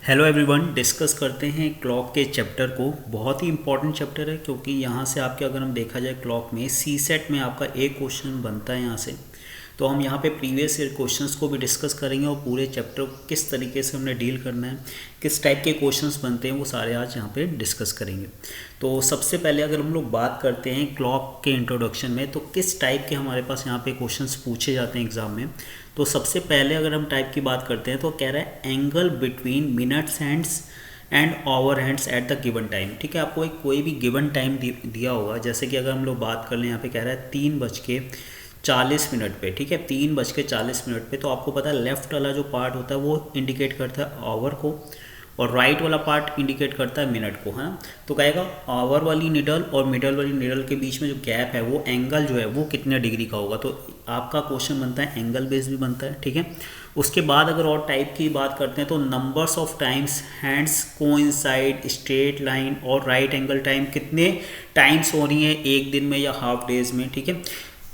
Hello everyone, discuss करते हैं clock के चैप्टर को। बहुत ही इंपॉर्टेंट चैप्टर है क्योंकि यहाँ से आपके अगर हम देखा जाए क्लॉक में सी सेट में आपका एक क्वेश्चन बनता है यहाँ से। तो हम यहाँ पे प्रीवियस ईयर क्वेश्चंस को भी डिस्कस करेंगे और पूरे चैप्टर को किस तरीके से हमने डील करना है, किस टाइप के क्वेश्चंस बनते हैं, वो सारे आज यहाँ पे डिस्कस करेंगे। तो सबसे पहले अगर हम लोग बात करते हैं क्लॉक के इंट्रोडक्शन में, तो किस टाइप के हमारे पास यहाँ पे क्वेश्चंस पूछे जाते हैं एग्जाम में। तो सबसे पहले अगर हम टाइप की बात करते हैं तो कह रहा है angle between minutes hands and hour hands at the given time. ठीक है, आपको एक कोई भी गिवन टाइम दिया होगा, जैसे कि अगर हम लोग बात कर लें, यहाँ पे कह रहा है 3:40 पे। ठीक है, 3:40 पे। तो आपको पता है लेफ्ट वाला जो पार्ट होता है वो इंडिकेट करता है आवर को और राइट वाला पार्ट इंडिकेट करता है मिनट को, है ना। तो कहेगा आवर वाली निडल और मिडल वाली निडल के बीच में जो गैप है वो एंगल जो है वो कितने डिग्री का होगा। तो आपका क्वेश्चन बनता है एंगल बेस्ड भी बनता है। ठीक है, उसके बाद अगर और टाइप की बात करते हैं तो numbers of times hands coincide straight line और राइट एंगल टाइम कितने टाइम्स हो रही हैं एक दिन में या हाफ डेज में।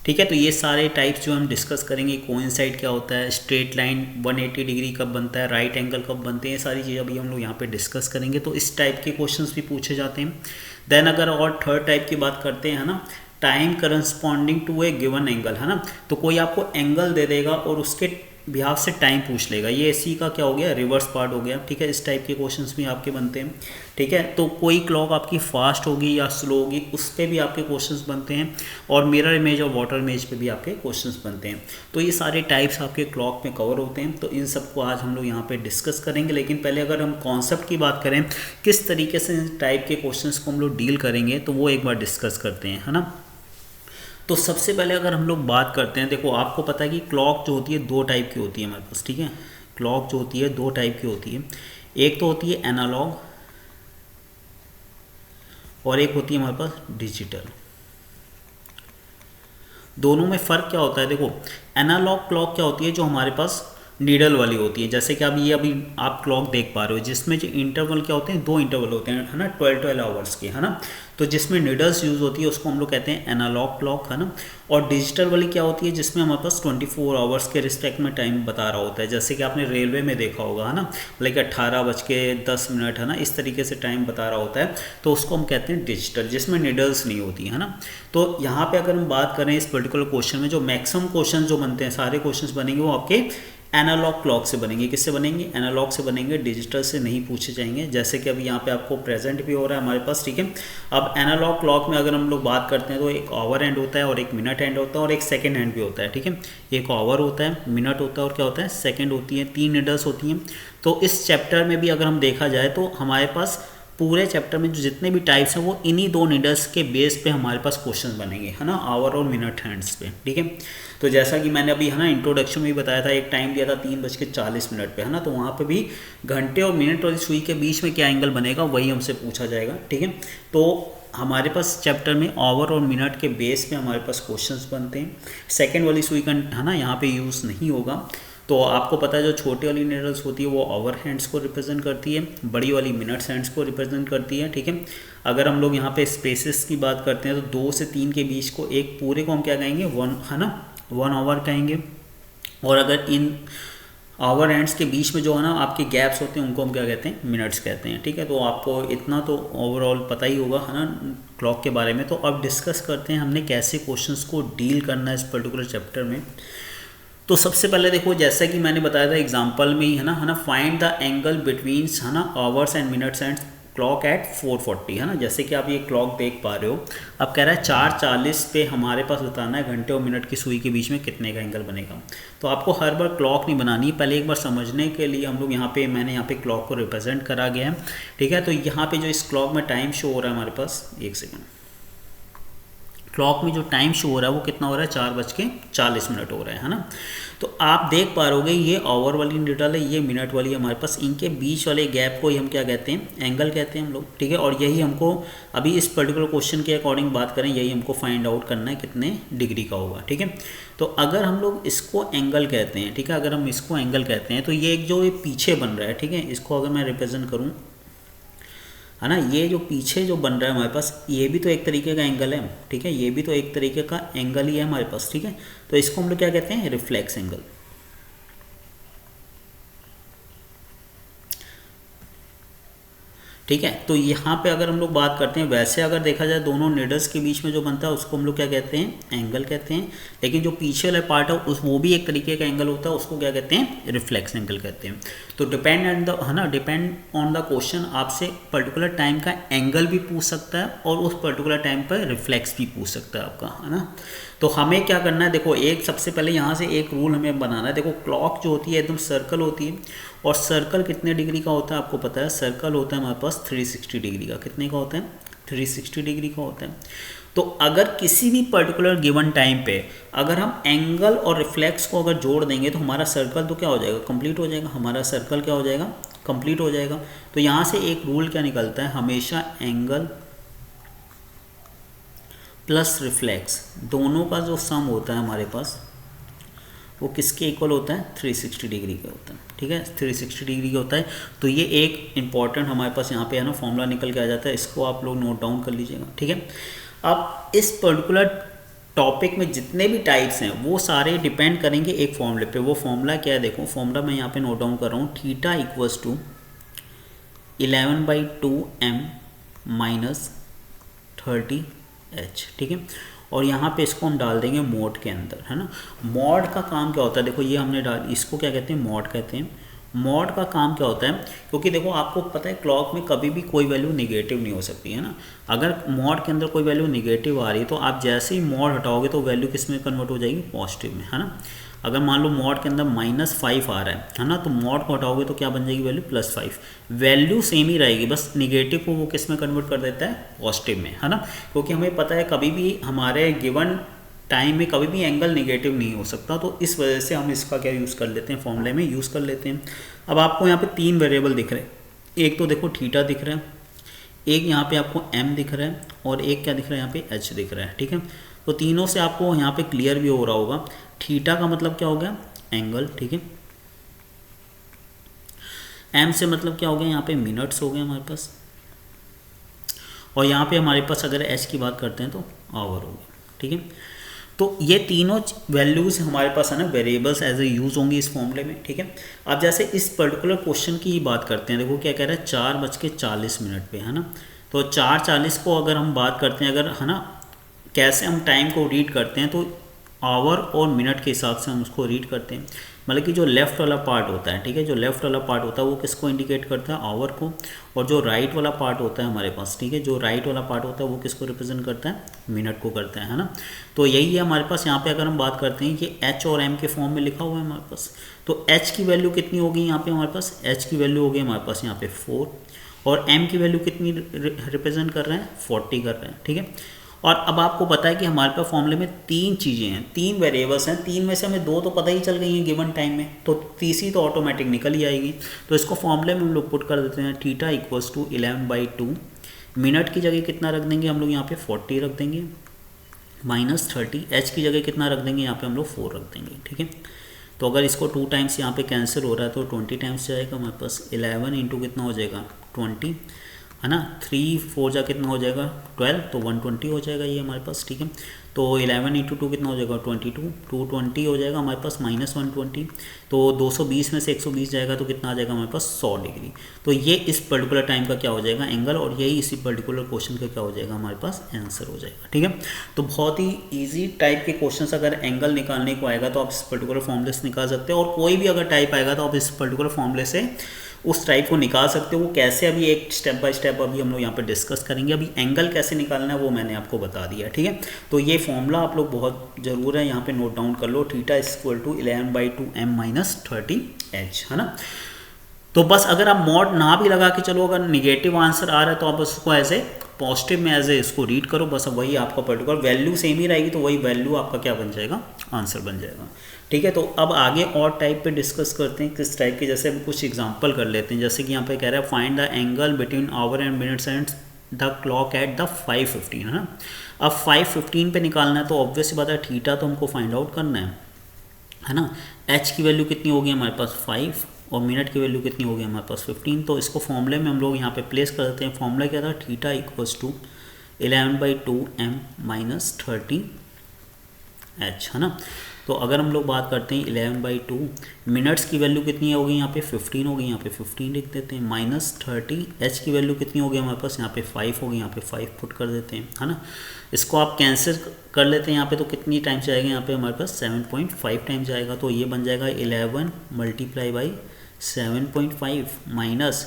ठीक है, तो ये सारे टाइप्स जो हम डिस्कस करेंगे, कोइंसाइड क्या होता है, स्ट्रेट लाइन 180 डिग्री कब बनता है, राइट एंगल कब बनते हैं, ये सारी चीज़ें अभी हम लोग यहाँ पे डिस्कस करेंगे। तो इस टाइप के क्वेश्चंस भी पूछे जाते हैं। देन अगर और थर्ड टाइप की बात करते हैं, है ना, time corresponding to a given angle, है ना। तो कोई आपको एंगल दे देगा और उसके बिहाफ से टाइम पूछ लेगा, ये इसी का क्या हो गया, रिवर्स पार्ट हो गया। ठीक है, इस टाइप के क्वेश्चंस भी आपके बनते हैं। ठीक है, तो कोई क्लॉक आपकी फास्ट होगी या स्लो होगी उस पर भी आपके क्वेश्चंस बनते हैं और मिरर इमेज और वाटर इमेज पे भी आपके क्वेश्चंस बनते हैं। तो ये सारे टाइप्स आपके क्लॉक में कवर होते हैं। तो इन सबको आज हम लोग यहाँ पे डिस्कस करेंगे। लेकिन पहले अगर हम कॉन्सेप्ट की बात करें, किस तरीके से इन टाइप के क्वेश्चंस को हम लोग डील करेंगे, तो वो एक बार डिस्कस करते हैं, है ना। तो सबसे पहले अगर हम लोग बात करते हैं, देखो आपको पता है कि क्लॉक जो होती है दो टाइप की होती है हमारे पास। ठीक है, क्लॉक जो होती है दो टाइप की होती है, एक तो होती है एनालॉग और एक होती है हमारे पास डिजिटल। दोनों में फ़र्क क्या होता है, देखो एनालॉग क्लॉक क्या होती है, जो हमारे पास नीडल वाली होती है। जैसे कि अभी आप क्लॉक देख पा रहे हो, जिसमें जो इंटरवल क्या होते हैं, दो इंटरवल होते हैं, है ना, 12 आवर्स के, है ना। तो जिसमें नीडल्स यूज़ होती है उसको हम लोग कहते हैं एनालॉग क्लॉक, है ना। और डिजिटल वाली क्या होती है, जिसमें हमारे पास 24 आवर्स के रिस्पेक्ट में टाइम बता रहा होता है। जैसे कि आपने रेलवे में देखा होगा, है ना, लाइक 18:10, है ना, इस तरीके से टाइम बता रहा होता है। तो उसको हम कहते हैं डिजिटल, जिसमें नीडल्स नहीं होती, है ना। तो यहाँ पे अगर हम बात करें इस पर्टिकुलर क्वेश्चन में, जो मैक्सिमम क्वेश्चन जो बनते हैं, सारे क्वेश्चन बनेंगे वो आपके एनालॉग क्लॉक से बनेंगे। किससे बनेंगे, एनालॉग से बनेंगे, डिजिटल से नहीं पूछे जाएंगे। जैसे कि अभी यहाँ पे आपको प्रेजेंट भी हो रहा है हमारे पास। ठीक है, अब एनालॉग क्लॉक में अगर हम लोग बात करते हैं तो एक आवर हैंड होता है और एक मिनट हैंड होता है और एक सेकंड हैंड भी होता है। ठीक है, एक आवर होता है, मिनट होता है और क्या होता है, सेकंड होती है, 3 नीडल्स होती हैं। तो इस चैप्टर में भी अगर हम देखा जाए तो हमारे पास पूरे चैप्टर में जो जितने भी टाइप्स हैं वो इन्हीं दो नीडल्स के बेस पे हमारे पास क्वेश्चन बनेंगे, है ना, आवर और मिनट हैंड्स पे। ठीक है, तो जैसा कि मैंने अभी, है ना, इंट्रोडक्शन में भी बताया था, एक टाइम दिया था 3:40 पे, है ना। तो वहाँ पे भी घंटे और मिनट वाली सुई के बीच में क्या एंगल बनेगा वही हमसे पूछा जाएगा। ठीक है, तो हमारे पास चैप्टर में आवर और मिनट के बेस पे हमारे पास क्वेश्चंस बनते हैं। सेकंड वाली सुई का, है ना, यहाँ पे यूज़ नहीं होगा। तो आपको पता है जो छोटी वाली नीडल्स होती है वो आवर हैंड्स को रिप्रेजेंट करती है, बड़ी वाली मिनट्स हैंड्स को रिप्रेजेंट करती है। ठीक है, अगर हम लोग यहाँ पे स्पेसेस की बात करते हैं तो 2 से 3 के बीच को एक पूरे को हम क्या कहेंगे, 1, है ना, 1 आवर कहेंगे। और अगर इन आवर हैंड्स के बीच में जो है ना आपके गैप्स होते हैं उनको हम क्या कहते हैं, मिनट्स कहते हैं। ठीक है, तो आपको इतना तो ओवरऑल पता ही होगा, है ना, क्लॉक के बारे में। तो अब डिस्कस करते हैं हमने कैसे क्वेश्चंस को डील करना है इस पर्टिकुलर चैप्टर में। तो सबसे पहले देखो, जैसा कि मैंने बताया था एग्जांपल में ही, है ना, फाइंड द एंगल बिटवीन, है ना, hours and minutes and clock at 4:40, है ना। जैसे कि आप ये क्लॉक देख पा रहे हो, अब कह रहा है 4:40 पे हमारे पास बताना है घंटे और मिनट की सुई के बीच में कितने का एंगल बनेगा। तो आपको हर बार क्लॉक नहीं बनानी, पहले एक बार समझने के लिए हम लोग मैंने यहाँ पे क्लॉक को रिप्रेजेंट करा गया है। ठीक है, तो यहाँ पे जो इस क्लॉक में टाइम शो हो रहा है हमारे पास, एक सेकेंड, क्लॉक में जो टाइम शो हो रहा है वो कितना हो रहा है, 4:40 हो रहा है ना। तो आप देख पा रहोगे ये आवर वाली निडल है, ये मिनट वाली है हमारे पास, इनके बीच वाले गैप को ही हम क्या कहते हैं, एंगल कहते हैं हम लोग। ठीक है, और यही हमको अभी इस पर्टिकुलर क्वेश्चन के अकॉर्डिंग बात करें, यही हमको फाइंड आउट करना है कितने डिग्री का होगा। ठीक है, तो अगर हम लोग इसको एंगल कहते हैं, ठीक है, अगर हम इसको एंगल कहते हैं तो ये एक जो ये पीछे बन रहा है, ठीक है, इसको अगर मैं रिप्रेजेंट करूँ, है ना, ये जो पीछे जो बन रहा है हमारे पास, ये भी तो एक तरीके का एंगल है। ठीक है, ये भी तो एक तरीके का एंगल ही है हमारे पास। ठीक है, तो इसको हम लोग क्या कहते हैं, रिफ्लेक्स एंगल। ठीक है। तो यहाँ पे अगर हम लोग बात करते हैं, वैसे अगर देखा जाए दोनों नीडल्स के बीच में जो बनता है उसको हम लोग क्या कहते हैं, एंगल कहते हैं। लेकिन जो पीछे वाला पार्ट है उस वो भी एक तरीके का एंगल होता है, उसको क्या कहते हैं, रिफ्लेक्स एंगल कहते हैं। तो डिपेंड ऑन द, है ना, डिपेंड ऑन द क्वेश्चन आपसे पर्टिकुलर टाइम का एंगल भी पूछ सकता है और उस पर्टिकुलर टाइम पर रिफ्लेक्स भी पूछ सकता है आपका, है ना। तो हमें क्या करना है, देखो एक सबसे पहले यहाँ से एक रूल हमें बनाना है। देखो क्लॉक जो होती है एकदम सर्कल होती है, और सर्कल कितने डिग्री का होता है आपको पता है, सर्कल होता है हमारे पास 360 डिग्री का। कितने का होता है, 360 डिग्री का होता है। तो अगर किसी भी पर्टिकुलर गिवन टाइम पे अगर हम एंगल और रिफ्लेक्स को अगर जोड़ देंगे तो हमारा सर्कल तो क्या हो जाएगा, कंप्लीट हो जाएगा। हमारा सर्कल क्या हो जाएगा, कंप्लीट हो जाएगा। तो यहाँ से एक रूल क्या निकलता है, हमेशा एंगल प्लस रिफ्लेक्स दोनों का जो सम होता है हमारे पास वो किसके इक्वल होता है, 360 डिग्री का होता है। ठीक है, 360 डिग्री का होता है। तो ये एक इम्पॉर्टेंट हमारे पास यहाँ पे है ना फॉर्मूला निकल के आ जाता है, इसको आप लोग नोट डाउन कर लीजिएगा। ठीक है, अब इस पर्टिकुलर टॉपिक में जितने भी टाइप्स हैं वो सारे डिपेंड करेंगे एक फॉर्मूले पे। वो फॉर्मूला क्या है, देखो फॉर्मूला मैं यहाँ पे नोट डाउन कर रहा हूँ, theta equals to 11/2m minus 30h। ठीक है, और यहाँ पे इसको हम डाल देंगे मॉड के अंदर, है ना। मॉड का काम क्या होता है, देखो ये हमने डाल, इसको क्या कहते हैं, मॉड कहते हैं। मॉड का काम क्या होता है, क्योंकि देखो आपको पता है क्लॉक में कभी भी कोई वैल्यू निगेटिव नहीं हो सकती, है ना। अगर मॉड के अंदर कोई वैल्यू निगेटिव आ रही है तो आप जैसे ही मॉड हटाओगे तो वैल्यू किस में कन्वर्ट हो जाएगी, पॉजिटिव में, है ना। अगर मान लो मॉड के अंदर -5 आ रहा है ना, तो मॉड को हटाओगे तो क्या बन जाएगी वैल्यू, +5। वैल्यू सेम ही रहेगी, बस निगेटिव को वो किस में कन्वर्ट कर देता है, पॉजिटिव में, है ना। क्योंकि हमें पता है कभी भी हमारे गिवन टाइम में कभी भी एंगल निगेटिव नहीं हो सकता, तो इस वजह से हम इसका क्या यूज़ कर लेते हैं, फॉर्मूले में यूज़ कर लेते हैं। अब आपको यहाँ पे 3 वेरिएबल दिख रहे हैं, एक तो देखो थीटा दिख रहा है, एक यहाँ पे आपको m दिख रहा है, और एक क्या दिख रहा है यहाँ पे h दिख रहा है। ठीक है, तो तीनों से आपको यहाँ पे क्लियर भी हो रहा होगा। थीटा का मतलब क्या हो गया, एंगल। ठीक है, m से मतलब क्या हो गया, यहाँ पे मिनट्स हो गए हमारे पास, और यहाँ पे हमारे पास अगर h की बात करते हैं तो आवर हो गया। ठीक है, तो ये तीनों वैल्यूज़ हमारे पास है ना वेरिएबल्स एज ए यूज़ होंगी इस फॉर्मूले में। ठीक है, अब जैसे इस पर्टिकुलर क्वेश्चन की ही बात करते हैं, देखो क्या कह रहा है, 4:40 पे, है ना। तो 4:40 को अगर हम बात करते हैं, अगर है ना कैसे हम टाइम को रीड करते हैं, तो आवर और मिनट के हिसाब से हम उसको रीड करते हैं। मतलब कि जो लेफ़्ट वाला पार्ट होता है, ठीक है, जो लेफ़्ट वाला पार्ट होता है वो किसको इंडिकेट करता है, आवर को, और जो राइट वाला पार्ट होता है हमारे पास, ठीक है, जो राइट वाला पार्ट होता है वो किसको रिप्रेजेंट करता है, मिनट को करता है ना। तो यही है हमारे पास यहाँ पे। अगर हम बात करते हैं कि एच और एम के फॉर्म में लिखा हुआ है हमारे पास, तो एच की वैल्यू कितनी होगी यहाँ पे हमारे पास, एच की वैल्यू होगी हमारे पास यहाँ पे 4, और एम की वैल्यू कितनी रिप्रेजेंट कर रहे हैं, 40 कर रहे हैं। ठीक है, और अब आपको पता है कि हमारे पास फॉर्मूले में 3 चीज़ें हैं, 3 वेरिएबल्स हैं, 3 में से हमें 2 तो पता ही चल गई हैं गिवन टाइम में, तो तीसरी तो ऑटोमेटिक निकल ही आएगी। तो इसको फॉर्मूले में हम लोग पुट कर देते हैं, थीटा इक्वल्स टू 11/2, मिनट की जगह कितना रख देंगे हम लोग यहाँ पे 40 रख देंगे, माइनस 30, एच की जगह कितना रख देंगे यहाँ पे हम लोग 4 रख देंगे। ठीक है, तो अगर इसको 2 टाइम्स यहाँ पे कैंसिल हो रहा है तो 20 टाइम्स जाएगा हमारे पास, 11 इंटू कितना हो जाएगा 20, है ना, 3 4 जा कितना हो जाएगा 12, तो 120 हो जाएगा ये हमारे पास। ठीक है, तो 11 इंटू 2 कितना हो जाएगा 22, 220 हो जाएगा हमारे पास, -120, तो 220 में से 120 जाएगा तो कितना आ जाएगा हमारे पास 100 डिग्री। तो ये इस पर्टिकुलर टाइम का क्या हो जाएगा, एंगल, और यही इसी पर्टिकुलर क्वेश्चन का क्या हो जाएगा हमारे पास, आंसर हो जाएगा। ठीक है, तो बहुत ही ईजी टाइप के क्वेश्चन अगर एंगल निकालने को आएगा तो आप इस पर्टिकुलर फॉर्मूले से निकाल सकते हो, और कोई भी अगर टाइप आएगा तो आप इस पर्टिकुलर फॉर्मूले से उस टाइप को निकाल सकते हो। वो कैसे, अभी एक स्टेप बाय स्टेप अभी हम लोग यहाँ पे डिस्कस करेंगे। अभी एंगल कैसे निकालना है वो मैंने आपको बता दिया। ठीक है, तो ये फॉर्मूला आप लोग बहुत ज़रूर है यहाँ पे नोट डाउन कर लो, theta equal to 11/2m minus 30h, है ना। तो बस अगर आप मॉड ना भी लगा के चलो, अगर निगेटिव आंसर आ रहा है तो आप उसको एज ए पॉजिटिव में एज ए इसको रीड करो, बस वही आपका पर्टिकुलर वैल्यू सेम ही रहेगी, तो वही वैल्यू आपका क्या बन जाएगा, आंसर बन जाएगा। ठीक है, तो अब आगे और टाइप पे डिस्कस करते हैं, किस टाइप के, जैसे हम कुछ एग्जांपल कर लेते हैं। जैसे कि यहाँ पे कह रहा है find the angle between hour and minutes and the clock at the 5:15, है ना। अब 5:15 पे निकालना है तो ऑब्वियस बात है थीटा तो हमको फाइंड आउट करना है ना। एच की वैल्यू कितनी होगी हमारे पास 5, और मिनट की वैल्यू कितनी होगी हमारे पास 15। तो इसको फॉर्मूले में हम लोग यहाँ पे प्लेस कर देते हैं। फॉर्मूला क्या था, theta equals to 11/2m minus 30h, है ना। तो अगर हम लोग बात करते हैं 11/2, मिनट्स की वैल्यू कितनी होगी यहाँ पे 15 होगी, यहाँ पे 15 लिख देते हैं, -30, एच की वैल्यू कितनी होगी हमारे पास यहाँ पे 5 होगी, यहाँ पे 5 पुट कर देते हैं, है ना। इसको आप कैंसिल कर लेते हैं यहाँ पे, तो कितनी टाइम्स जाएगा यहाँ पे हमारे पास 7.5 टाइम्स जाएगा। तो ये बन जाएगा 11 × 7.5 माइनस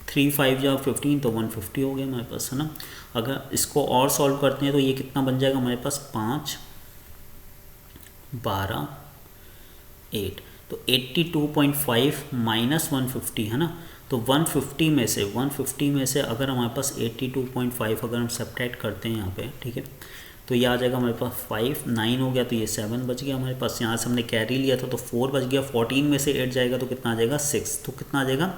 3 5 या 15, तो 150 हो गया हमारे पास, है ना। अगर इसको और सॉल्व करते हैं तो ये कितना बन जाएगा हमारे पास 5 12 8, तो 82.5 माइनस 150, है ना। तो 150 में से अगर हमारे पास 82.5 अगर हम सब्ट्रैक्ट करते हैं यहाँ पे, ठीक है, तो ये आ जाएगा हमारे पास 5 9 हो गया, तो ये 7 बच गया हमारे पास। यहाँ से हमने कैरी लिया था तो 4 बच गया, 14 में से 8 जाएगा तो कितना आ जाएगा 6, तो कितना आ जाएगा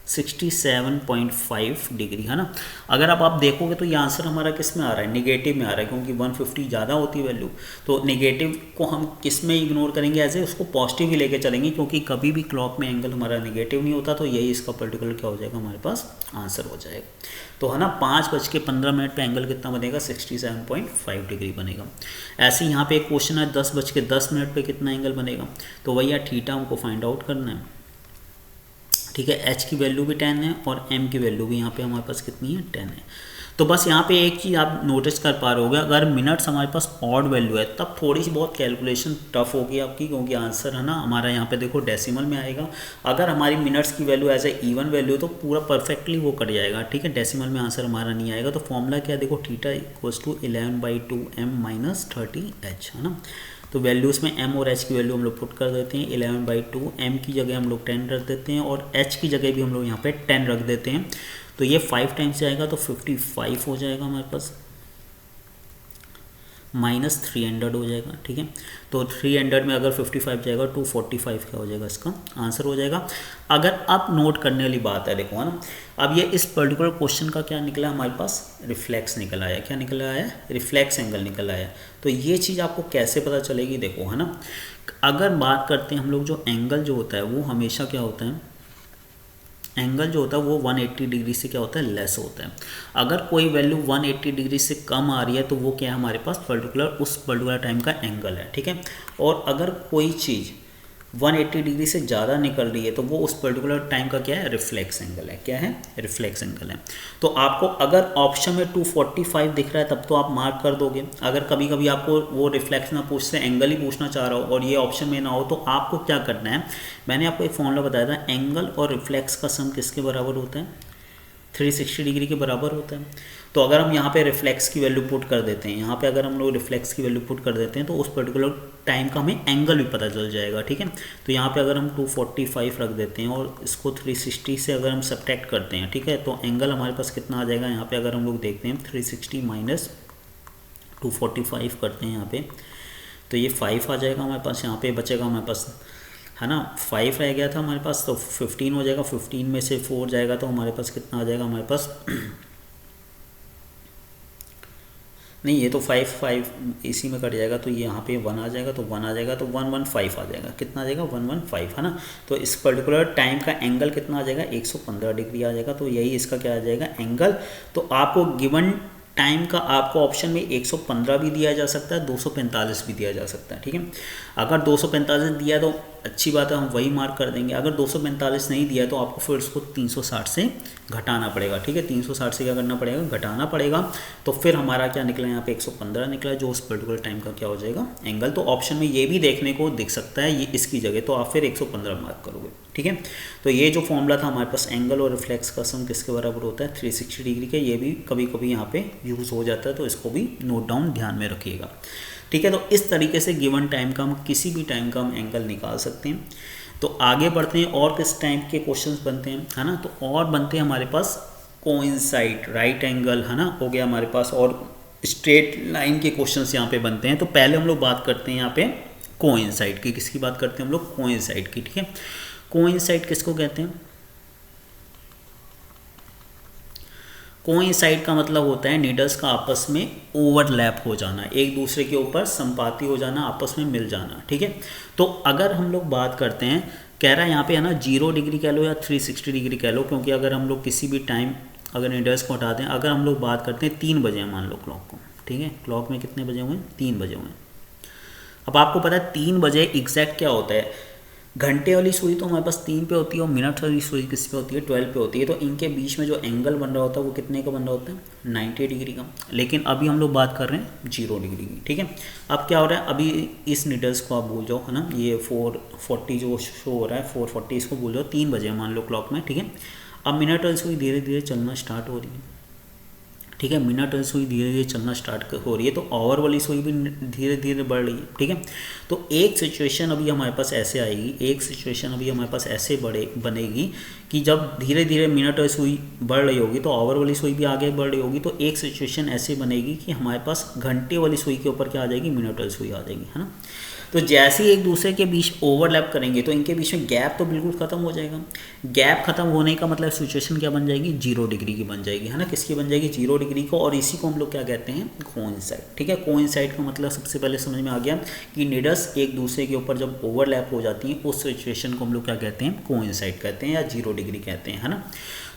67.5 डिग्री, है ना। अगर आप देखोगे तो ये आंसर हमारा किस में आ रहा है, निगेटिव में आ रहा है, क्योंकि 150 ज़्यादा होती है वैल्यू। तो निगेटिव को हम किस में इग्नोर करेंगे, ऐसे उसको पॉजिटिव ही लेके चलेंगे, क्योंकि कभी भी क्लॉक में एंगल हमारा निगेटिव नहीं होता। तो यही इसका पर्टिकुलर क्या हो जाएगा हमारे पास आंसर हो जाएगा। तो है ना 5:15 पे एंगल कितना बनेगा 67.5 डिग्री बनेगा। ऐसे यहाँ पे एक क्वेश्चन है 10:10 पे कितना एंगल बनेगा, तो भैया थीटा हमको फाइंड आउट करना है, ठीक है। एच की वैल्यू भी 10 है और एम की वैल्यू भी यहाँ पे हमारे पास कितनी है 10 है। तो बस यहाँ पे एक चीज़ आप नोटिस कर पा रहे होगे, अगर मिनट्स हमारे पास ऑड वैल्यू है तब थोड़ी सी बहुत कैलकुलेशन टफ होगी आपकी, क्योंकि आंसर है ना हमारा यहाँ पे देखो डेसिमल में आएगा। अगर हमारी मिनट्स की value as a even value तो पूरा परफेक्टली वो कट जाएगा, ठीक है। डेसिमल में आंसर हमारा नहीं आएगा। तो फॉर्मूला क्या है देखो, theta equals to 11/2 m minus 30 h, है ना। तो वैल्यूज़ में m और h की वैल्यू हम लोग पुट कर देते हैं। 11/2 m की जगह हम लोग 10 रख देते हैं और h की जगह भी हम लोग यहाँ पे 10 रख देते हैं। तो ये 5 टाइम्स जाएगा तो 55 हो जाएगा हमारे पास, माइनस 300 हो जाएगा, ठीक है। तो 300 में अगर 55 जाएगा 245 क्या हो जाएगा, इसका आंसर हो जाएगा। अगर आप नोट करने वाली बात है देखो, है ना, अब ये इस पर्टिकुलर क्वेश्चन का क्या निकला हमारे पास, रिफ्लेक्स निकल आया। क्या निकल आया है, रिफ्लेक्स एंगल निकल आया। तो ये चीज़ आपको कैसे पता चलेगी देखो, है ना। अगर बात करते हैं हम लोग, जो एंगल जो होता है वो हमेशा क्या होता है, एंगल जो होता है वो 180 डिग्री से क्या होता है, लेस होता है। अगर कोई वैल्यू 180 डिग्री से कम आ रही है तो वो क्या है हमारे पास उस पर्टिकुलर टाइम का एंगल है, ठीक है। और अगर कोई चीज़ 180 डिग्री से ज़्यादा निकल रही है तो वो उस पर्टिकुलर टाइम का क्या है, रिफ्लेक्स एंगल है। क्या है, रिफ्लेक्स एंगल है। तो आपको अगर ऑप्शन में 245 दिख रहा है तब तो आप मार्क कर दोगे। अगर कभी कभी आपको वो रिफ्लेक्स ना पूछ से एंगल ही पूछना चाह रहा हो और ये ऑप्शन में ना हो, तो आपको क्या करना है, मैंने आपको एक फॉर्मूला बताया था, एंगल और रिफ्लेक्स का सम किसके बराबर होता है, 360 डिग्री के बराबर होता है। तो अगर हम यहाँ पे रिफ्लेक्स की वैल्यू पुट कर देते हैं, यहाँ पे अगर हम लोग रिफ्लेक्स की वैल्यू पुट कर देते हैं तो उस पर्टिकुलर टाइम का हमें एंगल भी पता चल जाएगा, ठीक है। तो यहाँ पे अगर हम 245 रख देते हैं और इसको 360 से अगर हम सब्ट्रैक्ट करते हैं, ठीक है, तो एंगल हमारे पास कितना आ जाएगा, यहाँ पे अगर हम लोग देखते हैं 360 माइनस 245 करते हैं यहाँ पे, तो ये 5 आ जाएगा हमारे पास। यहाँ पे बचेगा हमारे पास, है ना, 5 रह गया था हमारे पास, तो 15 हो जाएगा। 15 में से 4 जाएगा तो हमारे पास कितना आ जाएगा हमारे पास नहीं, ये तो 5 इसी में कट जाएगा, तो ये यहाँ पे 1 आ जाएगा, तो 1 आ जाएगा, तो 115 आ जाएगा। कितना आ जाएगा, 115, है ना। तो इस पर्टिकुलर टाइम का एंगल कितना आ जाएगा, 115 डिग्री आ जाएगा। तो यही इसका क्या आ जाएगा, एंगल। तो आपको गिवन टाइम का आपको ऑप्शन में 115 भी दिया जा सकता है, 245 भी दिया जा सकता है, ठीक है। अगर 245 दिया तो अच्छी बात है, हम वही मार्क कर देंगे। अगर 245 नहीं दिया तो आपको फिर उसको 360 से घटाना पड़ेगा, ठीक है। 360 से क्या करना पड़ेगा, घटाना पड़ेगा। तो फिर हमारा क्या निकला, यहाँ पे 115 निकला, जो उस पर्टिकुलर टाइम का क्या हो जाएगा, एंगल। तो ऑप्शन में ये भी देखने को दिख सकता है, ये इसकी जगह, तो आप फिर 115 मार्क करोगे, ठीक है। तो ये जो फॉर्मूला था हमारे पास, एंगल और रिफ्लेक्स का सम किसके बराबर होता है, 360 डिग्री के। ये भी कभी कभी यहाँ पे यूज़ हो जाता है, तो इसको भी नोट डाउन ध्यान में रखिएगा, ठीक है। तो इस तरीके से गिवन टाइम का हम किसी भी टाइम का हम एंगल निकाल सकते हैं। तो आगे बढ़ते हैं, और किस टाइप के क्वेश्चंस बनते हैं, है ना। तो और बनते हैं हमारे पास कोइंसाइड, राइट एंगल, है ना, हो गया हमारे पास, और स्ट्रेट लाइन के क्वेश्चंस यहाँ पे बनते हैं। तो पहले हम लोग बात करते हैं यहाँ पे कोइंसाइड की। किसकी बात करते हैं हम लोग, कोइंसाइड की, ठीक है। कोइंसाइड किसको कहते हैं, कोइंसाइड का मतलब होता है नीडल्स का आपस में ओवरलैप हो जाना, एक दूसरे के ऊपर संपाती हो जाना, आपस में मिल जाना, ठीक है। तो अगर हम लोग बात करते हैं, कह रहा है यहाँ पे, है ना, 0 डिग्री कह लो या 360 डिग्री कह लो, क्योंकि अगर हम लोग किसी भी टाइम अगर नीडल्स को हटाते हैं, अगर हम लोग बात करते हैं 3 बजे हैं, मान लो क्लॉक को, ठीक है, क्लॉक में कितने बजे हुए हैं, 3 बजे हुए हैं। अब आपको पता है 3 बजे एग्जैक्ट क्या होता है, घंटे वाली सुई तो हमारे पास 3 पे होती है और मिनट वाली सुई किस पे होती है, 12 पे होती है। तो इनके बीच में जो एंगल बन रहा होता है वो कितने का बन रहा होता है, 90 डिग्री का। लेकिन अभी हम लोग बात कर रहे हैं 0 डिग्री की, ठीक है। अब क्या हो रहा है, अभी इस नीडल्स को आप भूल जाओ, है ना, ये 440 जो शो हो रहा है 440, इसको भूल जाओ, 3 बजे मान लो क्लॉक में, ठीक है। अब मिनट वाली सुई धीरे धीरे चलना स्टार्ट हो रही है, ठीक है, मिनट वाली सुई धीरे धीरे चलना स्टार्ट हो रही है, तो आवर वाली सुई भी धीरे धीरे बढ़ रही है, ठीक है। तो एक सिचुएशन अभी हमारे पास ऐसे आएगी, एक सिचुएशन अभी हमारे पास ऐसे बनेगी कि जब धीरे धीरे मिनट वाली सुई बढ़ रही होगी तो आवर वाली सुई भी आगे बढ़ रही होगी। तो एक सिचुएशन ऐसे बनेगी कि हमारे पास घंटे वाली सुई के ऊपर क्या आ जाएगी, मिनट वाली सुई आ जाएगी, है ना। तो जैसे ही एक दूसरे के बीच ओवरलैप करेंगे तो इनके बीच में गैप तो बिल्कुल ख़त्म हो जाएगा। गैप खत्म होने का मतलब सिचुएशन क्या बन जाएगी, 0 डिग्री की बन जाएगी, है ना। किसकी बन जाएगी, 0 डिग्री को। और इसी को हम लोग क्या कहते हैं, कोइंसाइड, ठीक है। कोइंसाइड का मतलब सबसे पहले समझ में आ गया कि नीडल्स एक दूसरे के ऊपर जब ओवरलैप हो जाती हैं उस सिचुएशन को हम लोग क्या कहते हैं, कोइंसाइड कहते हैं या 0 डिग्री कहते हैं, है ना।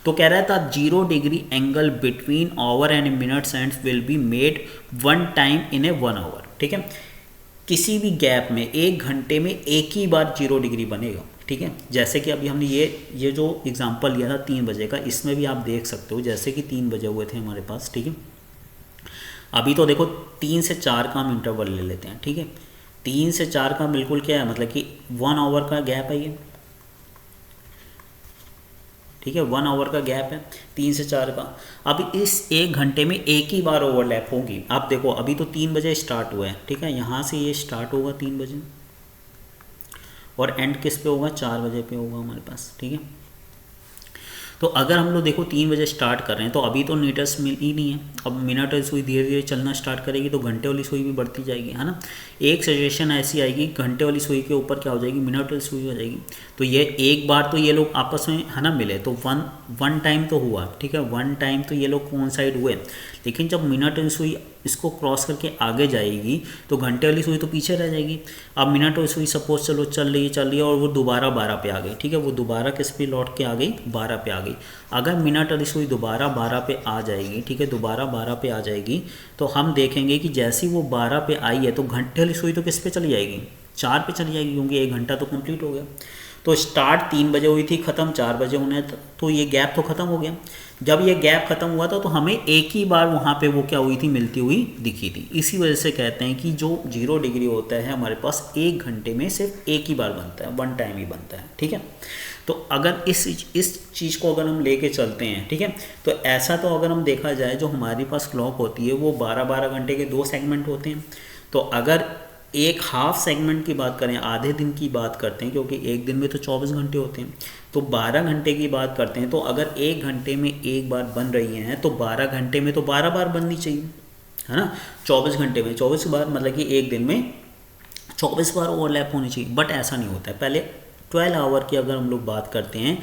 तो कह रहा था 0 degree angle between hour and minutes and will be made one time in a 1 hour, ठीक है। किसी भी गैप में 1 घंटे में एक ही बार 0 डिग्री बनेगा, ठीक है। जैसे कि अभी हमने ये जो एग्जांपल लिया था 3 बजे का, इसमें भी आप देख सकते हो जैसे कि 3 बजे हुए थे हमारे पास, ठीक है। अभी तो देखो 3 से 4 का हम इंटरवल ले लेते हैं, ठीक है। 3 से 4 का बिल्कुल क्या है, मतलब कि 1 आवर का गैप है ये, ठीक है, 1 आवर का गैप है 3 से 4 का। अब इस 1 घंटे में एक ही बार ओवरलैप होगी। आप देखो अभी तो 3 बजे स्टार्ट हुआ है, ठीक है, यहाँ से ये स्टार्ट होगा 3 बजे और एंड किस पे होगा, 4 बजे पे होगा हमारे पास, ठीक है। तो अगर हम लोग देखो 3 बजे स्टार्ट कर रहे हैं तो अभी तो नीडल्स मिल ही नहीं है। अब मिनट वाली सुई धीरे धीरे चलना स्टार्ट करेगी तो घंटे वाली सुई भी बढ़ती जाएगी, है ना। एक सिचुएशन ऐसी आएगी घंटे वाली सुई के ऊपर क्या हो जाएगी, मिनट वाली सुई हो जाएगी। तो ये एक बार तो ये लोग आपस में, है ना, मिले तो वन टाइम तो हुआ, ठीक है, 1 टाइम तो ये लोग कोइंसाइड हुए। लेकिन जब मिनट वाली सुई इसको क्रॉस करके आगे जाएगी तो घंटे वाली सुई तो पीछे रह जाएगी। अब मिनट वाली सुई सपोज चलो चल रही है और वो दोबारा 12 पे आ गई, ठीक है, वो दोबारा किस पे लौट के आ गई, 12 पे आ गई। अगर मिनट वाली सुई दोबारा 12 पे आ जाएगी, ठीक है, दोबारा 12 पे आ जाएगी तो हम देखेंगे कि जैसी वो 12 पे आई है तो घंटे वाली सुई तो किस पे चली जाएगी, 4 पे चली जाएगी, क्योंकि 1 घंटा तो कंप्लीट हो गया। तो स्टार्ट 3 बजे हुई थी, ख़त्म 4 बजे होने, तो ये गैप तो ख़त्म हो गया। जब ये गैप ख़त्म हुआ था तो हमें एक ही बार वहाँ पे वो क्या हुई थी, मिलती हुई दिखी थी। इसी वजह से कहते हैं कि जो 0 डिग्री होता है हमारे पास 1 घंटे में सिर्फ एक ही बार बनता है, 1 टाइम ही बनता है, ठीक है। तो अगर इस चीज़ को अगर हम लेके चलते हैं, ठीक है, तो ऐसा तो अगर हम देखा जाए जो हमारे पास क्लॉक होती है वो 12-12 घंटे के 2 सेगमेंट होते हैं। तो अगर एक हाफ सेगमेंट की बात करें, आधे दिन की बात करते हैं, क्योंकि एक दिन में तो 24 घंटे होते हैं, तो 12 घंटे की बात करते हैं। तो अगर 1 घंटे में एक बार बन रही हैं तो 12 घंटे में तो 12 बार बननी चाहिए, है ना। 24 घंटे में 24 बार, मतलब कि एक दिन में 24 बार ओवरलैप होनी चाहिए। बट ऐसा नहीं होता है। पहले 12 आवर की अगर हम लोग बात करते हैं,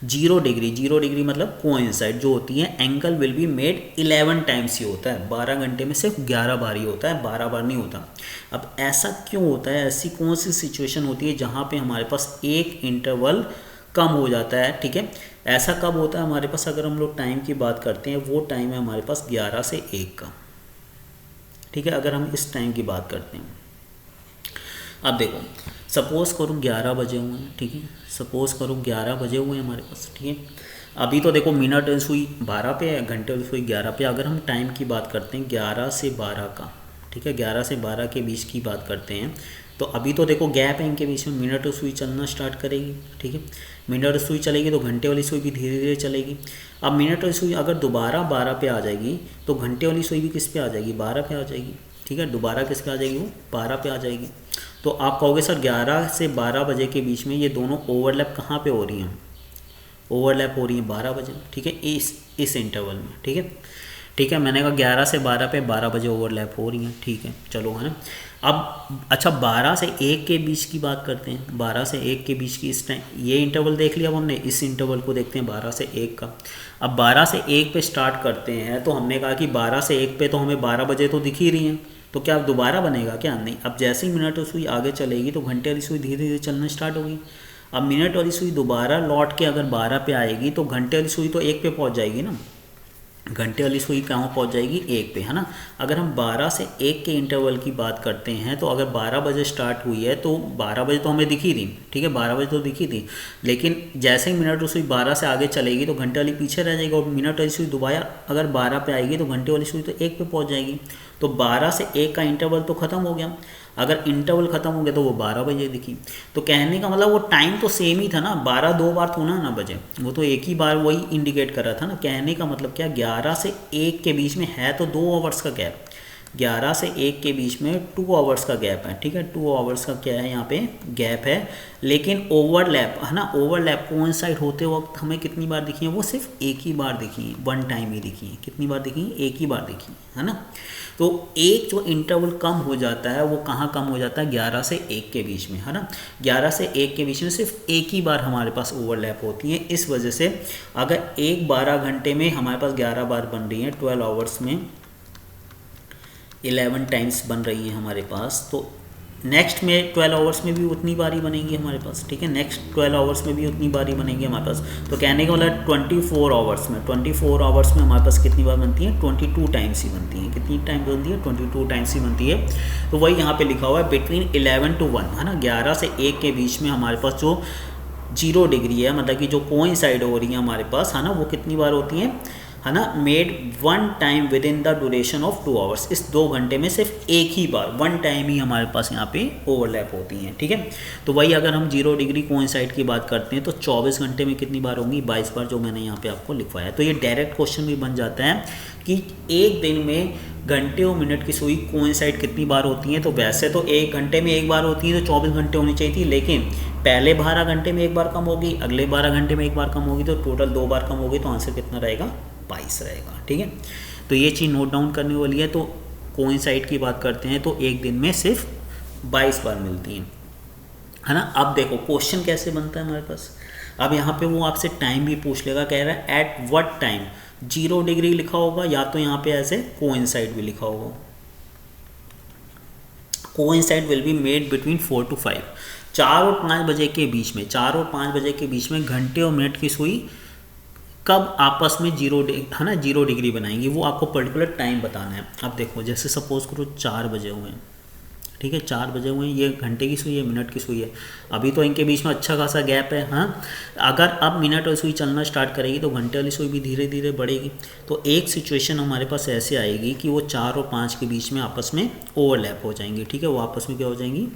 0 डिग्री मतलब कोइंसाइड जो होती है, angle will be made 11 times ही होता है। 12 घंटे में सिर्फ 11 बार ही होता है, 12 बार नहीं होता। अब ऐसा क्यों होता है, ऐसी कौन सी सिचुएशन होती है जहाँ पे हमारे पास एक इंटरवल कम हो जाता है, ठीक है। ऐसा कब होता है हमारे पास, अगर हम लोग टाइम की बात करते हैं, वो टाइम है हमारे पास 11 से 1 का, ठीक है, अगर हम इस टाइम की बात करते हैं। अब देखो सपोज़ करो 11 बजे हुए हैं, ठीक है, सपोज़ करो 11 बजे हुए हैं हमारे पास, ठीक है। अभी तो देखो मिनट सुई 12 पे है, घंटे सुई 11 पे। अगर हम टाइम की बात करते हैं 11 से 12 का, ठीक है, 11 से 12 के बीच की बात करते हैं, तो अभी तो देखो गैप है इनके बीच में, मिनट सुई चलना स्टार्ट करेगी, ठीक है, मिनट सुई चलेगी तो घंटे वाली सुई भी धीरे धीरे चलेगी। अब मिनट वाली सुई अगर दोबारा 12 पे आ जाएगी तो घंटे वाली सुई भी किस पे आ जाएगी, 12 पे आ जाएगी, ठीक है, दोबारा किस पे आ जाएगी, वो 12 पे आ जाएगी। तो आप कहोगे सर 11 से 12 बजे के बीच में ये दोनों ओवरलैप कहाँ पे हो रही हैं, ओवरलैप हो रही हैं 12 बजे, ठीक है, इस इंटरवल में, ठीक है, मैंने कहा 11 से 12 पे 12 बजे ओवरलैप हो रही हैं, ठीक है, चलो, है ना। अब अच्छा 12 से 1 के बीच की बात करते हैं, 12 से 1 के बीच की इस टाइम ये इंटरवल देख लिया अब हमने, इस इंटरवल को देखते हैं 12 से 1 का। अब 12 से 1 पे स्टार्ट करते हैं तो हमने कहा कि 12 से 1 पे तो हमें 12 बजे तो दिख ही रही हैं, तो क्या अब दोबारा बनेगा क्या, नहीं। अब जैसे ही मिनट वाली सुई आगे चलेगी तो घंटे वाली सुई धीरे धीरे चलना स्टार्ट होगी। अब मिनट वाली सुई दोबारा लौट के अगर 12 पे आएगी तो घंटे वाली सुई तो 1 पे पहुंच जाएगी ना, घंटे वाली सुई कहाँ पहुंच जाएगी, 1 पे, है ना। अगर हम 12 से 1 के इंटरवल की बात करते हैं तो अगर 12 बजे स्टार्ट हुई है तो 12 बजे तो हमें दिखी थी, ठीक है, 12 बजे तो दिखी थी, लेकिन जैसे ही मिनट वाली सुई 12 से आगे चलेगी तो घंटे वाली पीछे रह जाएगी, और मिनट वाली सुई दोबारा अगर 12 पे आएगी तो घंटे वाली सुई तो 1 पे पहुँच जाएगी। तो 12 से 1 का इंटरवल तो ख़त्म हो गया। अगर इंटरवल ख़त्म हो गया तो वो 12 बजे दिखी। तो कहने का मतलब वो टाइम तो सेम ही था ना, 12 2 बार थोड़ा ना बजे, वो तो एक ही बार वही इंडिकेट कर रहा था ना। कहने का मतलब क्या, 11 से 1 के बीच में है तो 2 आवर्स का गैप, 11 से 1 के बीच में 2 आवर्स का गैप है, ठीक है, 2 आवर्स का क्या है यहाँ पे गैप है। लेकिन ओवरलैप, है ना, ओवरलैप कोइंसाइड होते वक्त हमें कितनी बार दिखी है, वो सिर्फ एक ही बार दिखी है, वन टाइम ही दिखी है। कितनी बार दिखी है, एक ही बार दिखी है ना। तो एक जो इंटरवल कम हो जाता है वो कहाँ कम हो जाता है, 11 से 1 के बीच में, है ना। 11 से 1 के बीच में सिर्फ एक ही बार हमारे पास ओवरलैप होती है। इस वजह से अगर एक 12 घंटे में हमारे पास 11 बार बन रही है, 12 आवर्स में 11 टाइम्स बन रही है हमारे पास, तो नेक्स्ट में 12 आवर्स में भी उतनी बारी बनेगी हमारे पास, ठीक है, नेक्स्ट 12 आवर्स में भी उतनी बारी बनेगी हमारे पास। तो कहने का मतलब 24 आवर्स में, 24 आवर्स में हमारे पास कितनी बार बनती है, 22 टाइम्स ही बनती है। कितनी टाइम बनती है, 22 टाइम्स ही बनती है। तो वही यहाँ पे लिखा हुआ है बिटवीन 11 to 1, है ना, 11 से 1 के बीच में हमारे पास जो 0 डिग्री है, मतलब कि जो कोइंसाइड हो रही है हमारे पास, है ना, वो कितनी बार होती है, है ना, made one time with in the duration of 2 hours. इस 2 घंटे में सिर्फ एक ही बार, वन टाइम ही हमारे पास यहाँ पे ओवरलैप होती हैं, ठीक है। तो वही अगर हम 0 डिग्री कोइंसाइड की बात करते हैं तो 24 घंटे में कितनी बार होंगी, 22 बार, जो मैंने यहाँ पे आपको लिखवाया। तो ये डायरेक्ट क्वेश्चन भी बन जाता है कि एक दिन में घंटे और मिनट की सुई कोइंसाइड कितनी बार होती हैं। तो वैसे तो एक घंटे में एक बार होती है तो 24 घंटे होनी चाहिए थी, लेकिन पहले 12 घंटे में एक बार कम होगी, अगले 12 घंटे में एक बार कम होगी, तो टोटल 2 बार कम होगी। तो आंसर कितना रहेगा, 22 रहेगा, ठीक है। तो ये चीज़ नोट डाउन करने वाली है। तो कोइंसाइड की बात करते हैं तो एक दिन में सिर्फ 22 बार मिलती हैं, है ना। अब देखो क्वेश्चन कैसे बनता है हमारे पास। अब यहाँ पे वो आपसे टाइम भी पूछ लेगा, कह रहा है एट व्हाट टाइम, 0 डिग्री लिखा होगा या तो यहाँ पे ऐसे कोइंसाइड भी लिखा होगा। Coincide will be made between 4 to 5, 4 और 5 बजे के बीच में, 4 और 5 बजे के बीच में घंटे और मिनट की सुई कब आपस में 0 है ना 0 डिग्री बनाएंगी, वो आपको पर्टिकुलर टाइम बताना है। अब देखो जैसे सपोज करो 4 बजे हुए हैं, ठीक है, 4 बजे हुए हैं, ये घंटे की सुई है, मिनट की सुई है, अभी तो इनके बीच में अच्छा खासा गैप है। हाँ, अगर अब मिनट वाली सुई चलना स्टार्ट करेगी तो घंटे वाली सुई भी धीरे धीरे बढ़ेगी। तो एक सिचुएशन हमारे पास ऐसे आएगी कि वो 4 और 5 के बीच में आपस में ओवरलैप हो जाएंगी, ठीक है, वो आपस में क्या हो जाएंगी,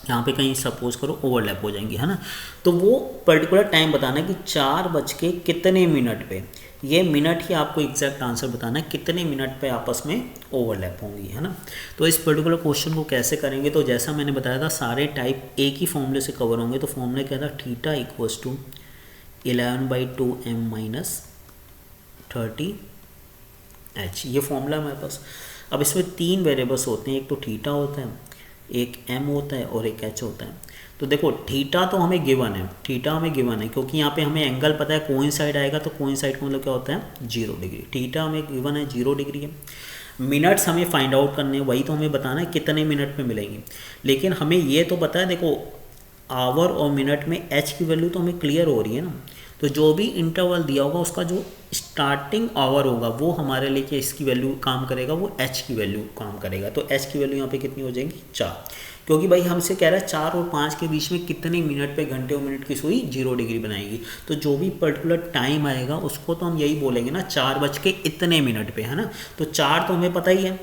यहाँ पे कहीं सपोज करो ओवरलैप हो जाएंगी, है ना। तो वो पर्टिकुलर टाइम बताना है कि 4 बज के कितने मिनट पे, ये मिनट ही आपको एग्जैक्ट आंसर बताना है कितने मिनट पे आपस में ओवरलैप होंगी, है ना। तो इस पर्टिकुलर क्वेश्चन को कैसे करेंगे, तो जैसा मैंने बताया था सारे टाइप एक ही फॉर्मूले से कवर होंगे। तो फॉर्मूला क्या था, theta equals to 11/2m minus 30h, ये फॉर्मूला हमारे पास। अब इसमें 3 वेरिएबल्स होते हैं, एक तो थीटा होता है, एक m होता है और एक h होता है। तो देखो थीटा तो हमें गिवन है, थीटा हमें गिवन है क्योंकि यहाँ पे हमें एंगल पता है, कोइंसाइड आएगा तो कोइंसाइड का मतलब क्या होता है 0 डिग्री। थीटा हमें गिवन है 0 डिग्री है। मिनट्स हमें फाइंड आउट करने हैं, वही तो हमें बताना है कितने मिनट में मिलेंगी। लेकिन हमें ये तो पता है, देखो आवर और मिनट में h की वैल्यू तो हमें क्लियर हो रही है ना। तो जो भी इंटरवल दिया होगा उसका जो स्टार्टिंग आवर होगा वो हमारे लिए क्या इसकी वैल्यू काम करेगा, वो h की वैल्यू काम करेगा। तो h की वैल्यू यहाँ पे कितनी हो जाएगी 4, क्योंकि भाई हमसे कह रहा है 4 और 5 के बीच में कितने मिनट पे घंटे और मिनट की सुई 0 डिग्री बनाएगी। तो जो भी पर्टिकुलर टाइम आएगा उसको तो हम यही बोलेंगे ना 4 बज के इतने मिनट पे, है ना। तो 4 तो हमें पता ही है,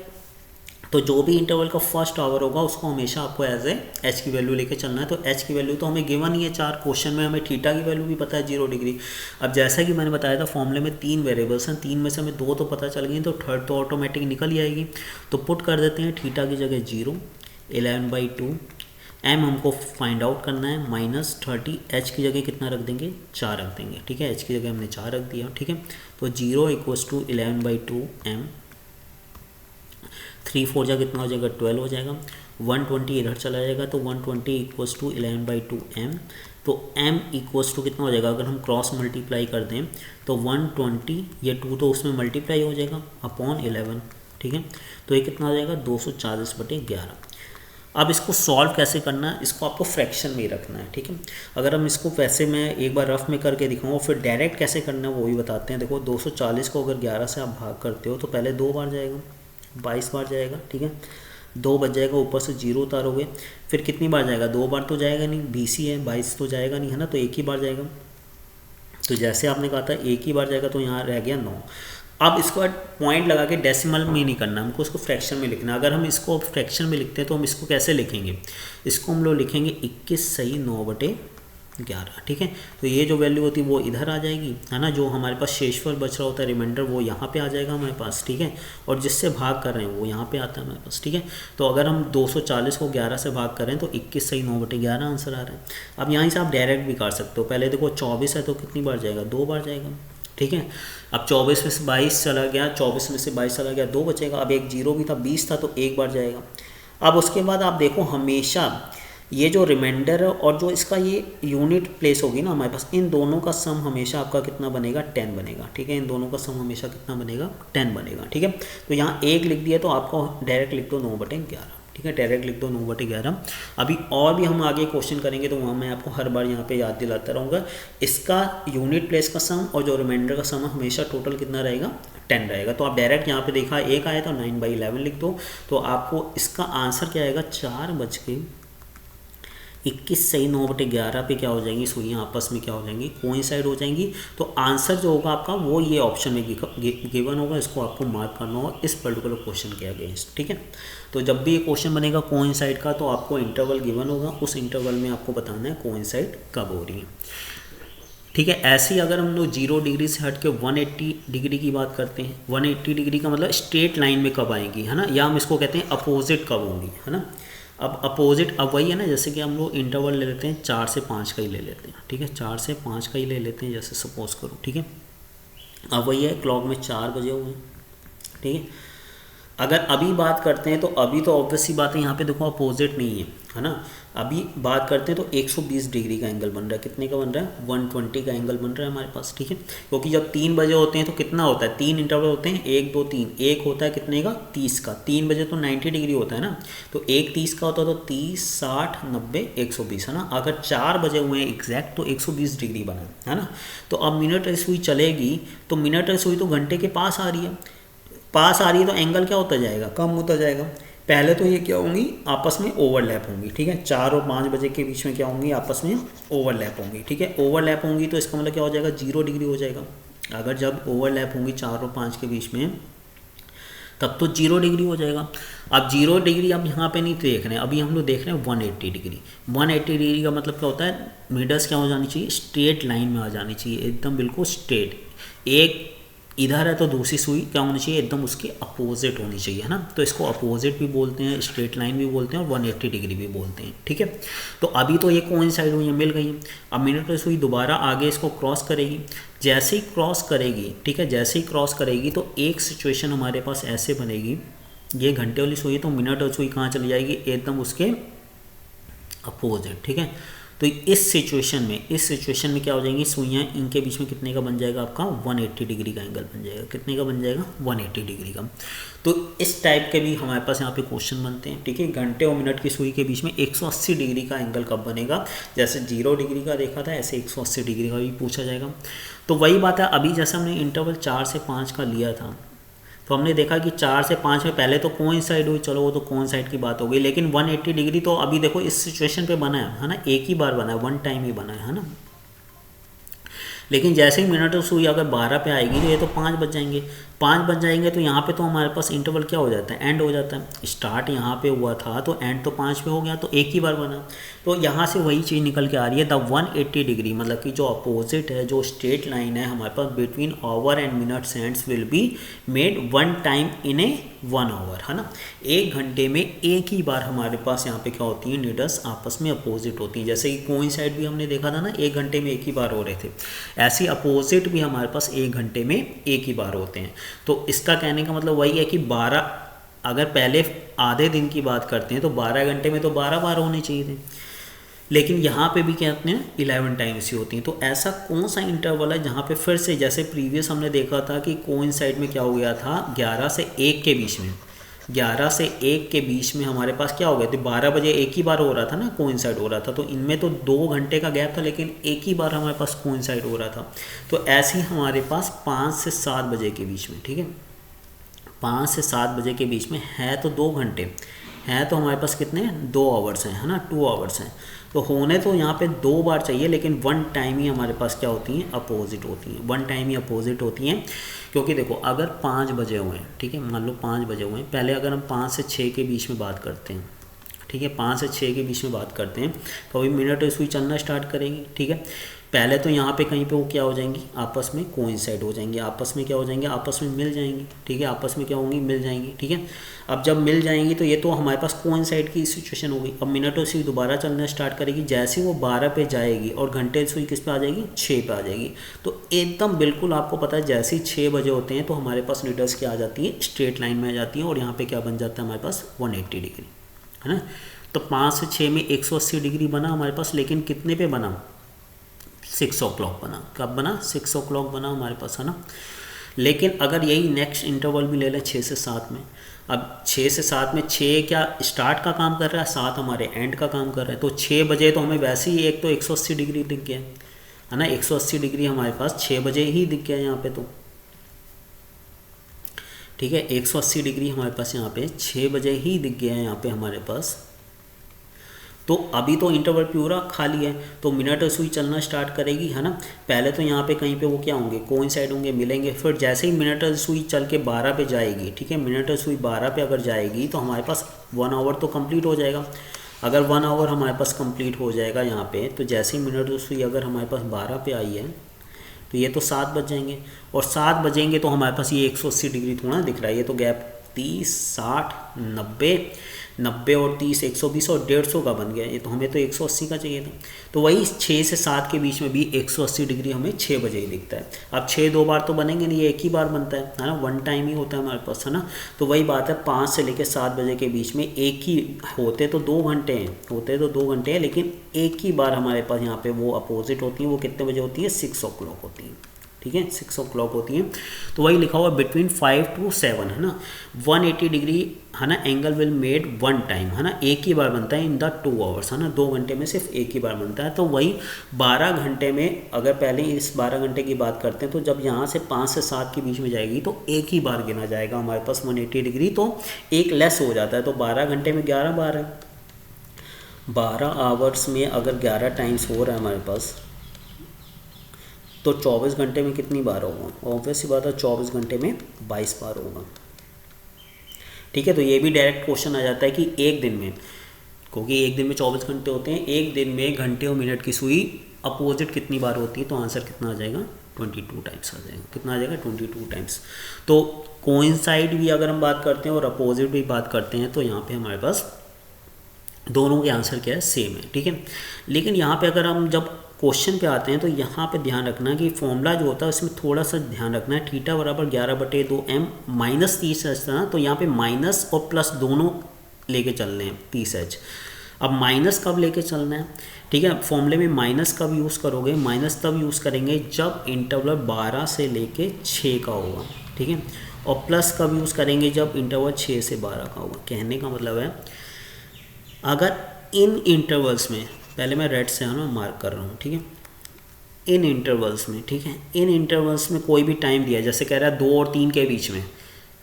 तो जो भी इंटरवल का फर्स्ट आवर होगा उसको हमेशा आपको एज ए एच की वैल्यू लेके चलना है। तो एच की वैल्यू तो हमें गिवन ही है 4, क्वेश्चन में हमें थीटा की वैल्यू भी पता है 0 डिग्री। अब जैसा कि मैंने बताया था फॉर्मूले में 3 वेरिएबल्स हैं, 3 में से हमें 2 तो पता चल गई, तो थर्ड तो ऑटोमेटिक निकल ही आएगी। तो पुट कर देते हैं थीटा की जगह 0, 11/2 m हमको फाइंड आउट करना है माइनस 30, h की जगह कितना रख देंगे 4 रख देंगे, ठीक है, h की जगह हमने 4 रख दिया, ठीक है। तो 0 इक्वल्स टू 11/2 m, 3 4 जा कितना हो जाएगा 12 हो जाएगा, 120 इधर चला जाएगा तो 120 इक्वल्स टू 11/2 m। तो m इक्वल्स टू कितना हो जाएगा, अगर हम क्रॉस मल्टीप्लाई कर दें तो 120, ये 2 तो उसमें मल्टीप्लाई हो जाएगा अपॉन 11, ठीक है। तो ये कितना हो जाएगा 240/11। अब इसको सॉल्व कैसे करना है, इसको आपको फ्रैक्शन में ही रखना है, ठीक है। अगर हम इसको वैसे मैं एक बार रफ में करके दिखाऊँ, फिर डायरेक्ट कैसे करना है वो भी बताते हैं। देखो 240 को अगर 11 से आप भाग करते हो तो पहले 2 बार जाएगा, 22 बार जाएगा, ठीक है, 2 बच जाएगा, ऊपर से 0 उतारोगे, फिर कितनी बार जाएगा, 2 बार तो जाएगा नहीं, 20 ही है, 22 तो जाएगा नहीं, है ना, तो एक ही बार जाएगा। तो जैसे आपने कहा था एक ही बार जाएगा, तो यहाँ रह गया 9। अब इसको पॉइंट लगा के डेसिमल में नहीं करना, हमको इसको फ्रैक्शन में लिखना है। अगर हम इसको फ्रैक्शन में लिखते हैं तो हम इसको कैसे लिखेंगे, इसको हम लोग लिखेंगे 21 सही 9/11, ठीक है। तो ये जो वैल्यू होती है वो इधर आ जाएगी, है ना, जो हमारे पास शेषफल बच रहा होता है रिमाइंडर वो यहाँ पे आ जाएगा हमारे पास, ठीक है, और जिससे भाग कर रहे हैं वो यहाँ पे आता है हमारे पास, ठीक है। तो अगर हम 240 को 11 से भाग करें तो 21 सही 9/11 आंसर आ रहा है। अब यहाँ से आप डायरेक्ट भी कर सकते हो, पहले देखो 24 है तो कितनी बार जाएगा, 2 बार जाएगा, ठीक है। अब 24 में से 22 चला गया, 24 में से 22 चला गया, 2 बचेगा। अब एक 0 भी था, 20 था तो एक बार जाएगा। अब उसके बाद आप देखो हमेशा ये जो रिमाइंडर है और जो इसका ये यूनिट प्लेस होगी ना हमारे पास, इन दोनों का सम हमेशा आपका कितना बनेगा, 10 बनेगा, ठीक है। इन दोनों का सम हमेशा कितना बनेगा, 10 बनेगा, ठीक है। तो यहाँ 1 लिख दिया तो आपको डायरेक्ट लिख दो 9/11, ठीक है, डायरेक्ट लिख दो 9/11। अभी और भी हम आगे क्वेश्चन करेंगे तो वहाँ मैं आपको हर बार यहाँ पे याद दिलाता रहूँगा। इसका यूनिट प्लेस का सम और जो रिमाइंडर का सम हमेशा टोटल कितना रहेगा, 10 रहेगा। तो आप डायरेक्ट यहाँ पे देखा 1 आया तो 9/11 लिख दो, तो आपको इसका आंसर क्या आएगा, 4/21 सही 9/11 पे क्या हो जाएंगी, सुइयाँ आपस में क्या हो जाएंगी, कोइंसाइड हो जाएंगी। तो आंसर जो होगा आपका वो ये ऑप्शन में गिवन होगा, इसको आपको मार्क करना होगा इस पर्टिकुलर क्वेश्चन के अगेंस्ट, ठीक है। तो जब भी ये क्वेश्चन बनेगा कोइंसाइड का तो आपको इंटरवल गिवन होगा, उस इंटरवल में आपको बताना है कोइंसाइड कब हो रही है, ठीक है। ऐसे ही अगर हम लोग 0 डिग्री से हट के 180 डिग्री की बात करते हैं, 180 डिग्री का मतलब स्ट्रेट लाइन में कब आएंगी, है ना, या हम इसको कहते हैं अपोजिट कब होंगी, है ना। अब अपोजिट अब वही है ना, जैसे कि हम लोग इंटरवल ले लेते हैं 4 से 5 का ही ले लेते हैं, ठीक है, 4 से 5 का ही ले लेते हैं, जैसे सपोज करो, ठीक है। अब वही है, क्लॉक में 4 बजे हुए, ठीक है। अगर अभी बात करते हैं तो अभी तो ऑब्वियस सी बात है, यहाँ पे देखो अपोजिट नहीं है ना। अभी बात करते हैं तो 120 डिग्री का एंगल बन रहा है, कितने का बन रहा है, 120 का एंगल बन रहा है हमारे पास, ठीक है। क्योंकि जब 3 बजे होते हैं तो कितना होता है, 3 इंटरवल होते हैं, 1 2 3, एक होता है कितने का, 30 का, 3 बजे तो 90 डिग्री होता है ना, तो एक 30 का होता है, तो 30 60 90 120, है ना। अगर 4 बजे हुए हैं एग्जैक्ट तो 120 डिग्री बना है ना। तो अब मिनट सुई चलेगी तो मिनट सुई तो घंटे के पास आ रही है, तो एंगल क्या होता जाएगा, कम होता जाएगा। पहले तो ये क्या होंगी, आपस में ओवरलैप होंगी, ठीक है, 4 और 5 बजे के बीच में क्या होंगी, आपस में ओवरलैप होंगी, ठीक है। ओवरलैप होंगी तो इसका मतलब क्या हो जाएगा, 0 डिग्री हो जाएगा। अगर जब ओवरलैप होंगी 4 और 5 के बीच में तब तो 0 डिग्री हो जाएगा। अब 0 डिग्री अब यहाँ पे नहीं देख रहे हैं, अभी हम लोग देख रहे हैं 180 डिग्री। 180 डिग्री का मतलब क्या होता है, मिडल्स क्या हो जानी चाहिए, स्ट्रेट लाइन में आ जानी चाहिए, एकदम बिल्कुल स्ट्रेट। एक इधर है तो दूसरी सुई क्या होनी चाहिए, एकदम उसके अपोजिट होनी चाहिए, है ना। तो इसको अपोजिट भी बोलते हैं, स्ट्रेट लाइन भी बोलते हैं और 180 डिग्री भी बोलते हैं, ठीक है। तो अभी तो ये कोइंसाइड हुई है, मिल गई है। अब मिनट सुई दोबारा आगे इसको क्रॉस करेगी, जैसे ही क्रॉस करेगी, ठीक है, जैसे ही क्रॉस करेगी तो एक सिचुएशन हमारे पास ऐसे बनेगी, ये घंटे वाली सुई तो मिनट और सुई कहाँ चली जाएगी, एकदम उसके अपोजिट, ठीक है। तो इस सिचुएशन में क्या हो जाएंगी सुइयाँ, इनके बीच में कितने का बन जाएगा आपका, 180 डिग्री का एंगल बन जाएगा। कितने का बन जाएगा, 180 डिग्री का। तो इस टाइप के भी हमारे पास यहाँ पे क्वेश्चन बनते हैं, ठीक है। घंटे और मिनट की सुई के बीच में 180 डिग्री का एंगल कब बनेगा, जैसे 0 डिग्री का देखा था ऐसे 180 डिग्री का भी पूछा जाएगा। तो वही बात है, अभी जैसे हमने इंटरवल 4 से 5 का लिया था तो हमने देखा कि 4 से 5 में पहले तो कोइंसाइड हुई, चलो वो तो कोइंसाइड की बात हो गई, लेकिन 180 डिग्री तो अभी देखो इस सिचुएशन पे बना है ना, एक ही बार बना है, वन टाइम ही बना है ना। लेकिन जैसे ही मिनट सुई अगर 12 पे आएगी तो ये तो 5 बज जाएंगे, 5 बज जाएंगे तो यहाँ पे तो हमारे पास इंटरवल क्या हो जाता है, एंड हो जाता है। स्टार्ट यहाँ पे हुआ था तो एंड तो 5 पे हो गया, तो एक ही बार बना। तो यहाँ से वही चीज़ निकल के आ रही है, द 180 डिग्री मतलब कि जो अपोजिट है, जो स्ट्रेट लाइन है हमारे पास between hour and minutes hands will be made one time in a 1 hour, है ना। एक घंटे में एक ही बार हमारे पास यहाँ पे क्या होती है, नीडल्स आपस में अपोजिट होती हैं। जैसे कि कोइंसाइड भी हमने देखा था ना, एक घंटे में एक ही बार हो रहे थे, ऐसे अपोजिट भी हमारे पास एक घंटे में एक ही बार होते हैं। तो इसका कहने का मतलब वही है कि 12, अगर पहले आधे दिन की बात करते हैं तो 12 घंटे में तो 12 बार होने चाहिए थे, लेकिन यहाँ पे भी क्या कहते हैं 11 टाइम्स ही होती हैं। तो ऐसा कौन सा इंटरवल है जहाँ पे फिर से जैसे प्रीवियस हमने देखा था कि कोइंसाइड में क्या हो गया था 11 से 1 के बीच में, 11 से 1 के बीच में हमारे पास क्या हो गया, तो 12 बजे एक ही बार हो रहा था ना, कोइंसाइड हो रहा था, तो इनमें तो 2 घंटे का गैप था लेकिन एक ही बार हमारे पास कोइंसाइड हो रहा था। तो ऐसे ही हमारे पास 5 से 7 बजे के बीच में, ठीक है, 5 से 7 बजे के बीच में है तो 2 घंटे हैं, तो हमारे पास कितने 2 आवर्स हैं, है ना, 2 आवर्स हैं। तो होने तो यहाँ पे 2 बार चाहिए लेकिन 1 टाइम ही हमारे पास क्या होती हैं, अपोजिट होती हैं, 1 टाइम ही अपोजिट होती हैं। क्योंकि देखो अगर 5 बजे हुए हैं, ठीक है, मान लो 5 बजे हुए हैं, पहले अगर हम 5 से 6 के बीच में बात करते हैं, ठीक है, 5 से 6 के बीच में बात करते हैं, तो अभी मिनट सुई चलना स्टार्ट करेगी, ठीक है। पहले तो यहाँ पे कहीं पे वो क्या हो जाएंगी, आपस में कोइंसाइड हो जाएंगी, आपस में क्या हो जाएंगे, आपस में मिल जाएंगी, ठीक है, आपस में क्या होंगी, मिल जाएंगी, ठीक है। अब जब मिल जाएंगी तो ये तो हमारे पास कोइंसाइड की सिचुएशन हो गई। अब मिनटों सुई दोबारा चलना स्टार्ट करेगी, जैसे वो 12 पे जाएगी और घंटे सुई किस पे आ जाएगी, 6 पे आ जाएगी। तो एकदम बिल्कुल आपको पता है जैसे ही 6 बजे होते हैं तो हमारे पास नीडल्स क्या आ जाती है, स्ट्रेट लाइन में आ जाती है और यहाँ पर क्या बन जाता है हमारे पास 180 डिग्री, है ना। तो 5 से 6 में 180 डिग्री बना हमारे पास, लेकिन कितने पे बना, 6 o'clock बना। कब बना, 6 o'clock बना हमारे पास, है ना। लेकिन अगर यही नेक्स्ट इंटरवल भी ले लें 6 से 7 में, अब 6 से 7 में 6 क्या स्टार्ट का काम कर रहा है, 7 हमारे एंड का काम कर रहा है। तो 6 बजे तो हमें वैसे ही एक तो 180 डिग्री दिख गया है ना, 180 डिग्री हमारे पास 6 बजे ही दिख गया यहाँ पे, तो ठीक है, 180 डिग्री हमारे पास यहाँ पे 6 बजे ही दिख गया है यहाँ पे हमारे पास। तो अभी तो इंटरवल पूरा खाली है, तो मिनट सुई चलना स्टार्ट करेगी, है ना। पहले तो यहाँ पे कहीं पे वो क्या होंगे, कोइंसाइड होंगे, मिलेंगे, फिर जैसे ही मिनट सुई चल के 12 पे जाएगी, ठीक है, मिनट सुई 12 पे अगर जाएगी तो हमारे पास 1 आवर तो कंप्लीट हो जाएगा। अगर 1 आवर हमारे पास कंप्लीट हो जाएगा यहाँ पे, तो जैसे ही मिनट सुई अगर हमारे पास 12 पे आई है तो ये तो 7 बज जाएंगे, और 7 बजेंगे तो हमारे पास ये 180 डिग्री थोड़ा दिख रहा है, ये तो गैप 30, 60, 90 और 30, 120 और 150 का बन गया। ये तो हमें तो 180 का चाहिए था। तो वही 6 से 7 के बीच में भी 180 डिग्री हमें 6 बजे ही दिखता है। अब 6 2 बार तो बनेंगे नहीं, एक ही बार बनता है ना, 1 टाइम ही होता है हमारे पास, है ना। तो वही बात है, 5 से लेकर 7 बजे के बीच में एक ही होते तो 2 घंटे हैं, लेकिन एक ही बार हमारे पास यहाँ पे वो अपोजिट होती है। वो कितने बजे होती है, 6 o'clock होती है, ठीक है, 6 o'clock होती है। तो वही लिखा हुआ बिटवीन 5 to 7, है ना, 180 डिग्री, है ना, एंगल विल मेड 1 टाइम, है ना, एक ही बार बनता है इन द 2 आवर्स, है ना, 2 घंटे में सिर्फ एक ही बार बनता है। तो वही 12 घंटे में, अगर पहले इस 12 घंटे की बात करते हैं तो जब यहाँ से 5 से 7 के बीच में जाएगी तो एक ही बार गिना जाएगा हमारे पास 180 डिग्री, तो एक लेस हो जाता है। तो 12 घंटे में 11 बार है, 12 आवर्स में अगर 11 टाइम्स हो रहा है हमारे पास, तो 24 घंटे में कितनी बार होगा, ऑब्वियस ही बात है 24 घंटे में 22 बार होगा, ठीक है। तो ये भी डायरेक्ट क्वेश्चन आ जाता है कि एक दिन में, क्योंकि एक दिन में 24 घंटे होते हैं, एक दिन में घंटे और मिनट की सुई अपोजिट कितनी बार होती है, तो आंसर कितना आ जाएगा, 22 टाइम्स आ जाएगा। कितना आ जाएगा, 22 टाइम्स। तो कोइंसाइड भी अगर हम बात करते हैं और अपोजिट भी बात करते हैं तो यहाँ पे हमारे पास दोनों के आंसर क्या है, सेम है, ठीक है। लेकिन यहाँ पे अगर हम जब क्वेश्चन पे आते हैं तो यहाँ पे ध्यान रखना कि फॉर्मूला जो होता है उसमें थोड़ा सा ध्यान रखना है, थीटा बराबर 11/2m -30h था ना, तो यहाँ पे माइनस और प्लस दोनों लेके चल रहे हैं 30h। अब माइनस कब लेके चलना है, ठीक है, फॉर्मूले में माइनस कब यूज़ करोगे, माइनस तब यूज़ करेंगे जब इंटरवल 12 से लेके 6 का होगा, ठीक है, और प्लस कब यूज़ करेंगे जब इंटरवल 6 से 12 का होगा। कहने का मतलब है अगर इन इंटरवल्स में, पहले मैं रेड से है ना मार्क कर रहा हूँ, ठीक है, इन इंटरवल्स में, ठीक है, इन इंटरवल्स में कोई भी टाइम दिया, जैसे कह रहा है 2 और 3 के बीच में,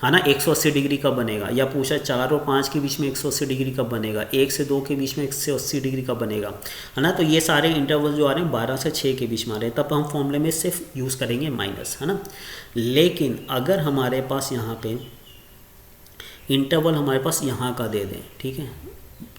है ना, 180 डिग्री कब बनेगा, या पूछा 4 और 5 के बीच में 180 डिग्री कब बनेगा, 1 से 2 के बीच में 180 डिग्री कब बनेगा, है ना। तो ये सारे इंटरवल जो आ रहे हैं 12 से 6 के बीच में आ रहे हैं, तब हम फॉर्मूले में सिर्फ यूज़ करेंगे माइनस, है ना। लेकिन अगर हमारे पास यहाँ पे इंटरवल हमारे पास यहाँ का दे दें, ठीक है,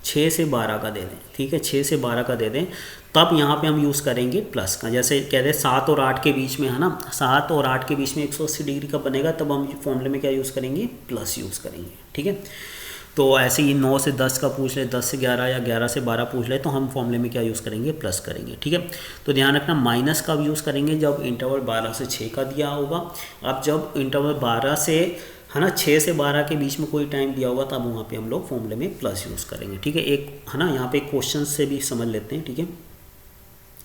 6 से 12 का दे दें, ठीक है, 6 से 12 का दे दें, तब यहाँ पे हम यूज़ करेंगे प्लस का। जैसे कह रहे हैं 7 और 8 के बीच में, है ना, 7 और 8 के बीच में 180 डिग्री का बनेगा, तब हम फॉर्मूले में क्या यूज़ करेंगे, प्लस यूज़ करेंगे, ठीक है। तो ऐसे ही 9 से 10 का पूछ ले, 10 से 11 या 11 से 12 पूछ ले, तो हम फॉर्मूले में क्या यूज़ करेंगे, प्लस करेंगे, ठीक है। तो ध्यान रखना माइनस कब यूज़ करेंगे, जब इंटरवल 12 से 6 का दिया होगा। अब जब इंटरवल 12 से, है ना, 6 से 12 के बीच में कोई टाइम दिया होगा, तब वहाँ पे हम लोग फॉर्मूले में प्लस यूज़ करेंगे, ठीक है। एक, है ना, यहाँ पे क्वेश्चन से भी समझ लेते हैं, ठीक है।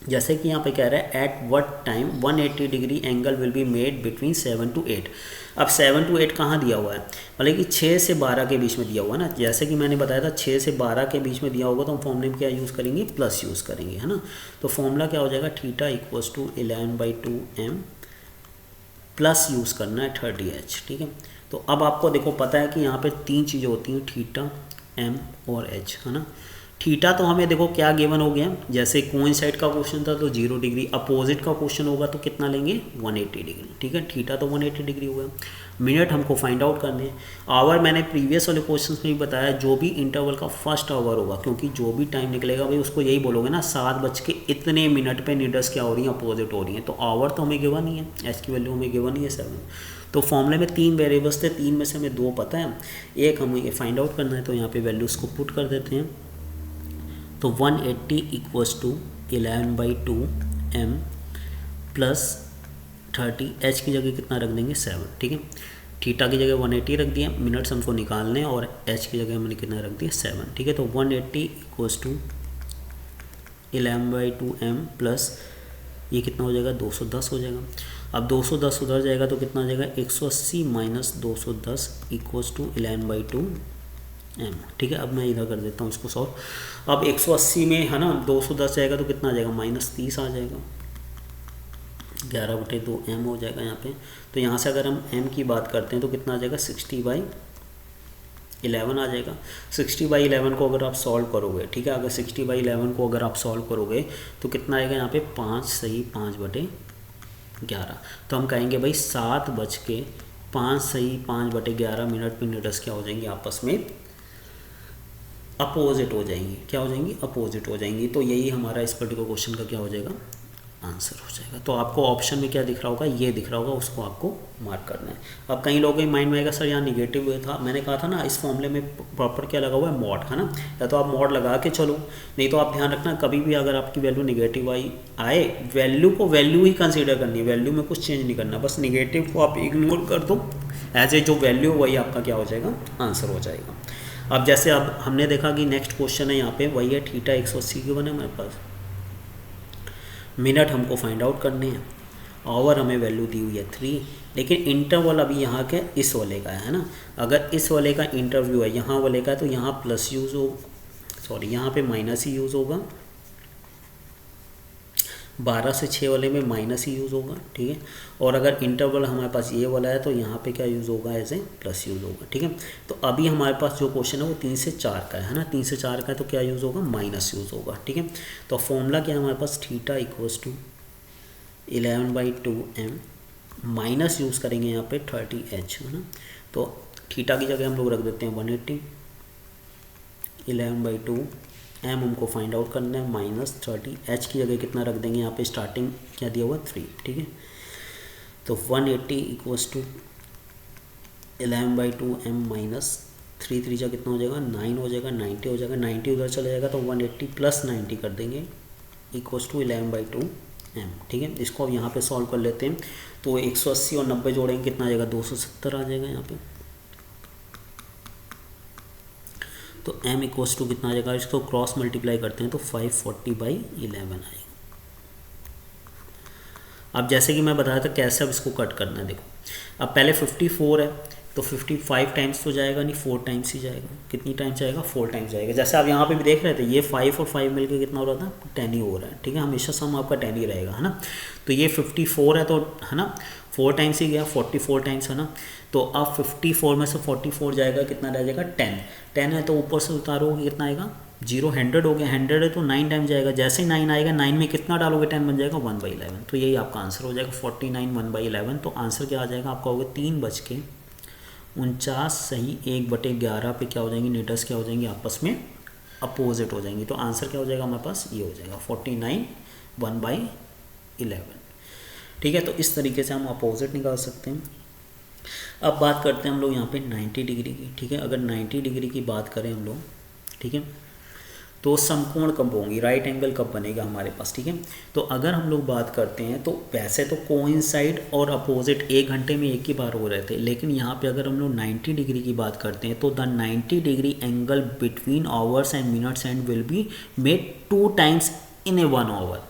जैसे कि यहाँ पे कह रहा है at what time 180 degree angle will be made between 7 to 8। अब 7 to 8 कहाँ दिया हुआ है, मतलब कि 6 से 12 के बीच में दिया हुआ है ना। जैसे कि मैंने बताया था 6 से 12 के बीच में दिया होगा तो हम फॉर्मूले में क्या यूज़ करेंगे, प्लस यूज़ करेंगे, है ना। तो फॉर्मूला क्या हो जाएगा, theta equals to 11/2m plus use करना है 30h, ठीक है। तो अब आपको देखो पता है कि यहाँ पे 3 चीज़ें होती हैं, थीटा, m और h, है ना। थीटा तो हमें देखो क्या गिवन हो गया, जैसे कोइंसाइड का क्वेश्चन था तो 0 डिग्री, अपोजिट का क्वेश्चन होगा तो कितना लेंगे 180 डिग्री, ठीक है। थीटा तो 180 डिग्री हो गया। मिनट हमको फाइंड आउट करने हैं। आवर मैंने प्रीवियस वाले क्वेश्चन में भी बताया, जो भी इंटरवल का फर्स्ट आवर होगा, क्योंकि जो भी टाइम निकलेगा भाई उसको यही बोलोगे ना 7:इतने पे नीडल्स क्या हो रही हैं, अपोजिट हो रही हैं। तो आवर तो हमें गिवन ही है, एच की वैल्यू हमें गिवन ही है 7। तो फॉर्मूले में 3 वेरिएबल्स थे, 3 में से हमें 2 पता है, एक हमें फाइंड आउट करना है। तो यहाँ पे वैल्यूज़ को पुट कर देते हैं। तो 180 equals to 11/2m plus 30, H की जगह कितना रख देंगे 7, ठीक है। थीटा की जगह 180 रख दिया, मिनट्स हमको निकालने हैं, और एच की जगह हमने कितना रख दिया 7, ठीक है। तो 180 इक्वल्स टू 11/2m प्लस ये कितना हो जाएगा 210 हो जाएगा। अब 210 उधर जाएगा तो कितना हो जाएगा 180 माइनस 210 इक्वल्स टू 11/2m, ठीक है। अब मैं इधर कर देता हूँ इसको सॉल्व। अब 180 में है ना 210 जाएगा तो कितना आ जाएगा -30 आ जाएगा, 11/2m हो जाएगा यहाँ पे। तो यहाँ से अगर हम m की बात करते हैं तो कितना आ जाएगा 60/11 आ जाएगा। 60/11 को अगर आप सॉल्व करोगे, ठीक है, अगर 60/11 को अगर आप सॉल्व करोगे तो कितना आएगा यहाँ पे 5 सही 5/11। तो हम कहेंगे भाई 7:05 सही 5/11 मिनट पे नीडल्स क्या हो जाएंगी, आपस में अपोजिट हो जाएंगी। क्या हो जाएंगी, अपोजिट हो जाएंगी। तो यही हमारा इस पर्टिकुलर क्वेश्चन का क्या हो जाएगा, आंसर हो जाएगा। तो आपको ऑप्शन में क्या दिख रहा होगा, ये दिख रहा होगा, उसको आपको मार्क करना है। अब कई लोगों के माइंड में आएगा सर यहाँ निगेटिव था, मैंने कहा था ना इस फॉर्मूले में प्रॉपर क्या लगा हुआ है, मॉड, है ना। या तो आप मॉड लगा के चलो, नहीं तो आप ध्यान रखना कभी भी अगर आपकी वैल्यू निगेटिव आए, वैल्यू को वैल्यू ही कंसिडर करनी है, वैल्यू में कुछ चेंज नहीं करना, बस निगेटिव को आप इग्नोर कर दो, एज ए जो वैल्यू वही आपका क्या हो जाएगा, आंसर हो जाएगा। अब जैसे अब हमने देखा कि नेक्स्ट क्वेश्चन है यहाँ पे वही है, थीटा 180 के बने हमारे पास, मिनट हमको फाइंड आउट करने हैं, आवर हमें वैल्यू दी हुई है 3, लेकिन इंटरवल अभी यहाँ के इस वाले का है ना। अगर इस वाले का इंटरव्यू है यहाँ वाले का, तो यहाँ प्लस यूज़ हो, सॉरी यहाँ पे माइनस ही यूज़ होगा, 12 से 6 वाले में माइनस ही यूज़ होगा, ठीक है। और अगर इंटरवल हमारे पास ये वाला है तो यहाँ पे क्या यूज़ होगा, ऐसे प्लस यूज़ होगा, ठीक है। तो अभी हमारे पास जो क्वेश्चन है वो 3 से 4 का है ना, 3 से 4 का है तो क्या यूज़ होगा, माइनस यूज़ होगा, ठीक है। तो फॉर्मूला क्या है हमारे पास, theta equals to 11/2m minus use करेंगे यहाँ पे 30h, है ना। तो थीटा की जगह हम लोग रख देते हैं 180, 11/2m हमको फाइंड आउट करना है -30, h की जगह कितना रख देंगे यहाँ पे, स्टार्टिंग क्या दिया हुआ 3, ठीक है। तो 180 इक्वल्स टू 11/2m माइनस 3 जा कितना हो जाएगा 9 हो जाएगा, 90 हो जाएगा, 90 उधर चला जाएगा तो 180 प्लस 90 कर देंगे इक्वल्स टू 11/2m, ठीक है। इसको अब यहाँ पे सॉल्व कर लेते हैं। तो 180 और 90 जोड़ेंगे कितना आ जाएगा 270 आ जाएगा यहाँ पे। तो m इक्वल्स टू कितना आ जाएगा, इसको क्रॉस मल्टीप्लाई करते हैं तो 540/11 आएगा। अब जैसे कि मैं बताया था कैसे अब इसको कट करना है, देखो अब पहले 54 है तो 55 टाइम्स तो जाएगा नहीं, 4 टाइम्स ही जाएगा। कितनी टाइम्स जाएगा, 4 टाइम्स जाएगा। जैसे आप यहाँ पे भी देख रहे थे ये 5 और 5 मिलके कितना हो रहा था, 10 ही हो रहा है, ठीक है। हमेशा सम आपका 10 ही रहेगा, है ना। तो ये 54 है तो है ना 4 टाइम्स ही गया, 44 टाइम्स, है ना। तो अब 54 में से 44 जाएगा, कितना रह जाएगा 10 है तो ऊपर से उतारोगे कितना आएगा 0, 100 हो गया, 100 है तो 9 टाइम जाएगा। जैसे ही 9 आएगा 9 में कितना डालोगे 10 बन जाएगा 1/11। तो यही आपका आंसर हो जाएगा 49 1/11। तो आंसर क्या आ जाएगा आपका, होगा 3:49 सही 1/11 पे क्या हो जाएंगी, नीडल्स क्या हो जाएंगी, आपस में अपोजिट हो जाएंगी। तो आंसर क्या हो जाएगा हमारे पास, ये हो जाएगा 49 1/11, ठीक है। तो इस तरीके से हम अपोजिट निकाल सकते हैं। अब बात करते हैं हम लोग यहाँ पे 90 डिग्री की, ठीक है। अगर 90 डिग्री की बात करें हम लोग, ठीक है, तो समकोण कब होंगी, राइट एंगल कब बनेगा हमारे पास, ठीक है। तो अगर हम लोग बात करते हैं तो वैसे तो कोइंसाइड और अपोजिट 1 घंटे में एक ही बार हो रहे थे, लेकिन यहाँ पे अगर हम लोग 90 डिग्री की बात करते हैं तो the 90 degree angle between hours and minutes and will be made 2 times in a 1 hour.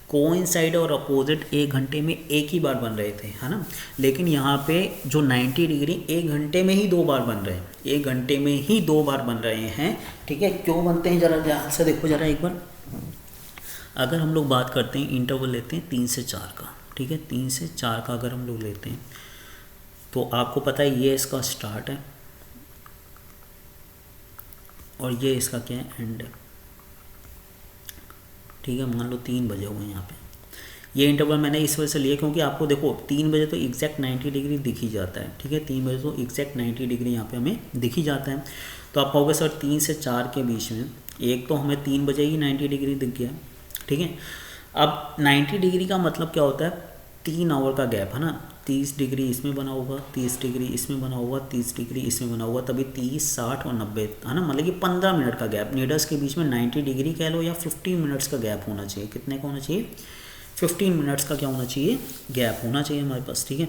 Coincide और अपोजिट एक घंटे में एक ही बार बन रहे थे, है ना। लेकिन यहाँ पे जो 90 डिग्री एक घंटे में ही 2 बार बन रहे हैं, एक घंटे में ही 2 बार बन रहे हैं, ठीक है। क्यों बनते हैं, जरा ध्यान से देखो जरा एक बार। अगर हम लोग बात करते हैं, इंटरवल लेते हैं 3 से 4 का, ठीक है, 3 से 4 का अगर हम लोग लेते हैं तो आपको पता है ये इसका स्टार्ट है और ये इसका क्या है, एंड है, ठीक है। मान लो 3 बजे हुए हैं यहाँ पे। ये इंटरवल मैंने इस वजह से लिया क्योंकि आपको देखो 3 बजे तो एग्जैक्ट 90 डिग्री दिख ही जाता है, ठीक है। 3 बजे तो एग्जैक्ट 90 डिग्री यहाँ पे हमें दिख ही जाता है। तो आप कहोगे सर 3 से 4 के बीच में एक तो हमें 3 बजे ही 90 डिग्री दिख गया, ठीक है। अब 90 डिग्री का मतलब क्या होता है, 3 आवर का गैप, है ना। 30 डिग्री इसमें बना होगा, 30 डिग्री इसमें बना होगा, 30 डिग्री इसमें बना होगा, तभी 30, 60 और 90, है ना। मतलब कि 15 मिनट का गैप नीडल्स के बीच में 90 डिग्री कह लो या 15 मिनट्स का गैप होना चाहिए। कितने का होना चाहिए, 15 मिनट्स का क्या होना चाहिए, गैप होना चाहिए हमारे पास, ठीक है।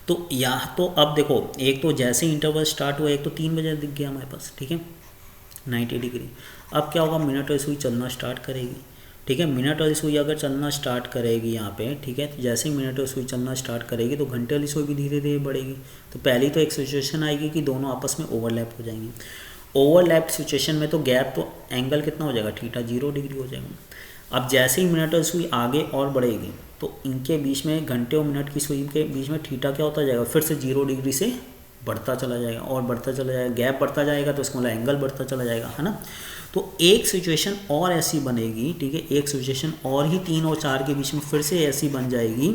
तो यहाँ तो अब देखो, एक तो जैसे इंटरवल स्टार्ट हुआ एक तो 3 बजे दिख गया हमारे पास, ठीक है, 90 डिग्री। अब क्या होगा, मिनट और सुई चलना स्टार्ट करेगी, ठीक है। मिनट वाली सुई अगर चलना स्टार्ट करेगी यहाँ पे, ठीक है, तो जैसे ही मिनट वाली सुई चलना स्टार्ट करेगी तो घंटे वाली सुई भी धीरे धीरे बढ़ेगी। तो पहली तो एक सिचुएशन आएगी कि दोनों आपस में ओवरलैप हो जाएंगे। ओवरलैप सिचुएशन में तो गैप तो एंगल कितना हो जाएगा, थीटा 0 डिग्री हो जाएगा। अब जैसे ही मिनट वाली सुई आगे और बढ़ेगी तो इनके बीच में, घंटे और मिनट की सुई के बीच में थीटा क्या होता जाएगा, फिर से 0 डिग्री से बढ़ता चला जाएगा और बढ़ता चला जाएगा, गैप बढ़ता जाएगा, तो इसका मतलब एंगल बढ़ता चला जाएगा, है ना। तो एक सिचुएशन और ऐसी बनेगी, ठीक है, एक सिचुएशन और ही 3 और 4 के बीच में फिर से ऐसी बन जाएगी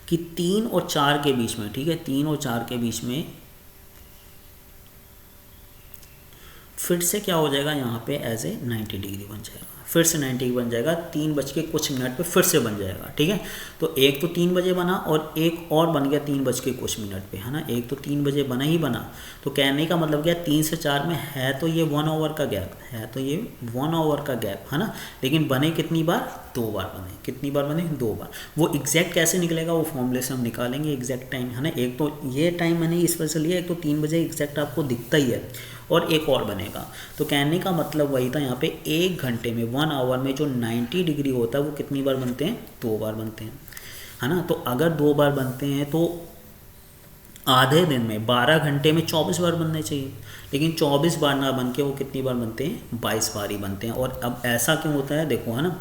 कि 3 और 4 के बीच में, ठीक है, 3 और 4 के बीच में फिर से क्या हो जाएगा, यहाँ पे एज ए 90 डिग्री बन जाएगा, फिर से 90 बन जाएगा, 3 बज के कुछ मिनट पे फिर से बन जाएगा, ठीक है। तो एक तो 3 बजे बना और एक और बन गया 3 बज के कुछ मिनट पे, है ना। एक तो 3 बजे बना ही बना, तो कहने का मतलब क्या, 3 से 4 में है तो ये 1 आवर का गैप है, तो ये 1 आवर का गैप, है ना। लेकिन बने कितनी बार, 2 बार बने। कितनी बार बने, 2 बार। वो एग्जैक्ट कैसे निकलेगा, वो फॉर्मूले से हम निकालेंगे एग्जैक्ट टाइम, है ना। एक तो ये टाइम मैंने इस वजह से लिया, एक तो 3 बजे एग्जैक्ट आपको दिखता ही है और एक और बनेगा। तो कहने का मतलब वही था, यहाँ पे 1 घंटे में 1 आवर में जो 90 डिग्री होता है वो कितनी बार बनते हैं, 2 बार बनते हैं, है ना। तो अगर 2 बार बनते हैं तो आधे दिन में 12 घंटे में 24 बार बनने चाहिए, लेकिन 24 बार ना बन के वो कितनी बार बनते हैं, 22 बार ही बनते हैं। और अब ऐसा क्यों होता है, देखो, है ना,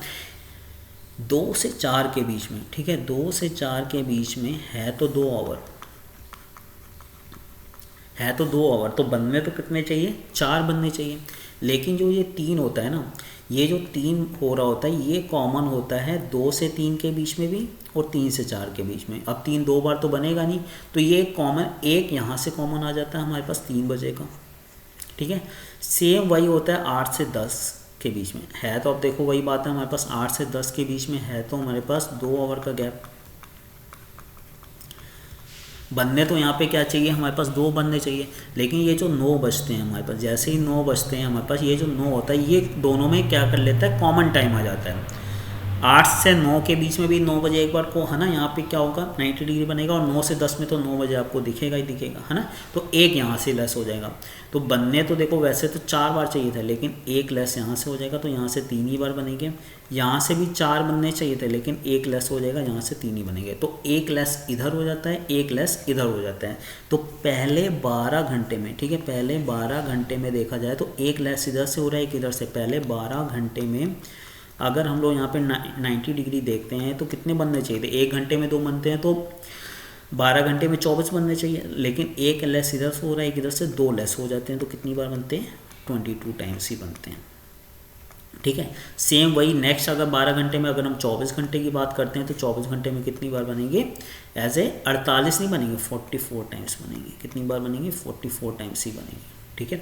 2 से 4 के बीच में, ठीक है, 2 से 4 के बीच में है तो 2 आवर, है तो 2 आवर, तो बनने तो कितने चाहिए, 4 बनने चाहिए। लेकिन जो ये 3 होता है ना, ये जो 3 हो रहा होता है ये कॉमन होता है 2 से 3 के बीच में भी और 3 से 4 के बीच में। अब 3 2 बार तो बनेगा नहीं, तो ये कॉमन, एक यहाँ से कॉमन आ जाता है हमारे पास 3 बजे का, ठीक है। सेम वही होता है 8 से 10 के बीच में है, तो अब देखो वही बात है, हमारे पास 8 से 10 के बीच में है तो हमारे पास 2 आवर का गैप। बनने तो यहाँ पे क्या चाहिए, हमारे पास 2 बनने चाहिए, लेकिन ये जो 9 बजते हैं हमारे पास, जैसे ही 9 बजते हैं हमारे पास, ये जो 9 होता है ये दोनों में क्या कर लेता है, कॉमन टाइम आ जाता है। 8 से 9 के बीच में भी 9 बजे एक बार को, है ना, यहाँ पे क्या होगा, 90 डिग्री बनेगा, और 9 से 10 में तो 9 बजे आपको दिखेगा ही दिखेगा, है ना। तो एक यहाँ से लेस हो जाएगा। तो बनने तो देखो वैसे तो 4 बार चाहिए था, लेकिन एक लेस यहाँ से हो जाएगा, तो यहाँ से 3 ही बार बनेंगे। यहाँ से भी 4 बनने चाहिए थे, लेकिन एक लेस हो जाएगा, यहाँ से 3 ही बनेंगे। तो एक लेस इधर हो जाता है, एक लेस इधर हो जाता है। तो पहले 12 घंटे में, ठीक है, पहले 12 घंटे में देखा जाए तो एक लेस इधर से हो रहा है, एक इधर से। पहले 12 घंटे में अगर हम लोग यहाँ पे 90 डिग्री देखते हैं तो कितने बनने चाहिए थे, 1 घंटे में 2 बनते हैं, तो 12 घंटे में 24 बनने चाहिए, लेकिन एक लेस इधर से हो रहा है, एक इधर से, 2 लेस हो जाते हैं, तो कितनी बार बनते हैं, 22 टाइम्स ही बनते हैं, ठीक है। सेम वही नेक्स्ट, अगर 12 घंटे में अगर हम 24 घंटे की बात करते हैं तो 24 घंटे में कितनी बार बनेंगे, एज ए 48 नहीं बनेंगे, 44 टाइम्स बनेंगे। कितनी बार बनेंगे, 44 टाइम्स ही बनेंगे, ठीक है।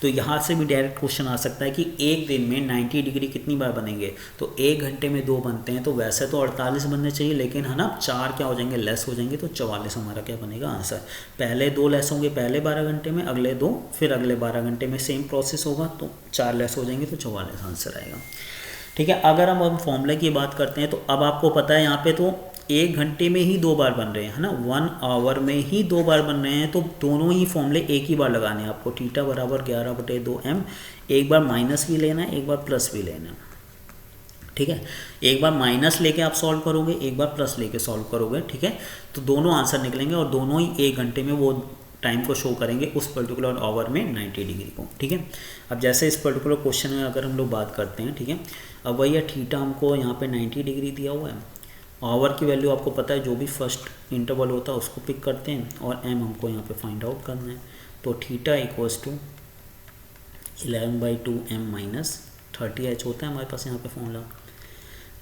तो यहाँ से भी डायरेक्ट क्वेश्चन आ सकता है कि एक दिन में 90 डिग्री कितनी बार बनेंगे, तो 1 घंटे में 2 बनते हैं, तो वैसे तो 48 बनने चाहिए, लेकिन है ना 4 क्या हो जाएंगे, लेस हो जाएंगे, तो 44 हमारा क्या बनेगा आंसर। पहले 2 लेस होंगे पहले 12 घंटे में, अगले 2, फिर अगले 12 घंटे में सेम प्रोसेस होगा, तो 4 लेस हो जाएंगे, तो 44 आंसर आएगा, ठीक है। अगर हम फॉर्मूले की बात करते हैं तो अब आपको पता है यहाँ पे तो 1 घंटे में ही 2 बार बन रहे हैं, है ना, 1 आवर में ही 2 बार बन रहे हैं, तो दोनों ही फॉर्मूले एक ही बार लगाने हैं आपको। थीटा बराबर 11/2m, एक बार माइनस भी लेना है, एक बार प्लस भी लेना है, ठीक है। एक बार माइनस लेके आप सॉल्व करोगे, एक बार प्लस लेके सॉल्व करोगे, ठीक है। तो दोनों आंसर निकलेंगे और दोनों ही 1 घंटे में वो टाइम को शो करेंगे उस पर्टिकुलर आवर में 90 डिग्री को, ठीक है। अब जैसे इस पर्टिकुलर क्वेश्चन में अगर हम लोग बात करते हैं, ठीक है, अब वही है थीटा हमको यहाँ पे 90 डिग्री दिया हुआ है, आवर की वैल्यू आपको पता है जो भी फर्स्ट इंटरवल होता है उसको पिक करते हैं और एम हमको यहाँ पे फाइंड आउट करना है। तो theta equals to 11/2 m minus 30h होता है हमारे पास यहाँ पे फॉर्मूला।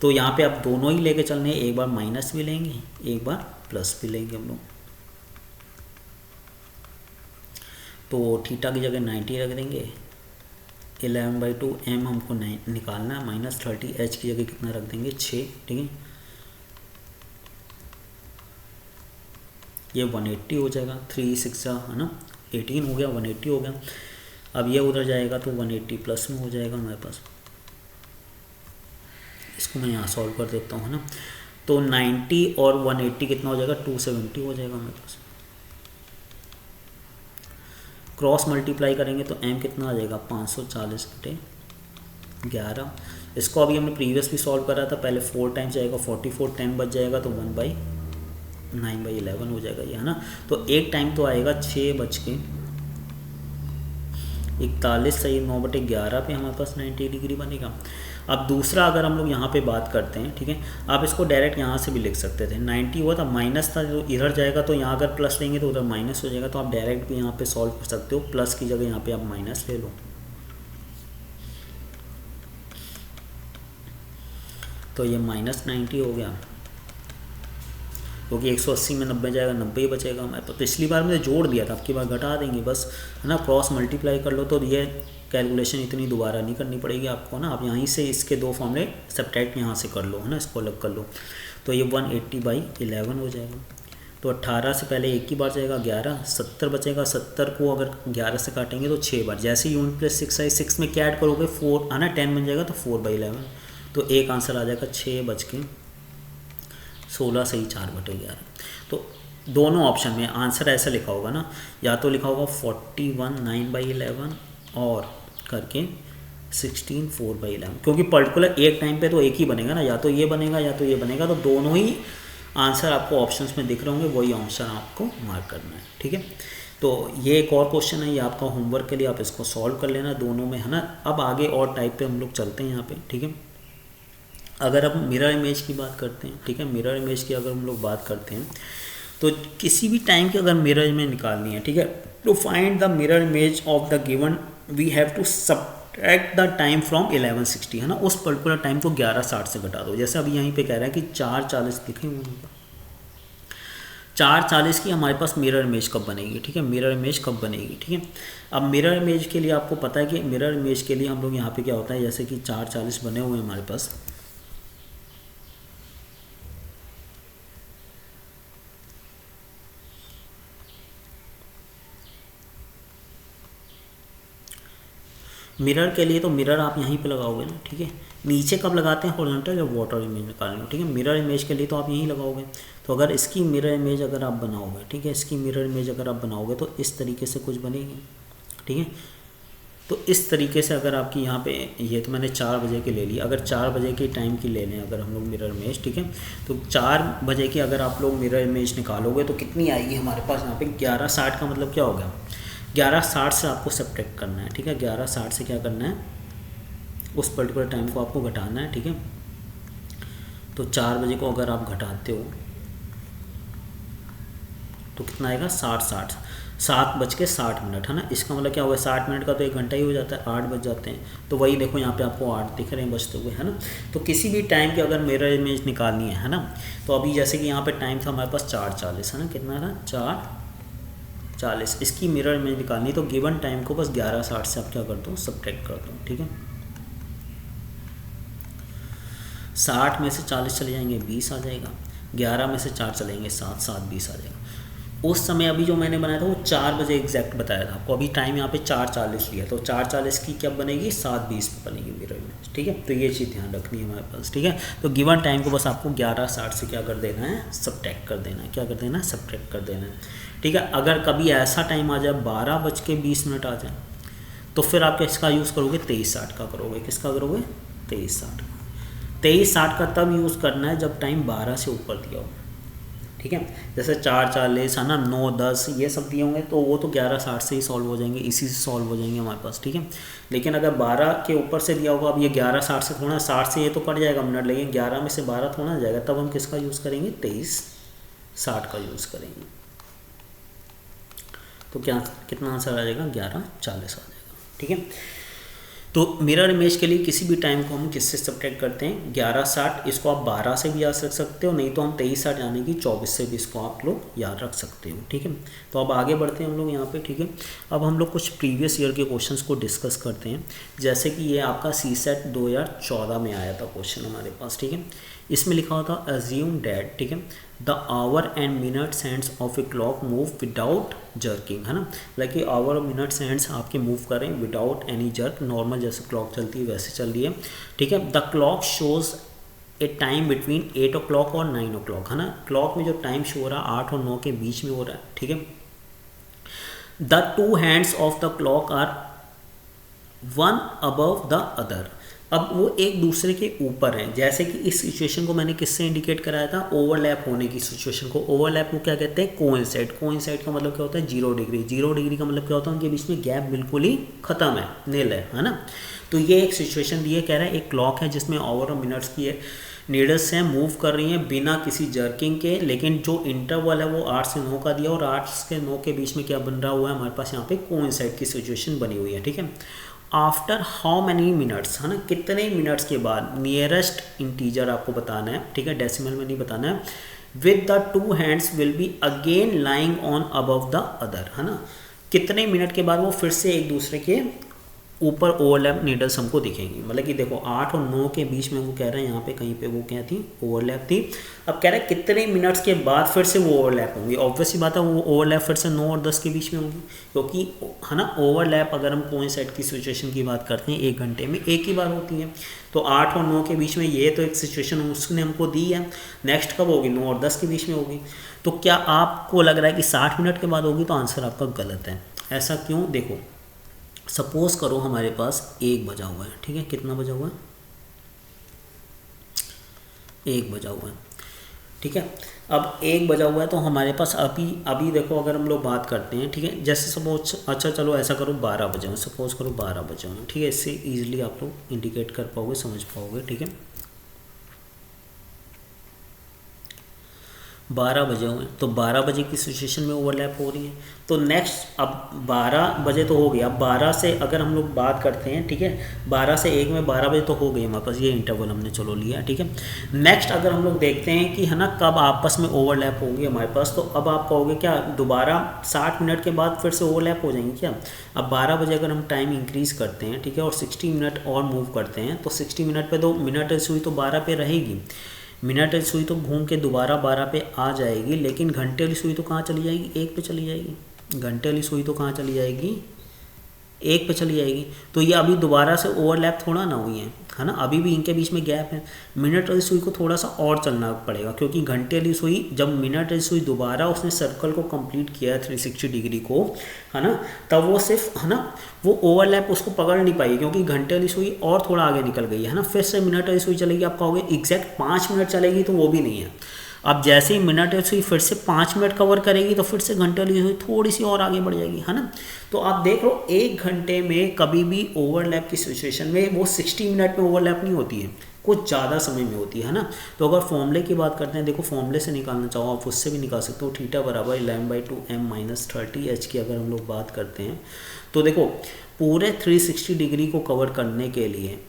तो यहाँ पे आप दोनों ही लेके चलने हैं, एक बार माइनस भी लेंगे एक बार प्लस भी लेंगे हम लोग। तो थीटा की जगह 90 रख देंगे, 11/2 m हमको निकालना है, माइनस 30h की जगह कितना रख देंगे 6, ठीक है। ये 180 हो जाएगा, 3 6 है ना 18 हो गया, 180 हो गया। अब ये उधर जाएगा तो 180 प्लस में हो जाएगा हमारे पास। इसको मैं यहाँ सॉल्व कर देता हूँ, है ना। तो 90 और 180 कितना हो जाएगा, 270 हो जाएगा हमारे पास। क्रॉस मल्टीप्लाई करेंगे तो m कितना आ जाएगा 540/11। इसको अभी हमने प्रीवियस भी सॉल्व करा था, पहले 4 टाइम्स जाएगा 44, 10 बच जाएगा तो 1/9/11 हो जाएगा ये, है ना। तो एक टाइम तो आएगा 6:41 सही, 9/11 पे हमारे पास 90 डिग्री बनेगा। अब दूसरा अगर हम लोग यहाँ पे बात करते हैं, ठीक है, आप इसको डायरेक्ट यहाँ से भी लिख सकते थे। 90 हुआ था, माइनस था, जो इधर जाएगा तो यहाँ अगर प्लस लेंगे तो उधर माइनस हो जाएगा। तो आप डायरेक्ट भी यहाँ पे सॉल्व कर सकते हो, प्लस की जगह यहाँ पे आप माइनस ले लो। तो ये -90 हो गया, क्योंकि 180 में 90 जाएगा, 90 ही बचेगा हमारे पास। पिछली बार मैंने जोड़ दिया था, आपकी बार घटा देंगे बस, है ना। क्रॉस मल्टीप्लाई कर लो तो ये कैलकुलेशन इतनी दोबारा नहीं करनी पड़ेगी आपको ना। आप यहीं से इसके 2 फॉर्मूले सब्ट्रैक्ट यहाँ से कर लो, है ना, इसको अलग कर लो। तो ये 180/11 हो जाएगा। तो 18 से पहले एक ही बार जाएगा 11, 70 बचेगा। 70 को अगर 11 से काटेंगे तो 6 बार, जैसे यूनिट प्लस 6 आई, 6 में क्या ऐड करोगे 4, है ना, 10 बन जाएगा तो 4/11। तो एक आंसर आ जाएगा 6:16 सही, 4/11। तो दोनों ऑप्शन में आंसर ऐसा लिखा होगा ना, या तो लिखा होगा 41 9/11 और करके 16 4/11, क्योंकि पर्टिकुलर एक टाइम पे तो एक ही बनेगा ना, या तो ये बनेगा या तो ये बनेगा। तो दोनों ही आंसर आपको ऑप्शंस में दिख रहे होंगे, वही आंसर आपको मार्क करना है, ठीक है। तो ये एक और क्वेश्चन है, ये आपका होमवर्क के लिए, आप इसको सॉल्व कर लेना दोनों में, है ना। अब आगे और टाइप पे हम लोग चलते हैं यहाँ पे, ठीक है। अगर हम मिरर इमेज की बात करते हैं, ठीक है, मिरर इमेज की अगर हम लोग बात करते हैं तो किसी भी टाइम की अगर मिरर इमेज निकालनी है, ठीक है, to find the mirror image of the given we have to subtract the time from 1160, है ना। उस पर्टिकुलर टाइम को 1160 से घटा दो। जैसे अभी यहीं पे कह रहा है कि 4:40 लिखे हुए हैं, 4:40 की हमारे पास मिरर इमेज कब बनेगी, ठीक है, मिरर इमेज कब बनेगी, ठीक है। अब मिरर इमेज के लिए आपको पता है कि मिरर इमेज के लिए हम लोग यहाँ पे क्या होता है, जैसे कि 4:40 बने हुए हैं हमारे पास, मिरर के लिए तो मिरर आप यहीं पे लगाओगे ना, ठीक है। नीचे कब लगाते हैं, हॉरिजॉन्टल या वाटर इमेज निकालने, ठीक है। मिरर इमेज के लिए तो आप यहीं लगाओगे। तो अगर इसकी मिरर इमेज अगर आप बनाओगे, ठीक है, इसकी मिरर इमेज अगर आप बनाओगे तो इस तरीके से कुछ बनेगी, ठीक है। तो इस तरीके से अगर आपकी यहाँ पे, ये तो मैंने 4 बजे की ले ली, अगर 4 बजे की टाइम की ले लें अगर हम लोग मिरर इमेज, ठीक है, तो 4 बजे की अगर आप लोग मिरर इमेज निकालोगे तो कितनी आएगी हमारे पास यहाँ पे 11:60 का मतलब क्या हो गया, 11:60 से आपको सब्ट्रैक्ट करना है, ठीक है। 11:60 से क्या करना है, उस पर्टिकुलर टाइम को आपको घटाना है, ठीक है। तो 4 बजे को अगर आप घटाते हो तो कितना आएगा 60 7:60, है ना। इसका मतलब क्या होगा, 60 मिनट का तो 1 घंटा ही हो जाता है, 8 बज जाते हैं। तो वही देखो यहाँ पे आपको 8 दिख रहे हैं बजते हुए, है ना। तो किसी भी टाइम की अगर मिरर इमेज निकालनी है ना, तो अभी जैसे कि यहाँ पे टाइम था हमारे पास 4:40, है ना, कितना था 4:40, इसकी मिरर इमेज निकालनी, तो गिवन टाइम को बस 11:60 से आप क्या कर दो, सब्ट्रैक्ट कर दो, ठीक है। 60 में से 40 चले जाएंगे 20 आ जाएगा, 11 में से 4 चलेंगे 7 7 20 आ जाएगा। उस समय अभी जो मैंने बनाया था वो 4 बजे एग्जैक्ट बताया था आपको, अभी टाइम यहाँ पे 4:40 लिया, तो 4:40 की क्या बनेगी 7:20 पे बनेगी मिरर इमेज, ठीक है। तो ये चीज़ ध्यान रखनी है हमारे पास, ठीक है। तो गिवन टाइम को बस आपको 11:60 से क्या कर देना है, सब्ट्रैक्ट कर देना है, क्या कर देना है, सब्ट्रैक्ट कर देना है, ठीक है। अगर कभी ऐसा टाइम आ जाए 12:20 आ जाए तो फिर आप किसका यूज़ करोगे, 23:60 का करोगे, किसका करोगे 23:60। 23:60 का तब यूज़ करना है जब टाइम 12 से ऊपर दिया हो, ठीक है। जैसे 4:40 है ना, 9:10 ये सब दिए होंगे तो वो तो 11:60 से ही सॉल्व हो जाएंगे, इसी से सॉल्व हो जाएंगे हमारे पास, ठीक है। लेकिन अगर 12 के ऊपर से दिया होगा, अब ये 11:60 से थोड़ा 60 से ये तो कट जाएगा मिनट, लेकिन 11 में से 12 थोड़ा जाएगा, तब हम किसका यूज़ करेंगे, 23:60 का यूज़ करेंगे। तो क्या कितना आंसर आ जाएगा, 11:40 आ जाएगा, ठीक है। तो मिरर इमेज के लिए किसी भी टाइम को हम किससे सब्ट्रैक्ट करते हैं, 11:60। इसको आप 12 से भी याद रख सकते हो, नहीं तो हम 23:60 यानी कि 24 से भी इसको आप लोग याद रख सकते हो, ठीक है। तो अब आगे बढ़ते हैं हम लोग यहाँ पे, ठीक है। अब हम लोग कुछ प्रीवियस ईयर के क्वेश्चंस को डिस्कस करते हैं। जैसे कि ये आपका CSET 2014 में आया था क्वेश्चन हमारे पास, ठीक है। इसमें लिखा हुआ था अज्यूम डैट, ठीक है, the hour and minutes hands of a clock move without jerking, है ना। लाइक कि आवर और मिनट्स हैंड्स आपके मूव करें विदाउट एनी जर्क, नॉर्मल जैसे क्लॉक चलती है वैसे चल रही है, ठीक है। The clock shows a time between 8 o'clock और 9 o'clock, है ना। क्लॉक में जो टाइम शो हो रहा है 8 और 9 के बीच में हो रहा है, ठीक है। The two hands of the clock are one above the other, अब वो एक दूसरे के ऊपर हैं। जैसे कि इस सिचुएशन को मैंने किससे इंडिकेट कराया था, ओवरलैप होने की सिचुएशन को। ओवरलैप को क्या कहते हैं, कोइंसाइड। कोइंसाइड का मतलब क्या होता है, 0 डिग्री। 0 डिग्री का मतलब क्या होता है, उनके बीच में गैप बिल्कुल ही खत्म है, नील है ना। तो ये एक सिचुएशन दी है, कह रहा है एक क्लॉक है जिसमें आवर और मिनट्स की है, नीडल्स हैं मूव कर रही हैं बिना किसी जर्किंग के, लेकिन जो इंटरवल है वो 8 से 9 का दिया और 8 से 9 के बीच में क्या बन रहा हुआ है हमारे पास, यहाँ पे कोइंसाइड की सिचुएशन बनी हुई है, ठीक है। आफ्टर हाउ मैनी मिनट्स, है ना, कितने मिनट्स के बाद, नियरेस्ट इंटीजर आपको बताना है, ठीक है, डेसिमल में नहीं बताना है। With the two hands will be again lying on above the other, है ना। कितने मिनट के बाद वो फिर से एक दूसरे के ऊपर ओवरलैप नीडल्स हमको दिखेंगी। मतलब कि देखो 8 और 9 के बीच में वो कह रहे हैं यहाँ पे कहीं पे वो क्या थी, ओवरलैप थी। अब कह रहे हैं कितने मिनट्स के बाद फिर से वो ओवरलैप होंगी। ऑब्वियस ही बात है वो ओवरलैप फिर से 9 और 10 के बीच में होंगी, क्योंकि है ना ओवरलैप अगर हम कोइंसाइड की सिचुएशन की बात करते हैं 1 घंटे में एक ही बार होती है। तो 8 और 9 के बीच में ये तो एक सिचुएशन उसने हमको दी है। नेक्स्ट कब होगी, 9 और 10 के बीच में होगी। तो क्या आपको लग रहा है कि 60 मिनट के बाद होगी, तो आंसर आपका गलत है। ऐसा क्यों, देखो सपोज करो हमारे पास 1 बजा हुआ है, ठीक है, कितना बजा हुआ है, 1 बजा हुआ है, ठीक है। अब 1 बजा हुआ है तो हमारे पास अभी देखो अगर हम लोग बात करते हैं, ठीक है, जैसे सपोज, अच्छा चलो ऐसा करो 12 बजे हुए, सपोज करो 12 बजे हुए, ठीक है। इससे ईजिली आप लोग इंडिकेट कर पाओगे, समझ पाओगे, ठीक है। 12 बजे हुए तो 12 बजे की सिचुएशन में ओवरलैप हो रही है। तो नेक्स्ट अब 12 बजे तो हो गया, अब 12 से अगर हम लोग बात करते हैं, ठीक है, 12 से 1 में 12 बजे तो हो गई हमारे पास, ये इंटरवल हमने चलो लिया, ठीक है। नेक्स्ट अगर हम लोग देखते हैं कि है ना कब आपस में ओवरलैप होगी हमारे पास, तो अब आप कहोगे क्या दोबारा 60 मिनट के बाद फिर से ओवरलैप हो जाएंगी क्या। अब 12 बजे अगर हम टाइम इंक्रीज़ करते हैं, ठीक है, और 60 मिनट और मूव करते हैं, तो 60 मिनट पर तो मिनट सुई तो 12 पे रहेगी, मिनट वाली सुई तो घूम के दोबारा 12 पे आ जाएगी, लेकिन घंटे वाली सुई तो कहाँ चली जाएगी, 1 पे चली जाएगी। घंटे वाली सुई तो कहाँ चली जाएगी, 1 पे चली जाएगी। तो ये अभी दोबारा से ओवरलैप थोड़ा ना हुई है ना, अभी भी इनके बीच में गैप है। मिनट वाली सुई को थोड़ा सा और चलना पड़ेगा, क्योंकि घंटे वाली सुई जब मिनट वाली सुई दोबारा उसने सर्कल को कंप्लीट किया है 360 डिग्री को, है ना, तब वो सिर्फ है ना वो ओवरलैप उसको पकड़ नहीं पाई, क्योंकि घंटे वाली सुई और थोड़ा आगे निकल गई है ना। फिर से मिनट वाली सुई चलेगी, आप कहोगे एग्जैक्ट 5 मिनट चलेगी, तो वो भी नहीं है। अब जैसे ही मिनट वाली सुई फिर से 5 मिनट कवर करेगी, तो फिर से घंटे वाली सुई थोड़ी सी और आगे बढ़ जाएगी, है ना। तो आप देख लो 1 घंटे में कभी भी ओवरलैप की सिचुएशन में वो 60 मिनट में ओवरलैप नहीं होती है, कुछ ज़्यादा समय में होती है ना। तो अगर फॉर्मूले की बात करते हैं, देखो फॉर्मूले से निकालना चाहो आप उससे भी निकाल सकते हो। थीटा बराबर 11/2m-30 h की अगर हम लोग बात करते हैं, तो देखो पूरे 360 डिग्री को कवर करने के लिए,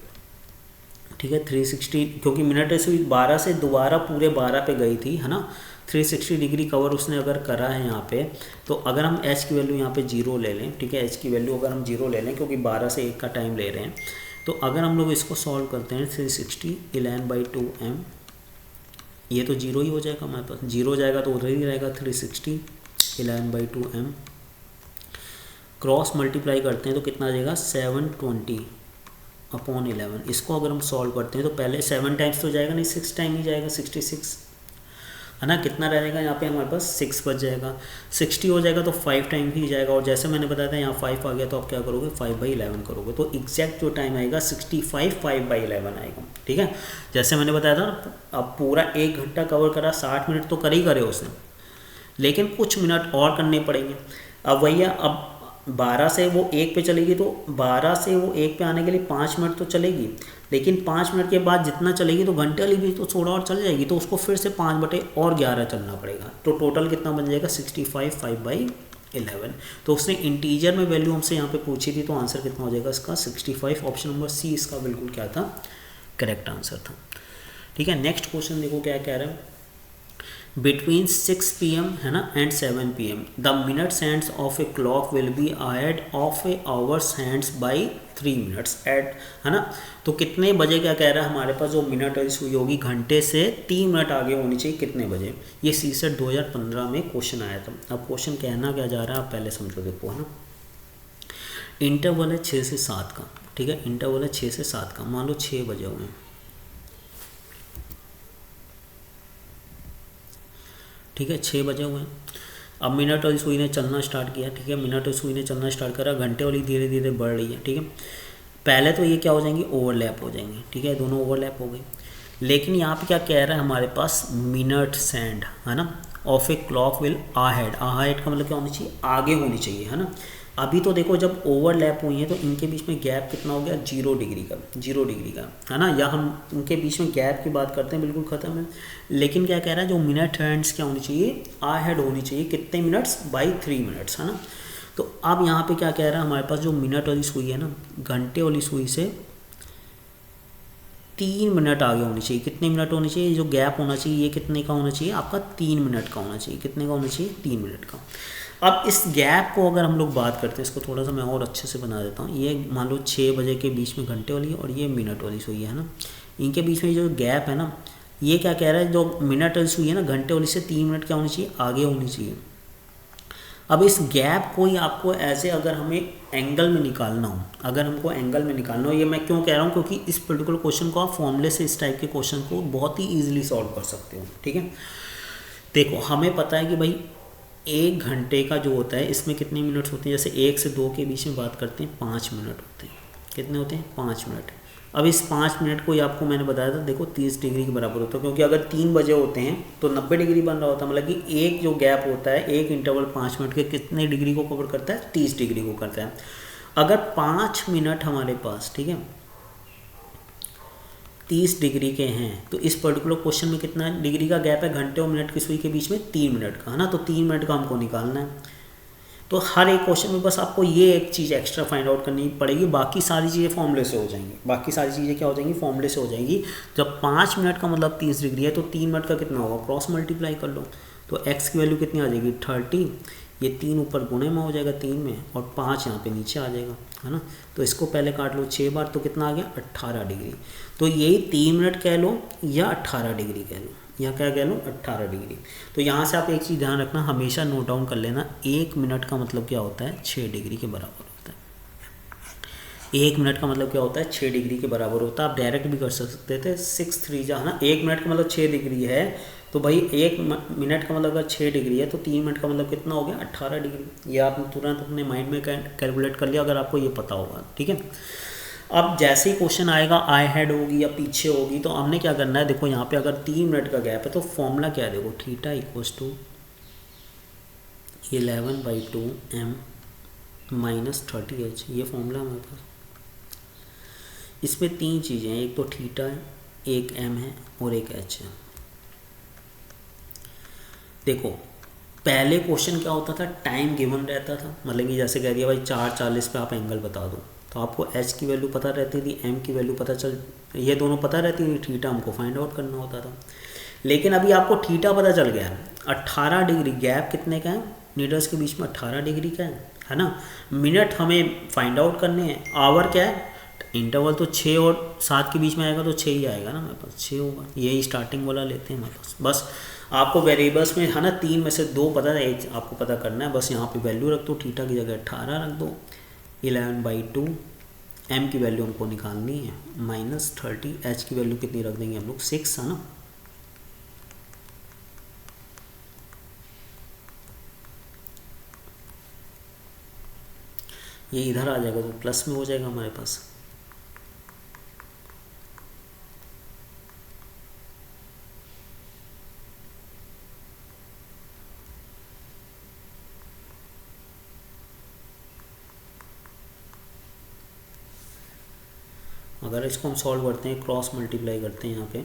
ठीक है, 360, क्योंकि मिनट से 12 से दोबारा पूरे 12 पे गई थी, है ना। 360 डिग्री कवर उसने अगर करा है यहाँ पे, तो अगर हम h की वैल्यू यहाँ पे 0 ले लें, ठीक है, h की वैल्यू अगर हम 0 ले लें, क्योंकि 12 से 1 का टाइम ले रहे हैं, तो अगर हम लोग इसको सॉल्व करते हैं 360 11/2m, ये तो 0 ही हो जाएगा हमारे पास, 0 जाएगा तो उधर ही रहेगा 360 11/2m, क्रॉस मल्टीप्लाई करते हैं तो कितना आ जाएगा 720/11। इसको अगर हम सॉल्व करते हैं तो पहले 7 टाइम्स तो जाएगा नहीं, 6 टाइम ही जाएगा, 66। है ना, कितना रहेगा यहाँ पे हमारे पास 6 बच जाएगा, 60 हो जाएगा तो 5 टाइम ही जाएगा, और जैसे मैंने बताया था यहाँ 5 आ गया तो आप क्या करोगे 5/11 करोगे, तो एग्जैक्ट जो टाइम आएगा 65 5/11 आएगा। ठीक है, जैसे मैंने बताया था ना, अब पूरा 1 घंटा कवर करा, 60 मिनट तो कर ही करे उसने, लेकिन कुछ मिनट और करने पड़ेंगे। अब भैया अब 12 से वो 1 पे चलेगी, तो 12 से वो 1 पे आने के लिए 5 मिनट तो चलेगी, लेकिन 5 मिनट के बाद जितना चलेगी तो घंटे वाली भी तो थोड़ा और चल जाएगी, तो उसको फिर से 5/11 चलना पड़ेगा, तो टोटल कितना बन जाएगा 65 5/11। तो उसने इंटीजर में वैल्यू हमसे यहाँ पे पूछी थी, तो आंसर कितना हो जाएगा इसका 65। ऑप्शन नंबर सी इसका बिल्कुल क्या था, करेक्ट आंसर था। ठीक है, नेक्स्ट क्वेश्चन देखो क्या कह रहा है, between 6 PM है ना and 7 PM the minutes hands of a clock will be ahead of a hours hands by 3 minutes at, है ना, तो कितने बजे क्या कह रहा है हमारे पास जो मिनट हुई होगी घंटे से 3 मिनट आगे होनी चाहिए, कितने बजे, ये सीसेट 2015 में क्वेश्चन आया था। अब क्वेश्चन कहना क्या जा रहा है आप पहले समझो, देखो है ना, इंटरवल है 6 से 7 का, ठीक है, इंटरवल है 6 से 7 का, मान लो 6 बजे हुए हैं, ठीक है, 6 बजे हुए हैं। अब मिनट वाली सुई ने चलना स्टार्ट किया, ठीक है, मिनट वाली सुई ने चलना स्टार्ट करा, घंटे वाली धीरे धीरे बढ़ रही है, ठीक है, पहले तो ये क्या हो जाएंगी, ओवरलैप हो जाएंगी, ठीक है, दोनों ओवरलैप हो गई, लेकिन यहाँ पे क्या कह रहा है हमारे पास मिनट्स हैंड, है ना, of a clock will ahead, ahead का मतलब क्या होनी चाहिए, आगे होनी चाहिए, है ना। अभी तो देखो जब ओवरलैप हुई है तो इनके बीच में गैप कितना हो गया, 0 डिग्री का, 0 डिग्री का, है ना, या हम उनके बीच में गैप की बात करते हैं बिल्कुल ख़त्म है, लेकिन क्या कह रहा है जो मिनट हैंड्स क्या होनी चाहिए, अहेड होनी चाहिए, कितने मिनट्स, बाई 3 मिनट्स, है ना। तो अब यहाँ पे क्या कह रहा है हमारे पास जो मिनट वाली सुई है ना, घंटे वाली सुई से 3 मिनट आगे होनी चाहिए, कितने मिनट होनी चाहिए, जो गैप होना चाहिए ये कितने का होना चाहिए आपका, 3 मिनट का होना चाहिए, कितने का होना चाहिए, 3 मिनट का। अब इस गैप को अगर हम लोग बात करते हैं, इसको थोड़ा सा मैं और अच्छे से बना देता हूँ, ये मान लो 6 बजे के बीच में घंटे वाली और ये मिनट वाली सुई है ना, इनके बीच में जो गैप है ना, ये क्या कह रहा है, जो मिनट वाली सुई है ना घंटे वाली से 3 मिनट क्या होनी चाहिए, आगे होनी चाहिए। अब इस गैप को ही आपको ऐसे अगर हमें एंगल में निकालना हो, अगर हमको एंगल में निकालना हो, ये मैं क्यों कह रहा हूँ, क्योंकि इस पर्टिकुलर क्वेश्चन को आप फॉर्मूले से इस टाइप के क्वेश्चन को बहुत ही ईजिली सॉल्व कर सकते हो। ठीक है, देखो हमें पता है कि भाई 1 घंटे का जो होता है इसमें कितने मिनट्स होते हैं, जैसे 1 से 2 के बीच में बात करते हैं 5 मिनट होते हैं, कितने होते हैं 5 मिनट। अब इस 5 मिनट को ही आपको मैंने बताया था, देखो 30 डिग्री के बराबर होता है, क्योंकि अगर 3 बजे होते हैं तो 90 डिग्री बन रहा होता है, मतलब कि एक जो गैप होता है, एक इंटरवल 5 मिनट के कितने डिग्री को कवर करता है, 30 डिग्री को करता है। अगर 5 मिनट हमारे पास, ठीक है, 30 डिग्री के हैं, तो इस पर्टिकुलर क्वेश्चन में कितना डिग्री का गैप है घंटे और मिनट की सुई के बीच में, 3 मिनट का, है ना, तो 3 मिनट का हमको निकालना है। तो हर एक क्वेश्चन में बस आपको ये एक चीज़ एक्स्ट्रा फाइंड आउट करनी पड़ेगी, बाकी सारी चीज़ें फॉर्मूले से हो जाएंगी, बाकी सारी चीज़ें क्या हो जाएंगी, फॉर्मूले से हो जाएंगी। जब 5 मिनट का मतलब 30 डिग्री है तो 3 मिनट का कितना होगा, क्रॉस मल्टीप्लाई कर लो, तो x की वैल्यू कितनी आ जाएगी 30, ये 3 ऊपर गुणे में हो जाएगा 3 में, और 5 यहाँ पे नीचे आ जाएगा, है ना। तो इसको पहले काट लो 6 बार, तो कितना आ गया 18 डिग्री। तो यही 3 मिनट कह लो या 18 डिग्री कह लो, यहाँ क्या कह लो 18 डिग्री। तो यहाँ से आप एक चीज़ ध्यान रखना, हमेशा नोट डाउन कर लेना, 1 मिनट का मतलब क्या होता है 6 डिग्री के बराबर होता है। 1 मिनट का मतलब क्या होता है 6 डिग्री के बराबर होता है। आप डायरेक्ट भी कर सकते थे 6 3 जा, है ना, 1 मिनट का मतलब 6 डिग्री है, तो भाई 1 मिनट का मतलब अगर 6 डिग्री है तो 3 मिनट का मतलब कितना हो गया 18 डिग्री। ये आपने तुरंत अपने माइंड में कैलकुलेट कर लिया अगर आपको ये पता होगा। ठीक है, अब जैसे ही क्वेश्चन आएगा आई हेड होगी या पीछे होगी, तो हमने क्या करना है, देखो यहाँ पे अगर 3 मिनट का गैप है तो फॉर्मूला क्या है, देखो theta equals to 11/2 m minus 30h, ये फॉर्मूला हमारे पास। इसमें 3 चीज़ें हैं, एक तो थीटा है, एक m है और एक h है। देखो पहले क्वेश्चन क्या होता था, टाइम गिवन रहता था, मतलब कि जैसे कह दिया भाई 4:40 पे आप एंगल बता दो, तो आपको h की वैल्यू पता रहती थी, m की वैल्यू पता ये दोनों पता रहती थी, थीटा हमको फाइंड आउट करना होता था। लेकिन अभी आपको थीटा पता चल गया, 18 डिग्री गैप कितने का है, नीडल्स के बीच में 18 डिग्री का है ना। मिनट हमें फाइंड आउट करने हैं, आवर क्या है, इंटरवल तो 6 और 7 के बीच में आएगा तो 6 ही आएगा ना हमारे पास, 6 होगा, यही स्टार्टिंग वाला लेते हैं हमारे पास। बस आपको वेरिएबल्स में, है ना, 3 में से 2 पता है, एक आपको पता करना है, बस यहाँ पे वैल्यू रख दो, थीटा की जगह 18 रख दो, 11/2, m की वैल्यू हमको निकालनी है माइनस 30, h की वैल्यू कितनी रख देंगे हम लोग 6, है ना। ये इधर आ जाएगा तो प्लस में हो जाएगा हमारे पास। अगर इसको हम सॉल्व करते हैं, क्रॉस मल्टीप्लाई करते हैं यहाँ पे,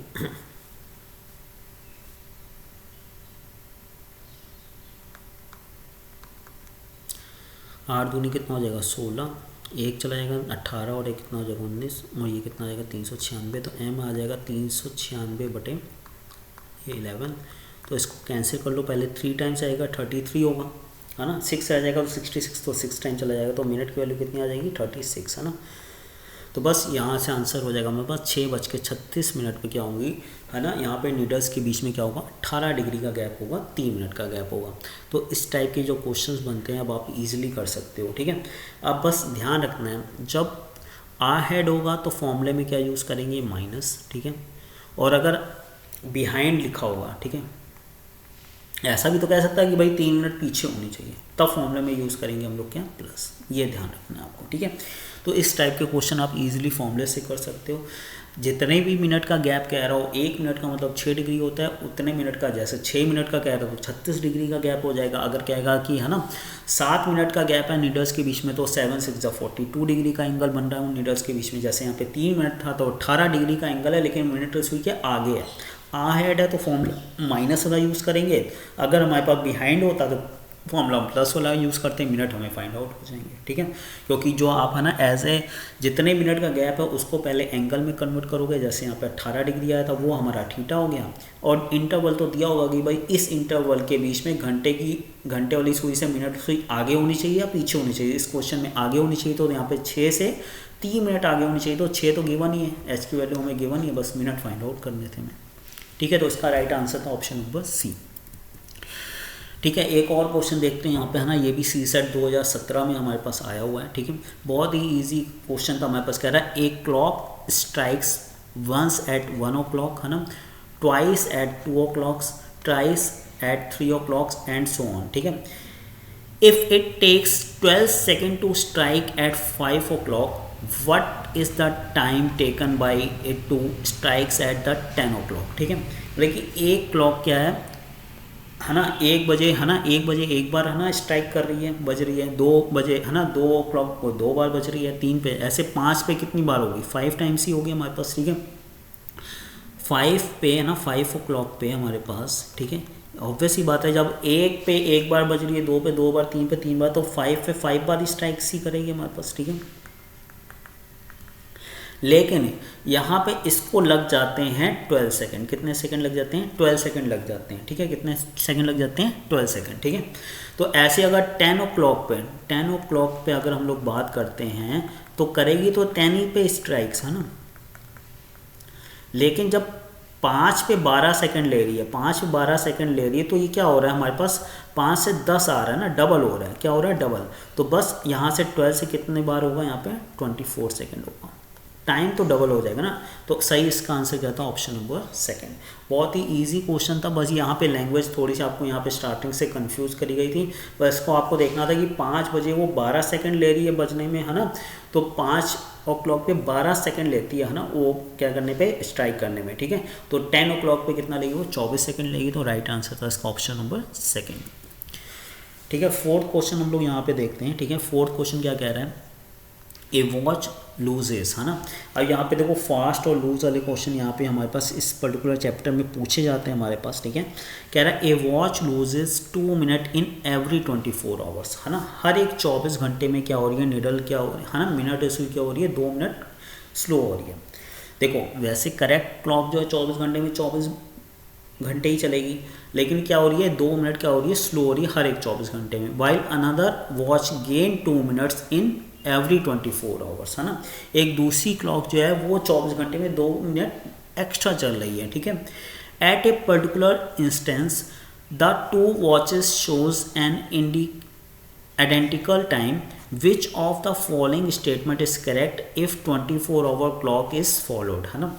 आठ दूनी कितना हो जाएगा 16, एक चला जाएगा 18 और एक कितना हो जाएगा 19 और ये कितना आ जाएगा 396। तो m आ जाएगा 396/11। तो इसको कैंसिल कर लो, पहले 3 टाइम्स आएगा 33 होगा, है ना। 6 आ जाएगा तो 66, तो 6 टाइम चला जाएगा तो मिनट की वैल्यू कितनी आ जाएगी 36, है ना। तो बस यहाँ से आंसर हो जाएगा हमारे पास 6:36 पे क्या होंगी, है ना। यहाँ पे नीडल्स के बीच में क्या होगा 18 डिग्री का गैप होगा, 3 मिनट का गैप होगा। तो इस टाइप के जो क्वेश्चंस बनते हैं अब आप इजीली कर सकते हो, ठीक है। अब बस ध्यान रखना है, जब आहेड होगा तो फॉर्मूले में क्या यूज़ करेंगे माइनस, ठीक है। और अगर बिहाइंड लिखा होगा, ठीक है, ऐसा भी तो कह सकता है कि भाई 3 मिनट पीछे होनी चाहिए, तब फॉर्मूले में यूज़ करेंगे हम लोग क्या प्लस। ये ध्यान रखना है आपको, ठीक है। तो इस टाइप के क्वेश्चन आप इजीली फॉर्मूले से कर सकते हो। जितने भी मिनट का गैप कह रहा हो, 1 मिनट का मतलब 6 डिग्री होता है, उतने मिनट का, जैसे 6 मिनट का कह रहा हो तो 36 डिग्री का गैप हो जाएगा। अगर कहेगा कि है ना 7 मिनट का गैप है नीडल्स के बीच में, तो 7 6 42 डिग्री का एंगल बन रहा है नीडल्स के बीच में। जैसे यहाँ पे 3 मिनट था तो 18 डिग्री का एंगल है, लेकिन मिनट सुई के आगे है, आहेड है तो फॉर्मूला माइनस वाला यूज़ करेंगे। अगर हमारे पास बिहाइंड होता तो फॉर्मूला प्लस वाला यूज़ करते हैं, मिनट हमें फाइंड आउट हो जाएंगे, ठीक है। क्योंकि जो आप है ना एज ए जितने मिनट का गैप है उसको पहले एंगल में कन्वर्ट करोगे। जैसे यहाँ पे 18 डिग्री आया था वो हमारा थीटा हो गया, और इंटरवल तो दिया होगा कि भाई इस इंटरवल के बीच में घंटे वाली सुई से मिनट सुई आगे होनी चाहिए या पीछे होनी चाहिए। इस क्वेश्चन में आगे होनी चाहिए, तो यहाँ पे 6 से 3 मिनट आगे होनी चाहिए। तो 6 तो गिवन ही है, एच की वैल्यू हमें गिवन ही है, बस मिनट फाइंड आउट करने थे हमें, ठीक है। तो इसका राइट आंसर था ऑप्शन नंबर सी, ठीक है। एक और क्वेश्चन देखते हैं यहाँ पे, है ना। ये भी सी सेट 2017 में हमारे पास आया हुआ है, ठीक है। बहुत ही इजी क्वेश्चन था हमारे पास। कह रहा है a clock strikes once at 1 o'clock, है ना, twice at 2 o'clock, trice at 3 o'clock and so on, ठीक है। If it takes 12 second to strike at 5 o'clock, what is the time taken by it to strikes at the 10 o'clock, ठीक है। मतलब कि एक clock क्या है ना 1 बजे, है ना 1 बजे एक बार है ना स्ट्राइक कर रही है, बज रही है, 2 बजे है ना 2 o'clock को 2 बार बज रही है, 3 पे, ऐसे 5 पे कितनी बार होगी 5 टाइम्स ही होगी हमारे पास, ठीक है। 5 पे है ना 5 o'clock पे हमारे पास, ठीक है। ऑब्वियस ही बात है, जब 1 पे एक बार बज रही है, 2 पे 2 बार, 3 पे 3 बार, तो 5 पे 5 बार स्ट्राइक्स ही करेगी हमारे पास, ठीक है। लेकिन यहाँ पे इसको लग जाते हैं 12 सेकेंड। कितने सेकेंड लग जाते हैं 12 सेकेंड लग जाते हैं, ठीक है। कितने सेकेंड लग जाते हैं 12 सेकेंड, ठीक है। तो ऐसे अगर 10 o'clock पे अगर हम लोग बात करते हैं तो करेगी तो 10 ही पे स्ट्राइक्स, है ना। लेकिन जब 5 पे 12 सेकेंड ले रही है, 5 पे 12 सेकेंड ले रही है, तो ये क्या हो रहा है हमारे पास 5 से 10 आ रहा है ना, डबल हो रहा है। क्या हो रहा है डबल। तो बस यहाँ से 12 से कितने बार होगा यहाँ पे 24 सेकेंड होगा, टाइम तो डबल हो जाएगा ना। तो सही इसका आंसर क्या था ऑप्शन नंबर सेकंड। बहुत ही इजी क्वेश्चन था, बस यहाँ पे लैंग्वेज थोड़ी सी आपको यहाँ पे स्टार्टिंग से कंफ्यूज करी गई थी। बस इसको आपको देखना था कि 5 बजे वो 12 सेकंड ले रही है बजने में, है ना। तो 5 o'clock पे 12 सेकंड लेती है ना वो क्या करने पे स्ट्राइक करने में, ठीक है। तो 10 o'clock पे कितना लेगी वो 24 सेकंड लेगी। तो राइट आंसर था इसका ऑप्शन नंबर सेकंड, ठीक है। फोर्थ क्वेश्चन हम लोग यहाँ पे देखते हैं, ठीक है। फोर्थ क्वेश्चन क्या कह रहा है, ए वॉच लूजेस, है ना। अब यहाँ पे देखो फास्ट और लूज वाले क्वेश्चन यहाँ पे हमारे पास इस पर्टिकुलर चैप्टर में पूछे जाते हैं हमारे पास, ठीक है। कह रहा है a watch loses 2 minute in every 24 hours, है ना। हर एक 24 घंटे में क्या हो रही है निडल क्या हो रही है ना, मिनट इसकी क्या हो रही है 2 मिनट स्लो हो रही है। देखो वैसे करेक्ट क्लॉक जो है 24 घंटे में 24 घंटे ही चलेगी, लेकिन क्या हो रही है 2 मिनट क्या हो रही है स्लो हो रही है हर एक 24 घंटे में। While another watch gain 2 minutes in every 24 hours, है ना। एक दूसरी क्लॉक जो है वो 24 घंटे में 2 मिनट एक्स्ट्रा चल रही है, ठीक है। At a particular instance the 2 watches shows an identical time, which of the following statement is correct if 24 hour clock is followed, है ना।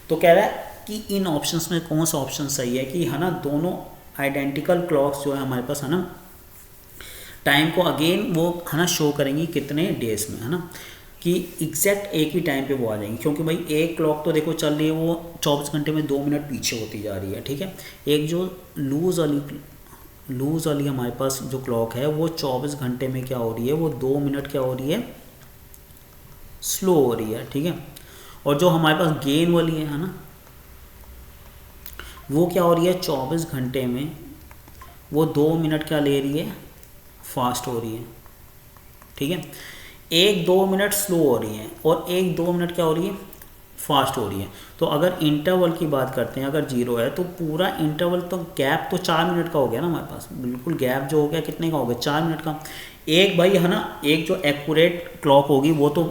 तो कह रहा है कि इन ऑप्शंस में कौन सा ऑप्शन सही है कि है ना दोनों आइडेंटिकल क्लॉक्स जो है हमारे पास है ना टाइम को अगेन वो है ना शो करेंगी कितने डेज में, है ना, कि एग्जैक्ट एक ही टाइम पे वो आ जाएंगी, क्योंकि भाई एक क्लॉक तो देखो चल रही है वो 24 घंटे में 2 मिनट पीछे होती जा रही है, ठीक है। एक जो लूज़ वाली हमारे पास जो क्लॉक है वो 24 घंटे में क्या हो रही है, वो 2 मिनट क्या हो रही है, स्लो हो रही है, ठीक है। और जो हमारे पास गेन वाली है ना, वो क्या हो रही है 24 घंटे में वो 2 मिनट क्या ले रही है, फास्ट हो रही है, ठीक है। एक 2 मिनट स्लो हो रही है और एक 2 मिनट क्या हो रही है, फास्ट हो रही है। तो अगर इंटरवल की बात करते हैं, अगर 0 है तो पूरा इंटरवल तो गैप तो 4 मिनट का हो गया ना हमारे पास, बिल्कुल गैप जो हो गया कितने का हो गया, 4 मिनट का। एक भाई है ना, एक जो एक्यूरेट क्लॉक होगी वो तो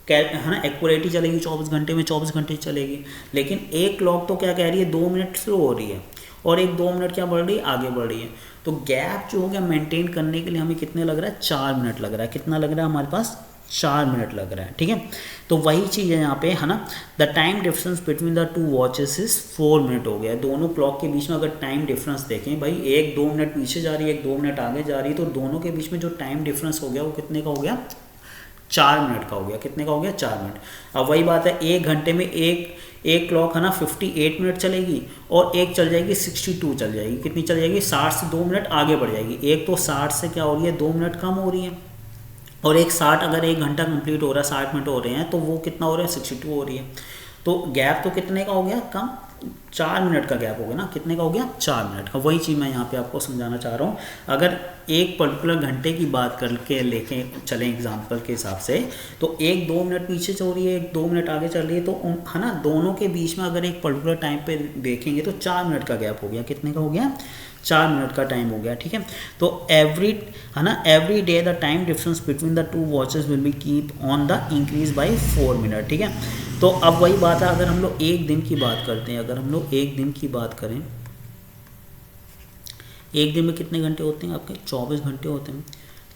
है ना एक्यूरेट ही चलेगी, 24 घंटे में 24 घंटे चलेगी, लेकिन एक क्लॉक तो क्या कह रही है 2 मिनट स्लो हो रही है और एक 2 मिनट क्या बढ़ रही है, आगे बढ़ रही है। तो गैप जो हो गया मेंटेन करने के लिए हमें कितने लग रहा है, 4 मिनट लग रहा है। कितना लग रहा है हमारे पास, 4 मिनट लग रहा है, ठीक है। तो वही चीज़ है यहाँ पे, है ना, the time difference between the two watches is 4 minute हो गया। दोनों क्लॉक के बीच में अगर टाइम डिफरेंस देखें भाई, एक 2 मिनट पीछे जा रही है, एक 2 मिनट आगे जा रही है, तो दोनों के बीच में जो टाइम डिफरेंस हो गया वो कितने का हो गया, 4 मिनट का हो गया। कितने का हो गया, 4 मिनट। अब वही बात है, एक घंटे में एक क्लॉक है ना 58 मिनट चलेगी और एक चल जाएगी 62 चल जाएगी। कितनी चल जाएगी, 60 से 2 मिनट आगे बढ़ जाएगी। एक तो 60 से क्या हो रही है, 2 मिनट कम हो रही है, और एक 60 अगर एक घंटा कंप्लीट हो रहा है, 60 मिनट हो रहे हैं, तो वो कितना हो रहा है, 62 हो रही है। तो गैप तो कितने का हो गया, कम, 4 मिनट का गैप हो गया ना। कितने का हो गया, 4 मिनट का। वही चीज़ मैं यहाँ पे आपको समझाना चाह रहा हूँ। अगर एक पर्टिकुलर घंटे की बात करके लेके चलें एग्जांपल के हिसाब से, तो एक 2 मिनट पीछे चल रही है, एक 2 मिनट आगे चल रही है, तो है ना दोनों के बीच में अगर एक पर्टिकुलर टाइम पे देखेंगे तो 4 मिनट का गैप हो गया। कितने का हो गया, 4 मिनट का टाइम हो गया, ठीक है। तो every day the time difference between the two watches will be keep on the increase by 4 minute, ठीक है। तो अब वही बात है, अगर हम लोग एक दिन की बात करते हैं, अगर हम लोग एक दिन की बात करें, एक दिन में कितने घंटे होते हैं आपके, 24 घंटे होते हैं।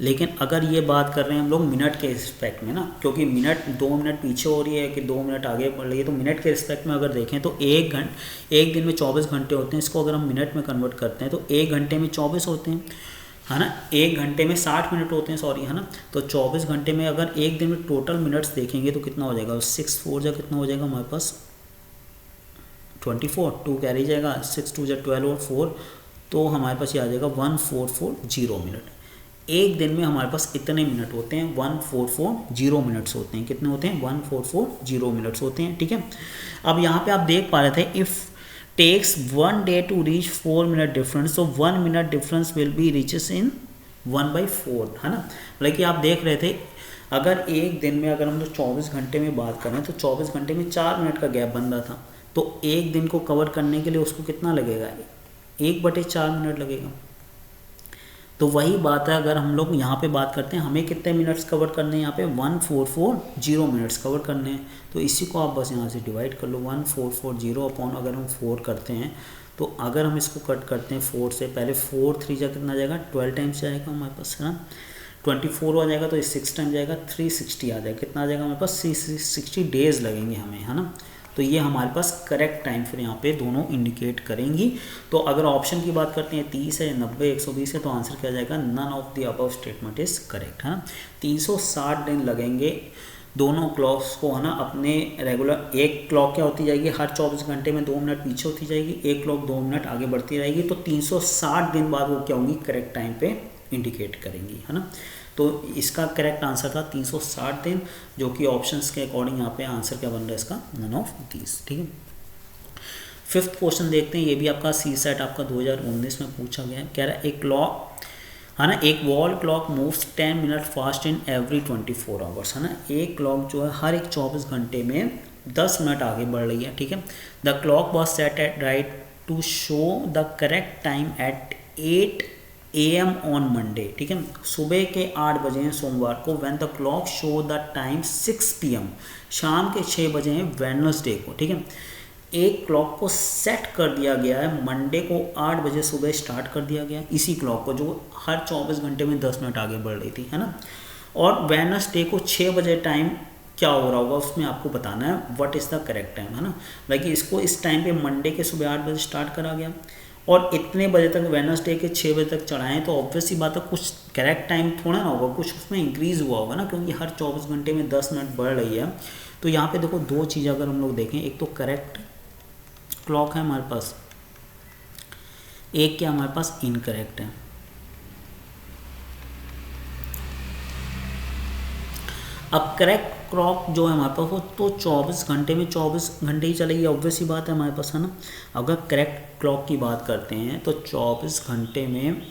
लेकिन अगर ये बात कर रहे हैं हम लोग मिनट के रिस्पेक्ट में ना, क्योंकि मिनट 2 मिनट पीछे हो रही है कि 2 मिनट आगे बढ़ रही है, तो मिनट के रिस्पेक्ट में अगर देखें तो एक दिन में 24 घंटे होते हैं। इसको अगर हम मिनट में कन्वर्ट करते हैं तो एक घंटे में 24 होते हैं, है ना। एक घंटे में 60 मिनट होते हैं, सॉरी, है ना। तो 24 घंटे में अगर एक दिन में टोटल मिनट्स देखेंगे तो कितना हो जाएगा, 6 4 जा कितना हो जाएगा हमारे पास, 24, 2 कैरी जाएगा, 6 2 जा 12 और 4, तो हमारे पास ये आ जाएगा 1440 मिनट। एक दिन में हमारे पास इतने मिनट होते हैं, 1440 मिनट्स होते हैं। कितने होते हैं, 1440 मिनट्स होते हैं, ठीक है। अब यहाँ पे आप देख पा रहे थे, if takes 1 day to reach 4 minute difference, तो 1 minute difference will be reaches in 1/4, है ना। मतलब कि आप देख रहे थे, अगर एक दिन में अगर हम लोग 24 घंटे में बात करें तो 24 घंटे में 4 मिनट का गैप बन रहा था, तो एक दिन को कवर करने के लिए उसको कितना लगेगा, 1/4 मिनट लगेगा। तो वही बात है, अगर हम लोग यहाँ पे बात करते हैं हमें कितने मिनट्स कवर करने हैं, यहाँ पे 1440 मिनट्स कवर करने हैं। तो इसी को आप बस यहाँ से डिवाइड कर लो, 1440 अपॉन अगर हम 4 करते हैं, तो अगर हम इसको कट करते हैं 4 से, पहले 4 3 जा कितना जाएगा, 12 टाइम्स जाएगा हमारे पास, है ना। 24 आ जाएगा तो 6 टाइम जाएगा, 360 आ जाएगा। कितना आ जाएगा हमारे पास, 360 डेज लगेंगे हमें, है ना। तो ये हमारे पास करेक्ट टाइम फिर यहाँ पे दोनों इंडिकेट करेंगी। तो अगर ऑप्शन की बात करते हैं 30 है, 90, 120 है, तो आंसर क्या जाएगा, none of the above statement is correct, है ना। 360 दिन लगेंगे दोनों क्लॉक्स को, है ना, अपने रेगुलर। एक क्लॉक क्या होती जाएगी, हर 24 घंटे में 2 मिनट पीछे होती जाएगी, एक क्लॉक 2 मिनट आगे बढ़ती रहेगी। तो 360 दिन बाद वो क्या होंगी, करेक्ट टाइम पे इंडिकेट करेंगी, है ना। तो इसका करेक्ट आंसर था 360 दिन, जो कि ऑप्शंस के अकॉर्डिंग यहाँ पे आंसर क्या बन रहा है इसका, नन ऑफ दीज, ठीक है। 5th क्वेश्चन देखते हैं, ये भी आपका CSAT आपका 2019 में पूछा गया है। कह रहा है एक क्लॉक, है ना, एक wall clock moves 10 minute fast in every 24 hours, है ना। एक क्लॉक जो है हर एक 24 घंटे में 10 मिनट आगे बढ़ रही है, ठीक है। The clock was set at right to show the correct time at 8 AM on Monday, ठीक है। सुबह के 8 बजे हैं सोमवार को, when the clock show the time 6 PM, शाम के 6 बजे हैं वेडनेसडे को, ठीक है। एक क्लॉक को सेट कर दिया गया है, मंडे को 8 बजे सुबह स्टार्ट कर दिया गया इसी क्लॉक को, जो हर 24 घंटे में 10 मिनट आगे बढ़ रही थी, है ना। और वेडनेसडे को 6 बजे टाइम क्या हो रहा होगा उसमें आपको बताना है, what is the correct time, है ना। लाइक इसको इस टाइम पे मंडे के सुबह 8 बजे स्टार्ट करा गया और इतने बजे तक वेडनेसडे के 6 बजे तक चढ़ाएं तो ऑब्वियसली बात है कुछ करेक्ट टाइम थोड़ा ना होगा, कुछ उसमें इंक्रीज़ हुआ होगा ना, क्योंकि हर 24 घंटे में 10 मिनट बढ़ रही है। तो यहाँ पे देखो दो चीज़ अगर हम लोग देखें, एक तो करेक्ट क्लॉक है हमारे पास, एक क्या हमारे पास इनकरेक्ट है। अब करेक्ट क्लॉक जो है हमारे पास वो तो 24 घंटे में 24 घंटे ही चलेगी, ऑब्वियस ही बात है हमारे पास, है ना। अगर करेक्ट क्लॉक की बात करते हैं तो 24 घंटे में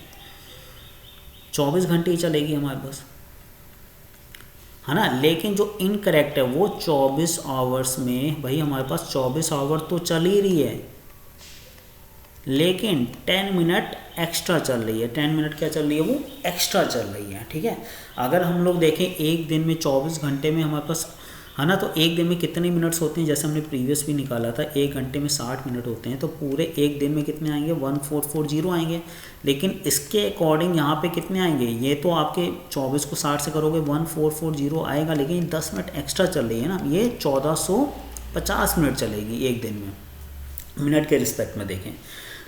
24 घंटे ही चलेगी हमारे पास, है ना। लेकिन जो इनकरेक्ट है वो 24 आवर्स में, भाई हमारे पास 24 आवर तो चल ही रही है, लेकिन 10 मिनट एक्स्ट्रा चल रही है। 10 मिनट क्या चल रही है, वो एक्स्ट्रा चल रही है, ठीक है। अगर हम लोग देखें एक दिन में 24 घंटे में हमारे पास, है ना, तो एक दिन में कितने मिनट्स होते हैं, जैसे हमने प्रीवियस भी निकाला था, एक घंटे में 60 मिनट होते हैं, तो पूरे एक दिन में कितने आएंगे, 1440 आएंगे। लेकिन इसके अकॉर्डिंग यहाँ पे कितने आएंगे, ये तो आपके 24 को 60 से करोगे 1440 आएगा, लेकिन 10 मिनट एक्स्ट्रा चल रही है ना, ये 1450 मिनट चलेगी एक दिन में, मिनट के रिस्पेक्ट में देखें।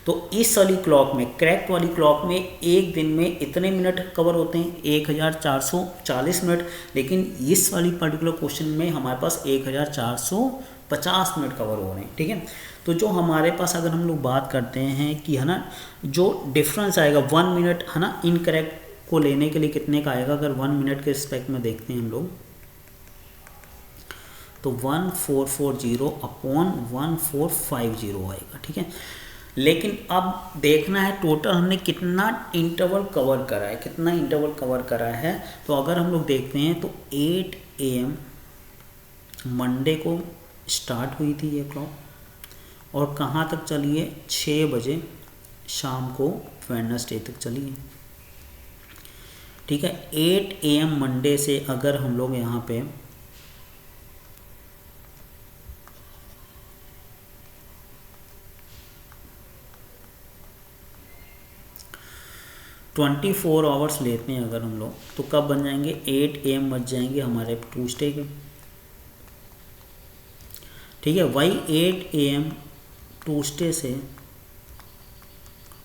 तो इस वाली क्लॉक में, करेक्ट वाली क्लॉक में एक दिन में इतने मिनट कवर होते हैं, 1440 मिनट। लेकिन इस वाली पर्टिकुलर क्वेश्चन में हमारे पास 1450 मिनट कवर हो रहे हैं, ठीक है। तो जो हमारे पास अगर हम लोग बात करते हैं कि, है ना, जो डिफरेंस आएगा 1 मिनट, है ना, इनकरेक्ट को लेने के लिए कितने का आएगा, अगर 1 मिनट के रिस्पेक्ट में देखते हैं हम लोग, तो 1440 अपॉन 1450 आएगा, ठीक है। लेकिन अब देखना है टोटल हमने कितना इंटरवल कवर करा है, कितना इंटरवल कवर करा है। तो अगर हम लोग देखते हैं तो 8 AM मंडे को स्टार्ट हुई थी ये क्लॉक, और कहाँ तक चली है, 6 बजे शाम को वेडनेसडे तक चली है, ठीक है। 8 AM मंडे से अगर हम लोग यहाँ पे 24 आवर्स लेते हैं अगर हम लोग, तो कब बन जाएंगे, 8 AM बच जाएंगे हमारे ट्यूसडे के, ठीक है। वही 8 AM ट्यूसडे से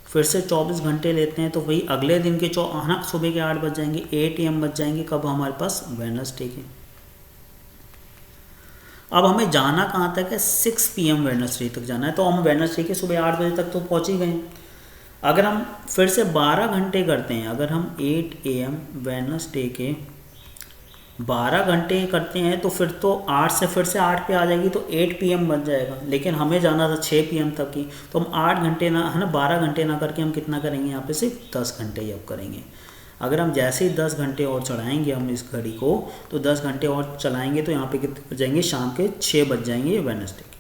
फिर से 24 घंटे लेते हैं, तो वही अगले दिन के है ना, सुबह के 8 बज जाएंगे, 8 AM बच जाएंगे कब हमारे पास, वेडनेसडे के। अब हमें जाना कहाँ तक है, 6 PM वेडनेसडे तक जाना है, तो हम वेडनेसडे के सुबह 8 बजे तक तो पहुँच ही गए। अगर हम फिर से 12 घंटे करते हैं, अगर हम 8 AM वेडनेसडे के 12 घंटे करते हैं, तो फिर तो 8 से फिर से 8 पे आ जाएगी, तो 8 PM बन जाएगा। लेकिन हमें जाना था 6 PM तक की, तो हम 8 घंटे ना, है ना, 12 घंटे ना करके हम कितना करेंगे, यहाँ पे सिर्फ 10 घंटे ही अब करेंगे। अगर हम जैसे ही 10 घंटे और चढ़ाएंगे हम इस घड़ी को, तो 10 घंटे और चलाएंगे तो यहाँ पे कितने बज जाएंगे, शाम के 6 बज जाएंगे वेडनेसडे के।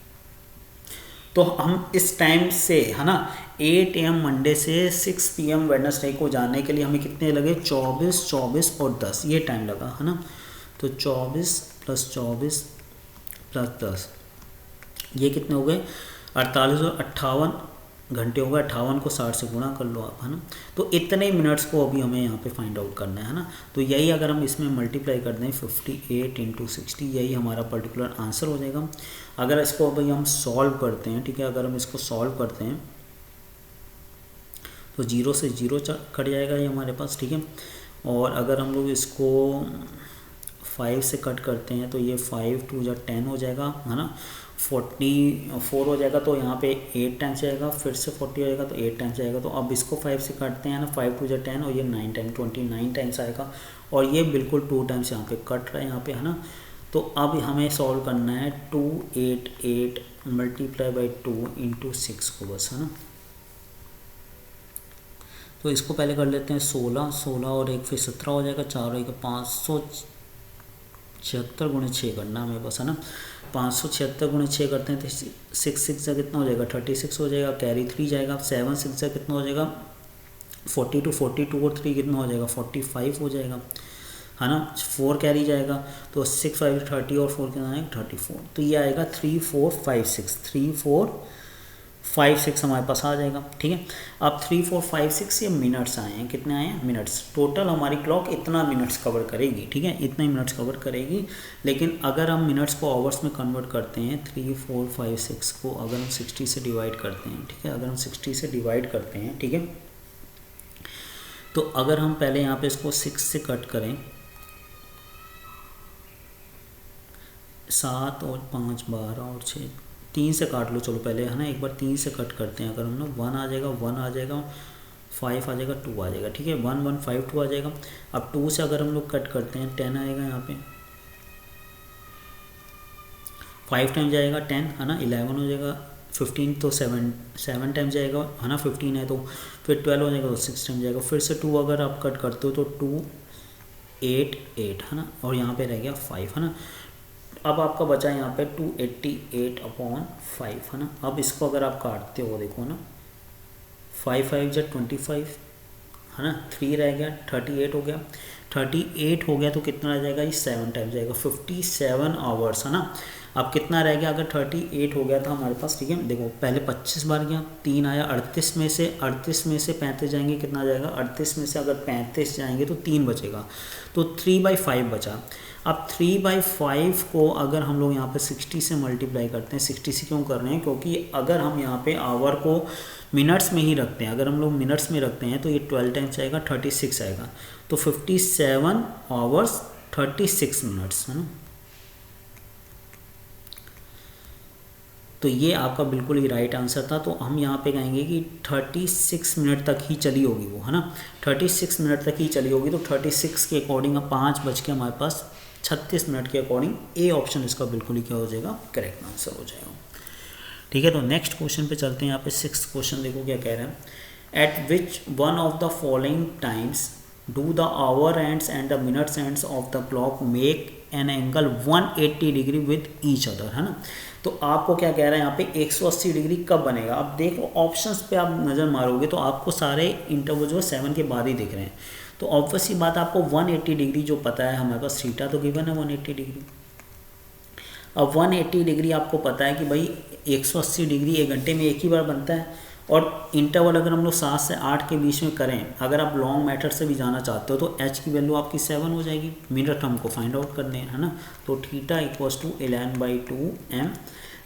तो हम इस टाइम से, है ना, 8 AM मंडे से 6 PM वेडनेसडे को जाने के लिए हमें कितने लगे, 24, 24 और 10, ये टाइम लगा, है ना। तो 24 + 24 + 10, ये कितने हो गए, 48 और 58 घंटे हो गए। 58 को 60 से गुणा कर लो आप, है ना। तो इतने मिनट्स को अभी हमें यहाँ पे फाइंड आउट करना है ना। तो यही अगर हम इसमें मल्टीप्लाई कर दें 58 × 60, यही हमारा पर्टिकुलर आंसर हो जाएगा। अगर इसको अभी हम सॉल्व करते हैं, ठीक है, अगर हम इसको सॉल्व करते हैं तो 0 से 0 कट जाएगा ये हमारे पास, ठीक है। और अगर हम लोग इसको 5 से कट करते हैं तो ये 5 × 2 = 10 हो जाएगा, है ना। 44 हो जाएगा, तो यहाँ पे 8 टाइम्स जाएगा, फिर से 40 हो जाएगा तो 8 टाइम्स जाएगा। तो अब इसको 5 से काटते हैं ना, 5 × 2 = 10, और ये 9 टाइम 29 टाइम्स आएगा, और ये बिल्कुल 2 टाइम्स यहाँ पे कट रहा है यहाँ पे, है ना। तो अब हमें सॉल्व करना है 288 × 2 × 6 को बस, है ना। तो इसको पहले कर लेते हैं 16 और 1 फिर 17 हो जाएगा, 4 और 1 576 × 6 करना हमें बस, है ना। 576 × 6 करते हैं तो 6 6 से कितना हो जाएगा, 36 हो जाएगा, कैरी 3 जाएगा, 7 6 से कितना हो जाएगा, 42, 42 और 3 कितना हो जाएगा, 45 हो जाएगा, है ना। 4 कैरी जाएगा, तो 6 5 30 और 4 कितना आएगा, 34। तो ये आएगा 3456, 34 5 6 हमारे पास आ जाएगा, ठीक है। अब 3 4 5 6 ये मिनट्स आए हैं, कितने आए हैं मिनट्स, टोटल हमारी क्लॉक इतना मिनट्स कवर करेगी, ठीक है, इतने मिनट्स कवर करेगी। लेकिन अगर हम मिनट्स को आवर्स में कन्वर्ट करते हैं 3 4 5 6 को अगर हम 60 से डिवाइड करते हैं, ठीक है, अगर हम 60 से डिवाइड करते हैं, ठीक है, तो अगर हम पहले यहाँ पे इसको 6 से कट करें, 7 और 5 12 और 6, 3 से काट लो चलो पहले, है ना, एक बार 3 से कट करते हैं, अगर हम ना 1 आ जाएगा, 1 आ जाएगा, 5 आ जाएगा, 2 आ जाएगा, ठीक है, 1 1 5 2 आ जाएगा। अब 2 से अगर हम लोग कट करते हैं 10 आएगा, यहाँ पे 5 टाइम जाएगा 10, है ना, 11 हो जाएगा, 15 तो 7 टाइम जाएगा, है ना, 15 है तो फिर 12 हो जाएगा तो 6 टाइम जाएगा, फिर से 2 अगर आप कट करते हो तो 2 8 8, है ना, और यहाँ पे रह गया 5, है ना। अब आपका बचा यहाँ पे 288/5, है ना। अब इसको अगर आप काटते हो देखो ना, 5 5 जा 25, है ना, 3 रह गया, 38 हो गया, 38 हो गया तो कितना रह जाएगा, ये 7 टाइम जाएगा, 57 आवर्स, है ना। अब कितना रह गया, अगर 38 हो गया था हमारे पास, ठीक है, देखो पहले 25 बार गया, 3 आया, 38 में से 35 जाएंगे, कितना जाएगा, 38 में से अगर 35 जाएंगे तो 3 बचेगा, तो 3/5 बचा। अब 3/5 को अगर हम लोग यहाँ पे 60 से मल्टीप्लाई करते हैं, 60 से क्यों कर रहे हैं, क्योंकि अगर हम यहाँ पे आवर को मिनट्स में ही रखते हैं, अगर हम लोग मिनट्स में रखते हैं तो ये 12 टाइम्स आएगा, 36 आएगा, तो 57 आवर्स 36 मिनट्स, है ना। तो ये आपका बिल्कुल ही राइट आंसर था। तो हम यहाँ पे कहेंगे कि 36 मिनट तक ही चली होगी वो, है ना, 36 मिनट तक ही चली होगी। तो 36 के अकॉर्डिंग अब 5 बज के हमारे पास 36 मिनट के अकॉर्डिंग ए ऑप्शन इसका बिल्कुल ही क्या हो जाएगा, करेक्ट आंसर हो जाएगा, ठीक है। तो नेक्स्ट क्वेश्चन पे चलते हैं। यहाँ पे 6th क्वेश्चन देखो क्या कह रहे हैं, at which one of the following times do the hour ends and the minutes ends of the clock make an angle 180 degree with each other, है ना। तो आपको क्या कह रहा है यहाँ पे 180 डिग्री कब बनेगा। अब देख लो ऑप्शंस पे आप नज़र मारोगे तो आपको सारे इंटरवल जो 7 के बाद ही दिख रहे हैं। तो ऑब्वियसली बात, आपको 180 डिग्री जो पता है, हमारे पास थीटा तो गिवन है 180 डिग्री। अब 180 डिग्री आपको पता है कि भाई 180 डिग्री 1 घंटे में एक ही बार बनता है, और इंटरवल अगर हम लोग 7 से 8 के बीच में करें, अगर आप लॉन्ग मेथड से भी जाना चाहते हो तो h की वैल्यू आपकी 7 हो जाएगी, मिनट हमको फाइंड आउट करने हैं, है ना। तो थीटा इक्वल्स टू 11/2m।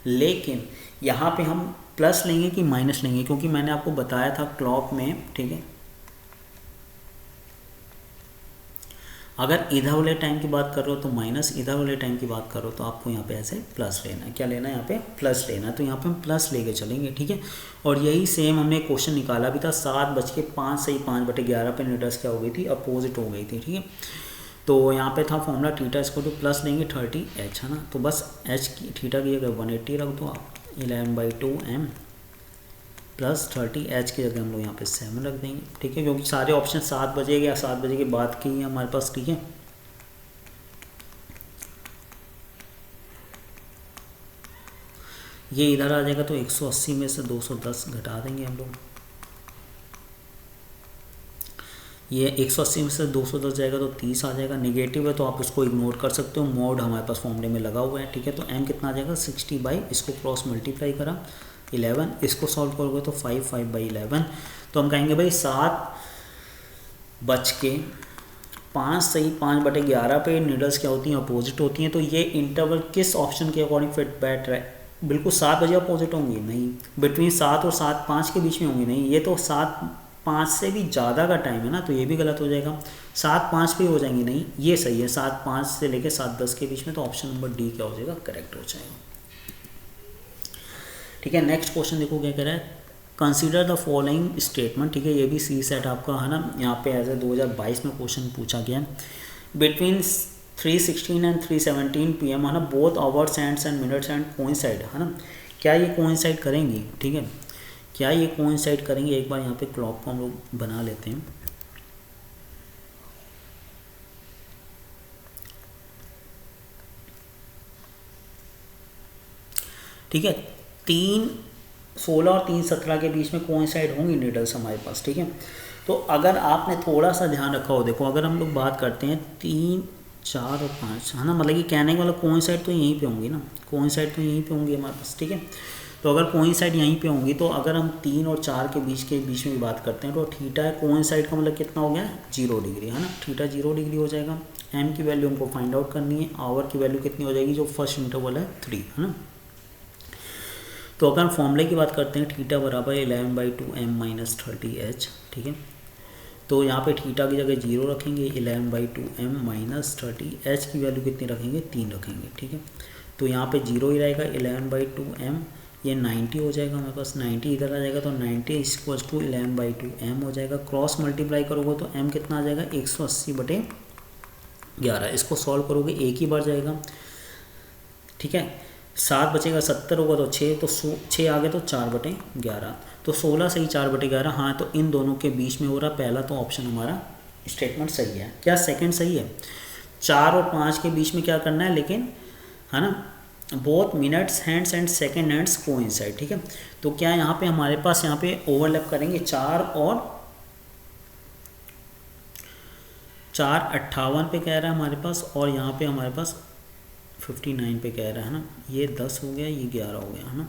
लेकिन यहाँ पे हम प्लस लेंगे कि माइनस लेंगे, क्योंकि मैंने आपको बताया था क्लॉक में, ठीक है, अगर इधर वाले टाइम की बात कर रहे हो तो माइनस, इधर वाले टाइम की बात करो तो आपको यहाँ पे ऐसे प्लस लेना है। क्या लेना है यहाँ पे, प्लस लेना है। तो यहाँ पे हम प्लस लेके चलेंगे, ठीक है। और यही सेम हमने क्वेश्चन निकाला भी था, 7:05 सही 5/11 पे न्यूटन्स क्या हो गई थी, अपोजिट हो गई थी, ठीक है। तो यहाँ पे था फॉर्मूला थीटा इसको तो प्लस लेंगे 30h, है ना। तो बस h की थीटा की जगह 180 रख दो आप, 11/2m प्लस 30h की जगह हम लोग यहाँ पे 7 रख देंगे, ठीक है, क्योंकि सारे ऑप्शन 7 बजे या 7 बजे के बाद के ही हमारे पास, ठीक है। ये इधर आ जाएगा तो 180 में से 210 घटा देंगे हम लोग, ये 180 में से 210 जाएगा तो 30 आ जाएगा। नेगेटिव है तो आप उसको इग्नोर कर सकते हो, मोड हमारे पास फॉर्मूले में लगा हुआ है, ठीक है। तो m कितना आ जाएगा 60 इसको क्रॉस मल्टीप्लाई करा 11, इसको सॉल्व करोगे तो 5/11। तो हम कहेंगे भाई 7:05 सही 5/11 पे नीडल्स क्या होती हैं, अपोजिट होती हैं। तो ये इंटरवल किस ऑप्शन के अकॉर्डिंग फिट बैठ रहा है, बिल्कुल 7 बजे अपोजिट होंगी नहीं, बिटवीन 7 और 7:05 के बीच में होंगी नहीं, ये तो 7:05 से भी ज़्यादा का टाइम है ना, तो ये भी गलत हो जाएगा। 7:05 पे हो जाएंगी नहीं, ये सही है, 7:05 से लेकर 7:10 के बीच में। तो ऑप्शन नंबर डी क्या हो जाएगा, करेक्ट हो जाएगा, ठीक है। नेक्स्ट क्वेश्चन देखो क्या कह रहा है, कंसीडर द फॉलोइंग स्टेटमेंट, ठीक है, ये भी सी सेट आपका है ना, यहाँ पे एज ए 2022 में क्वेश्चन पूछा गया है। बिटवीन 3:16 एंड 3:17 PM, है ना, both hours ends and minutes and coincide, है ना। क्या ये कोइंसाइड करेंगी, ठीक है, क्या ये कोइंसाइड करेंगे। एक बार यहाँ पे क्लॉक को हम लोग बना लेते हैं, ठीक है। 3:16 और 3:17 के बीच में कोइंसाइड होंगी नीडल्स हमारे पास, ठीक है। तो अगर आपने थोड़ा सा ध्यान रखा हो, देखो अगर हम लोग बात करते हैं 3 4 और 5, है ना, मतलब कि कहने वाला कोइंसाइड तो यहीं पे होंगी ना, कोइंसाइड तो यहीं पे होंगी हमारे पास, ठीक है। तो अगर कोइंसाइड यहीं पे होंगी तो अगर हम 3 और 4 के बीच में बात करते हैं तो थीटा कोइंसाइड का मतलब कितना हो गया 0 डिग्री है ना, थीटा 0 डिग्री हो जाएगा। एम की वैल्यू हमको फाइंड आउट करनी है, आवर की वैल्यू कितनी हो जाएगी जो फर्स्ट इंटरवल है 3 है ना। तो अगर हम फॉर्मूले की बात करते हैं थीटा बराबर 11/2m-30h, ठीक है। तो यहाँ पे थीटा की जगह 0 रखेंगे, 11/2m-30h की वैल्यू कितनी रखेंगे 3 रखेंगे, ठीक है। तो यहाँ पे 0 ही रहेगा, 11/2m ये 90 हो जाएगा हमारे पास, 90 इधर आ जाएगा तो 90 = 11/2m हो जाएगा। क्रॉस मल्टीप्लाई करोगे तो m कितना आ जाएगा 180/11। इसको सॉल्व करोगे एक ही बार जाएगा, ठीक है। 7 बचेगा, 70 होगा तो 6, तो 6 आ गए तो 4/11, तो 16 से ही 4/11। हाँ, तो इन दोनों के बीच में हो रहा पहला, तो ऑप्शन हमारा स्टेटमेंट सही है। क्या सेकंड सही है? 4 और 5 के बीच में क्या करना है लेकिन, है ना, both minutes hands and second hands coincide, ठीक है। तो क्या यहाँ पे हमारे पास यहाँ पे ओवरलैप करेंगे 4:58 पे कह रहा है हमारे पास, और यहाँ पे हमारे पास 59 पे कह रहा है ना। ये 10 हो गया, ये 11 हो गया, है ना।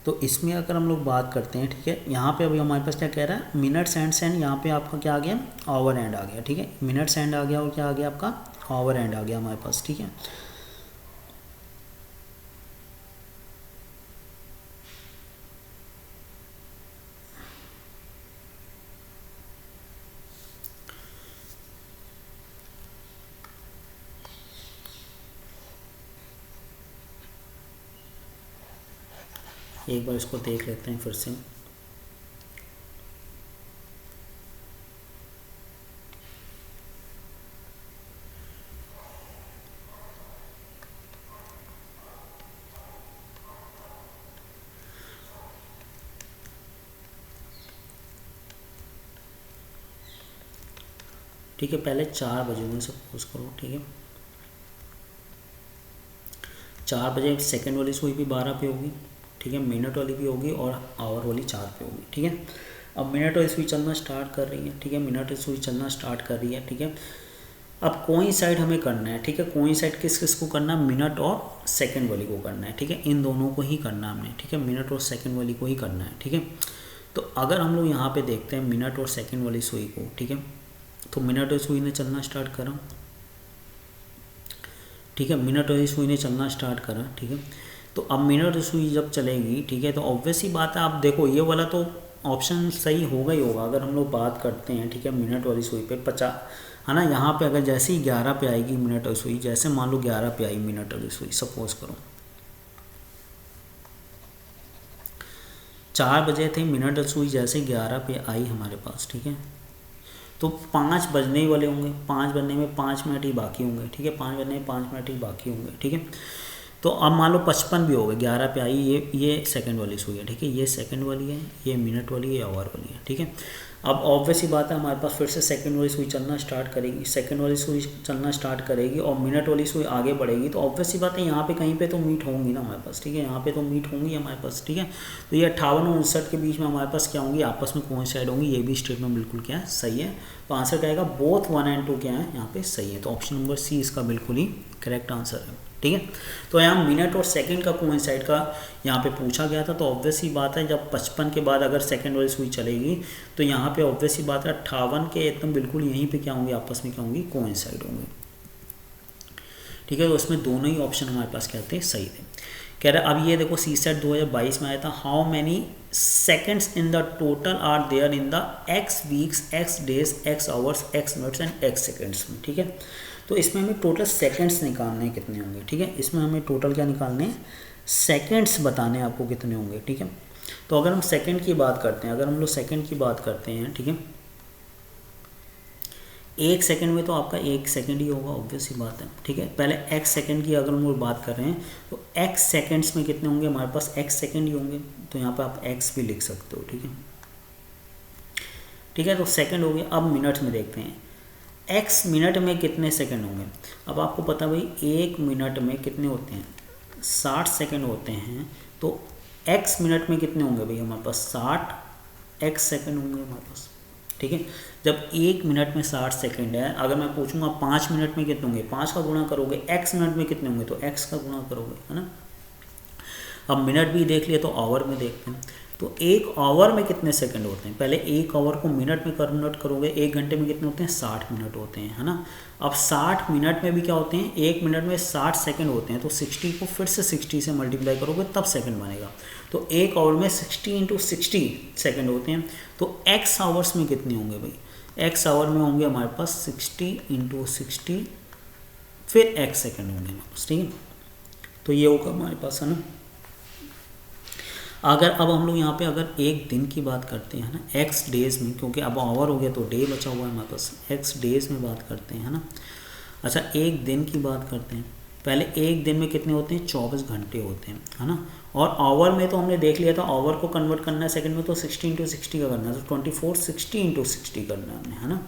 तो इसमें अगर हम लोग बात करते हैं, ठीक है, यहाँ पे अभी हमारे पास क्या कह रहा है मिनट्स एंड सेंड, यहाँ पे आपका क्या आ गया आवर एंड आ गया, ठीक है। मिनट्स एंड आ गया और क्या आ गया आपका आवर एंड आ गया हमारे पास, ठीक है। एक बार इसको देख लेते हैं फिर से। ठीक है, पहले 4 बजे होंगे सपोज करो, ठीक है। 4 बजे सेकंड वाली सुई भी 12 पे होगी, ठीक है, मिनट वाली भी होगी और आवर वाली 4 पे होगी, ठीक है। अब मिनट वाली सुई चलना स्टार्ट कर रही है, ठीक है, मिनट वाली सुई चलना स्टार्ट कर रही है, ठीक है। अब कोइंसाइड हमें करना है, ठीक है। कोइंसाइड किस किस को करना है, मिनट और सेकंड वाली को करना है, ठीक है। इन दोनों को ही करना है हमने, ठीक है, मिनट और सेकंड वाली को ही करना है, ठीक है। तो अगर हम लोग यहाँ पे देखते हैं मिनट और सेकंड वाली सुई को, ठीक है, तो मिनट वाली सुई ने चलना स्टार्ट करा, ठीक है, मिनट वाली सुई ने चलना स्टार्ट करा, ठीक है। तो अब मिनट सुई जब चलेगी, ठीक है, तो ऑब्वियस ही बात है, आप देखो ये वाला तो ऑप्शन सही होगा ही होगा अगर हम लोग बात करते हैं, ठीक है। मिनट वाली सुई पे 50, है ना, यहाँ पे अगर जैसे ही 11 पे आएगी मिनट वाली सुई, जैसे मान लो 11 पे आई मिनट वाली सुई, सपोज करो 4 बजे थे, मिनट वाली सुई जैसे 11 पे आई हमारे पास, ठीक है। तो 5 बजने ही वाले होंगे, 5 बजने में 5 मिनट ही बाकी होंगे, ठीक है, 5 बजने में 5 मिनट ही बाकी होंगे, ठीक है। तो अब मान लो 55 भी हो गए, 11 पे आई, ये सेकंड वाली सुई है, ठीक है, ये सेकंड वाली है, ये मिनट वाली है, ये आवर वाली है, ठीक है। अब ऑब्वियस ही बात है हमारे पास फिर से सेकंड वाली सुई चलना स्टार्ट करेगी, सेकंड वाली सुई चलना स्टार्ट करेगी और मिनट वाली सुई आगे बढ़ेगी, तो ऑब्वियस ही बात है यहाँ पे कहीं पे तो मीट होंगी ना हमारे पास, ठीक है, यहाँ पे तो मीट होंगी हमारे पास, ठीक है। तो ये 58 और 59 के बीच में हमारे पास क्या होंगी, आपस में कोइंसाइड होंगी, ये भी स्टेटमेंट बिल्कुल क्या है सही है। तो आंसर क्या आएगा, बोथ 1 और 2 क्या है यहाँ पे सही है, तो ऑप्शन नंबर सी इसका बिल्कुल ही करेक्ट आंसर है, ठीक है। तो यहाँ मिनट और सेकंड का कोइंसाइड का यहाँ पे पूछा गया था, तो ऑब्वियस ही बात है जब 55 के बाद अगर सेकंड वाली सुई चलेगी तो यहाँ पे ऑब्वियस ही बात है 58 के एकदम बिल्कुल यहीं पे क्या होंगे, आपस में क्या होंगी, कोइंसाइड होंगे, ठीक है। तो उसमें दोनों ही ऑप्शन हमारे पास क्या थे, सही थे। कह रहा है अब ये देखो CSAT 2022 में आया था, how many seconds in the total are there in the x weeks, x days, x hours, x minutes and x seconds में, ठीक है। तो इसमें हमें टोटल सेकंड्स निकालने हैं कितने होंगे, ठीक है, इसमें हमें टोटल क्या निकालने हैं, सेकंड्स बताने हैं आपको कितने होंगे, ठीक है। तो अगर हम सेकंड की बात करते हैं, अगर हम लोग सेकंड की बात करते हैं, ठीक है, 1 सेकंड में तो आपका 1 सेकंड ही होगा, ऑब्वियस ही बात है, ठीक है। पहले x सेकंड की अगर हम लोग बात कर रहे हैं तो x सेकंड्स में कितने होंगे, हमारे पास x सेकंड ही होंगे, तो यहाँ पे आप x भी लिख सकते हो, ठीक है, ठीक है। तो सेकंड हो गया। अब मिनट में देखते हैं x मिनट में कितने सेकंड होंगे। अब आपको पता भाई 1 मिनट में कितने होते हैं, 60 सेकंड होते हैं तो x मिनट में कितने होंगे भाई हमारे पास 60 x सेकंड होंगे हमारे पास, ठीक है। जब 1 मिनट में 60 सेकंड है, अगर मैं पूछूंगा 5 मिनट में कितने होंगे, 5 का गुणा करोगे, x मिनट में कितने होंगे तो x का गुणा करोगे, है ना। अब मिनट भी देख लिए तो आवर में देखते हैं, तो 1 आवर में कितने सेकंड होते हैं, पहले 1 आवर को मिनट में कन्वर्ट करोगे, 1 घंटे में कितने होते हैं 60 मिनट होते हैं, है ना। अब 60 मिनट में भी क्या होते हैं, 1 मिनट में 60 सेकंड होते हैं, तो 60 को फिर से 60 से मल्टीप्लाई करोगे तब सेकंड बनेगा, तो 1 आवर में 60 × 60 सेकंड होते हैं, तो x आवर्स में कितने होंगे भाई, x आवर में होंगे हमारे पास 60 × 60 फिर x सेकंड होंगे हमारे पास, ठीक है। तो ये होगा हमारे पास, है ना। अगर अब हम लोग यहाँ पे अगर एक दिन की बात करते हैं ना, x डेज में, क्योंकि अब आवर हो गया तो डे बचा हुआ है हमारे पास, x डेज में बात करते हैं, है ना। अच्छा, एक दिन की बात करते हैं, पहले एक दिन में कितने होते हैं 24 घंटे होते हैं, है ना। और आवर में तो हमने देख लिया था, आवर को कन्वर्ट करना है सेकंड में तो 60 × 60 का करना है, तो 24 60 × 60 करना है हमने, है ना।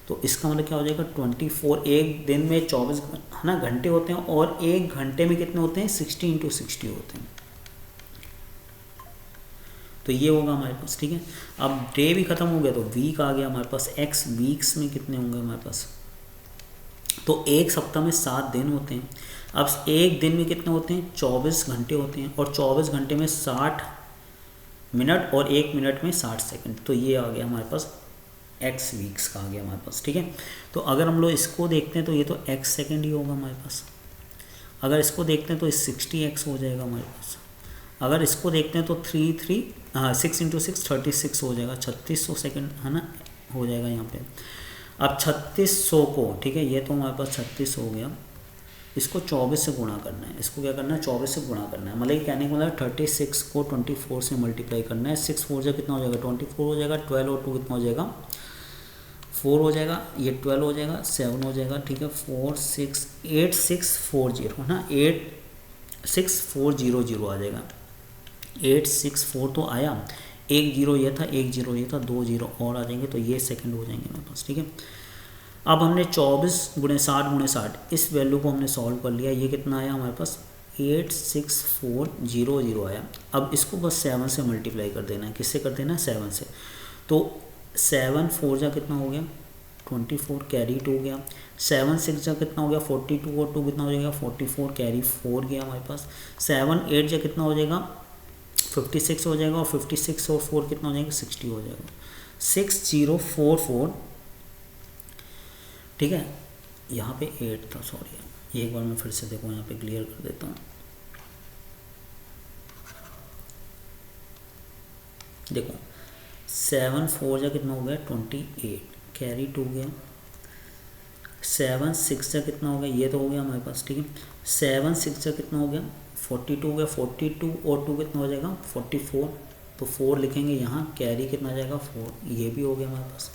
तो इसका मतलब क्या हो जाएगा 24, एक दिन में 24 है ना घंटे होते हैं, और एक घंटे में कितने होते हैं 60 × 60 होते हैं, तो ये होगा हमारे पास, ठीक है। अब डे भी खत्म हो गया तो वीक आ गया हमारे पास, x वीक्स में कितने होंगे हमारे पास, तो एक सप्ताह में 7 दिन होते हैं। अब एक दिन में कितने होते हैं 24 घंटे होते हैं, और 24 घंटे में 60 मिनट, और 1 मिनट में 60 सेकंड, तो ये आ गया हमारे पास x वीक्स का आ गया हमारे पास, ठीक है। तो अगर हम लोग इसको देखते हैं तो ये तो x सेकंड ही होगा हमारे पास, अगर इसको देखते हैं तो 60x हो जाएगा हमारे पास, अगर इसको देखते हैं तो 6 × 6 36 हो जाएगा, 3600 सेकंड, है ना, हो जाएगा यहाँ पे। अब 3600 को, ठीक है, ये तो हमारे पास 36 हो गया, इसको 24 से गुणा करना है, इसको क्या करना है 24 से गुणा करना है, मतलब कहने का मतलब 36 को 24 से मल्टीप्लाई करना है, 6 4 जा कितना हो जाएगा 24 हो जाएगा, 12 और 2 कितना हो जाएगा 4 हो जाएगा, ये 12 हो जाएगा, 7 हो जाएगा, ठीक है, 4 6 8 6 4 0, है ना, 8 6 4 0 0 आ जाएगा, 8 6 4 तो आया, 1 0 ये था, 1 0 ये था, 2 0 और आ जाएंगे, तो ये सेकंड हो जाएंगे मेरे पास, ठीक है। अब हमने 24 × 60 × 60 इस वैल्यू को हमने सॉल्व कर लिया, ये कितना आया हमारे पास 8 6 4 0 0 आया। अब इसको बस 7 से मल्टीप्लाई कर देना है, किससे कर देना है 7 से, तो 7 4 जा कितना हो गया 24, कैरी 2 गया, 7 6 जा कितना हो गया 42, और 2 कितना हो जाएगा 44, कैरी 4 गया हमारे पास, 7 8 जा कितना हो जाएगा 56 हो जाएगा, और 56 और 4 कितना हो जाएगा 60 हो जाएगा, 6044, ठीक है। यहाँ पे 8 था, सॉरी, एक बार मैं फिर से देखो यहाँ पे क्लियर कर देता हूँ, देखो 7 4 जा कितना हो गया 28, कैरी 2 गया, 7 6 जा कितना हो गया, ये तो हो गया हमारे पास, ठीक है, 7 6 जा कितना हो गया 42 हो गया, 42 और 2 कितना हो जाएगा 44, तो 4 लिखेंगे यहाँ, कैरी कितना आ जाएगा 4, ये भी हो गया हमारे पास,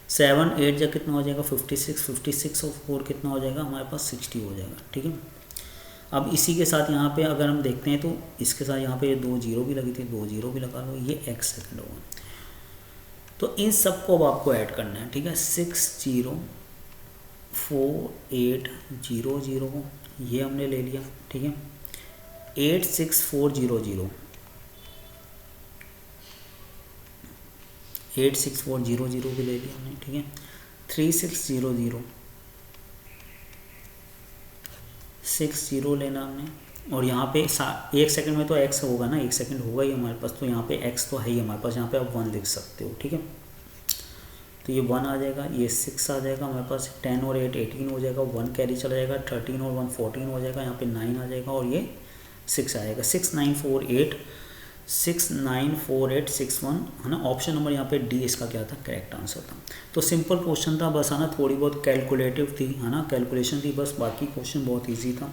7 8 जा कितना हो जाएगा 56, 56 और 4 कितना हो जाएगा हमारे पास 60 हो जाएगा, ठीक है। अब इसी के साथ यहाँ पे अगर हम देखते हैं तो इसके साथ यहाँ पे 2 0 भी लगी थी, 2 0 भी लगा लो, ये x सेकंड होगा, तो इन सबको अब आपको ऐड करना है, ठीक है। 6 0 4 8 0 0 ये हमने ले लिया, ठीक है, 8 6 4 0 0 8 6 4 0 0 भी ले लिया हमने, ठीक है, 3 6 0 0 6 0 लेना हमने, और यहाँ पे 1 सेकंड में तो x होगा ना, 1 सेकंड होगा ही हमारे पास, तो यहाँ पे x तो है ही हमारे पास, यहाँ पे आप 1 लिख सकते हो, ठीक है, तो ये 1 आ जाएगा, ये 6 आ जाएगा हमारे पास, 10 और 8 18 हो जाएगा, 1 कैरी चला जाएगा, 13 और 1 14 हो जाएगा, यहाँ पे 9 आ जाएगा, और ये 6 आएगा, 6 9 4 8 6 9 4 8 6 1, है ना। ऑप्शन नंबर यहाँ पे डी इसका क्या था करेक्ट आंसर था। तो सिंपल क्वेश्चन था बस, है ना, थोड़ी बहुत कैलकुलेटिव थी, है ना, कैलकुलेशन थी बस, बाकी क्वेश्चन बहुत इजी था।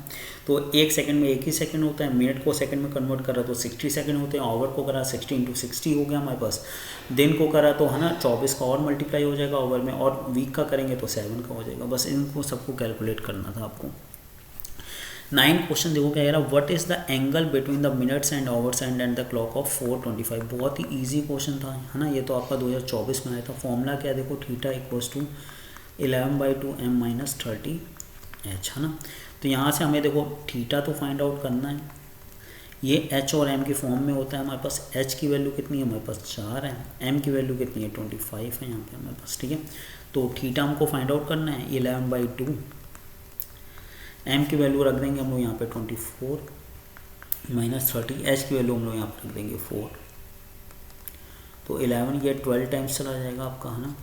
तो 1 सेकंड में 1 ही सेकंड होता है, मिनट को सेकंड में कन्वर्ट करा तो 60 सेकंड होते हैं, आवर को करा 60 × 60 हो गया हमारे पास, दिन को करा तो है ना 24 का और मल्टीप्लाई हो जाएगा आवर में, और वीक का करेंगे तो 7 का हो जाएगा, बस इनको सबको कैलकुलेट करना था आपको। 9 क्वेश्चन देखो क्या कह रहा, what is the angle between the minutes and hours and the clock of 4:25। बहुत ही इजी क्वेश्चन था, है ना, ये तो आपका 2024 में आया था। फॉर्मूला क्या देखो, थीटा = 11/2 m - 30 h, है ना। तो यहाँ से हमें देखो थीटा तो फाइंड आउट करना है, ये एच और एम की फॉर्म में होता है हमारे पास। एच की वैल्यू कितनी है हमारे पास 4 है, एम की वैल्यू कितनी है 25 है यहाँ पे हमारे पास, ठीक है। तो थीटा हमको फाइंड आउट करना है 11/2, एम की वैल्यू रख देंगे हम लोग यहाँ पे 24 -30, एच की वैल्यू हम लोग यहाँ पे रख देंगे 4। तो 11 ये 12 टाइम्स चला जाएगा आपका, है ना।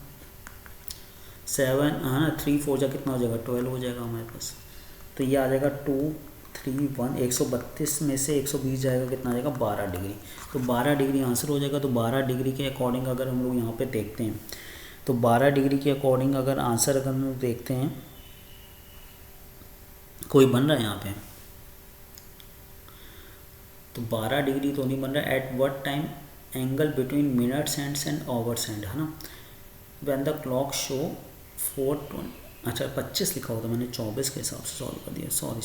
7 है ना, 3 4 जा कितना हो जाएगा 12 हो जाएगा हमारे पास। तो ये आ जाएगा 2 3 1, 132 में से 120 जाएगा, कितना आ जाएगा 12 डिग्री। तो 12 डिग्री आंसर हो जाएगा। तो 12 डिग्री के अकॉर्डिंग अगर हम लोग यहाँ पे देखते हैं, तो 12 डिग्री के अकॉर्डिंग अगर आंसर अगर हम लोग देखते हैं, कोई बन रहा है यहाँ पे, तो 12 डिग्री तो नहीं बन रहा। At what time angle between minutes hands and hours hand, है ना, व्हेन द क्लॉक शो 4:20, अच्छा 25 लिखा होता, मैंने 24 के हिसाब से सॉल्व कर दिया, सॉरी।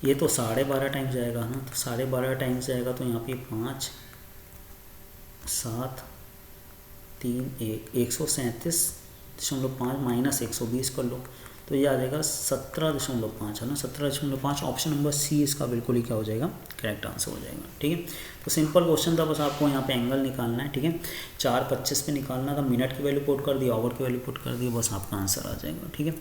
ये तो 12.5 टाइम्स जाएगा ना, तो 12.5 टाइम्स जाएगा, तो यहाँ पे 5 7 3 1 137.5 माइनस 120 कर लो, तो ये आ जाएगा 17.5, है ना, 17.5। ऑप्शन नंबर सी इसका बिल्कुल ही क्या हो जाएगा, करेक्ट आंसर हो जाएगा, ठीक है। तो सिंपल क्वेश्चन था, बस आपको यहाँ पे एंगल निकालना है, ठीक है। 4:25 पे निकालना था, मिनट की वैल्यू पुट कर दी, आवर की वैल्यू पुट कर दी, बस आपका आंसर आ जाएगा, ठीक है।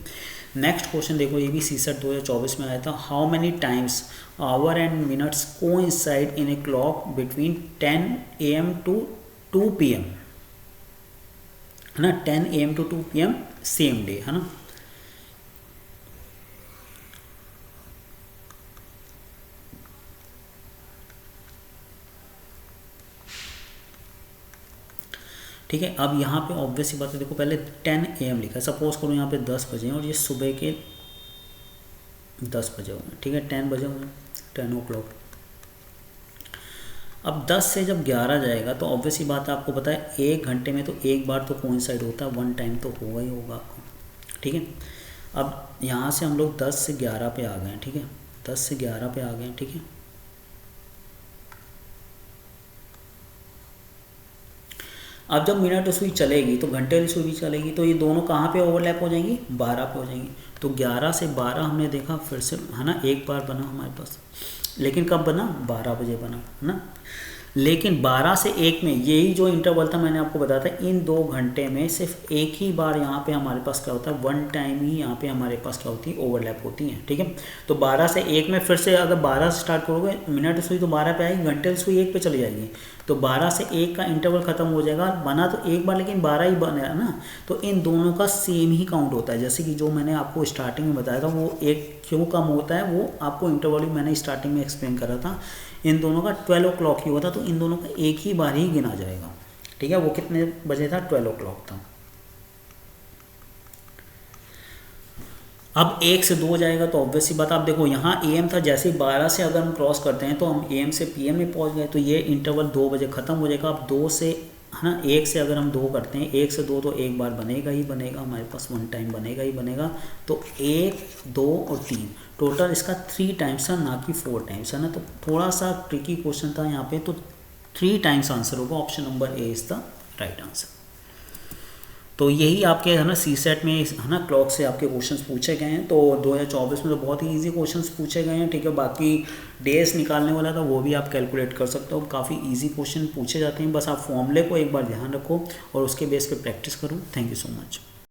नेक्स्ट क्वेश्चन देखो, ये भी सीसेट 2024 में आया था। How many times our and minutes coincide in a clock between 10 AM to 2 PM, है ना, 10 AM to 2 PM same day, है ना। ठीक है, अब यहाँ पे ऑब्वियस ही बात है, देखो पहले 10 AM लिखा है, सपोज करो यहाँ पे 10 बजे हैं और ये सुबह के 10 बजे हुए, ठीक है, 10 बजे हुए, 10 o'clock। अब 10 से जब 11 जाएगा तो ऑब्वियस ही बात है, आपको पता है 1 घंटे में तो एक बार तो कोइंसाइड होता है, 1 टाइम तो होगा ही होगा आपको, ठीक है। अब यहाँ से हम लोग 10 से 11 पे आ गए हैं, ठीक है, 10 से 11 पे आ गए हैं, ठीक है। अब जब मिनट सुई चलेगी तो घंटे वाली सुई भी चलेगी, तो ये दोनों कहाँ पे ओवरलैप हो जाएंगी, 12 पे हो जाएंगी। तो 11 से 12 हमने देखा फिर से, है ना, एक बार बना हमारे पास, लेकिन कब बना, 12 बजे बना, है ना। लेकिन 12 से 1 में यही जो इंटरवल था मैंने आपको बताया था, इन 2 घंटे में सिर्फ एक ही बार यहाँ पे हमारे पास क्या होता है, 1 टाइम ही यहाँ पे हमारे पास क्या होती है, ओवरलैप होती है, ठीक है। तो 12 से 1 में फिर से अगर 12 से स्टार्ट करोगे, मिनट सुई तो 12 पे आएगी, घंटे सुई 1 पे चली जाएगी, तो 12 से 1 का इंटरवल खत्म हो जाएगा। बना तो एक बार लेकिन 12 ही बना है ना, तो इन दोनों का सेम ही काउंट होता है। जैसे कि जो मैंने आपको स्टार्टिंग में बताया था, वो एक क्यों कम होता है, वो आपको इंटरवल भी मैंने स्टार्टिंग में एक्सप्लेन करा था। इन दोनों का 12 o'clock ही हुआ था, तो इन दोनों का एक ही बार ही गिना जाएगा, ठीक है। वो कितने बजे था, 12 o'clock था। अब 1 से 2 जाएगा तो ऑब्वियस सी बात, आप देखो यहाँ AM था, जैसे ही 12 से अगर हम क्रॉस करते हैं तो हम AM से PM में पहुँच गए, तो ये इंटरवल 2 बजे ख़त्म हो जाएगा। अब 2 से, है ना, 1 से अगर हम 2 करते हैं, 1 से 2 तो एक बार बनेगा ही बनेगा, हमारे पास 1 टाइम बनेगा ही बनेगा। तो 1 2 और 3 टोटल इसका 3 टाइम्स था, ना कि 4 टाइम्स, है ना। तो थोड़ा सा ट्रिकी क्वेश्चन था यहाँ पे, तो 3 टाइम्स आंसर होगा, option number A is the right answer. तो यही आपके, है ना, सीसेट में, है ना, क्लॉक से आपके क्वेश्चंस पूछे गए हैं। तो 2024 में तो बहुत ही इजी क्वेश्चंस पूछे गए हैं, ठीक है। बाकी डेज निकालने वाला था, वो भी आप कैलकुलेट कर सकते हो, काफ़ी इजी क्वेश्चन पूछे जाते हैं। बस आप फॉर्मूले को एक बार ध्यान रखो और उसके बेस पे प्रैक्टिस करो। Thank you so much.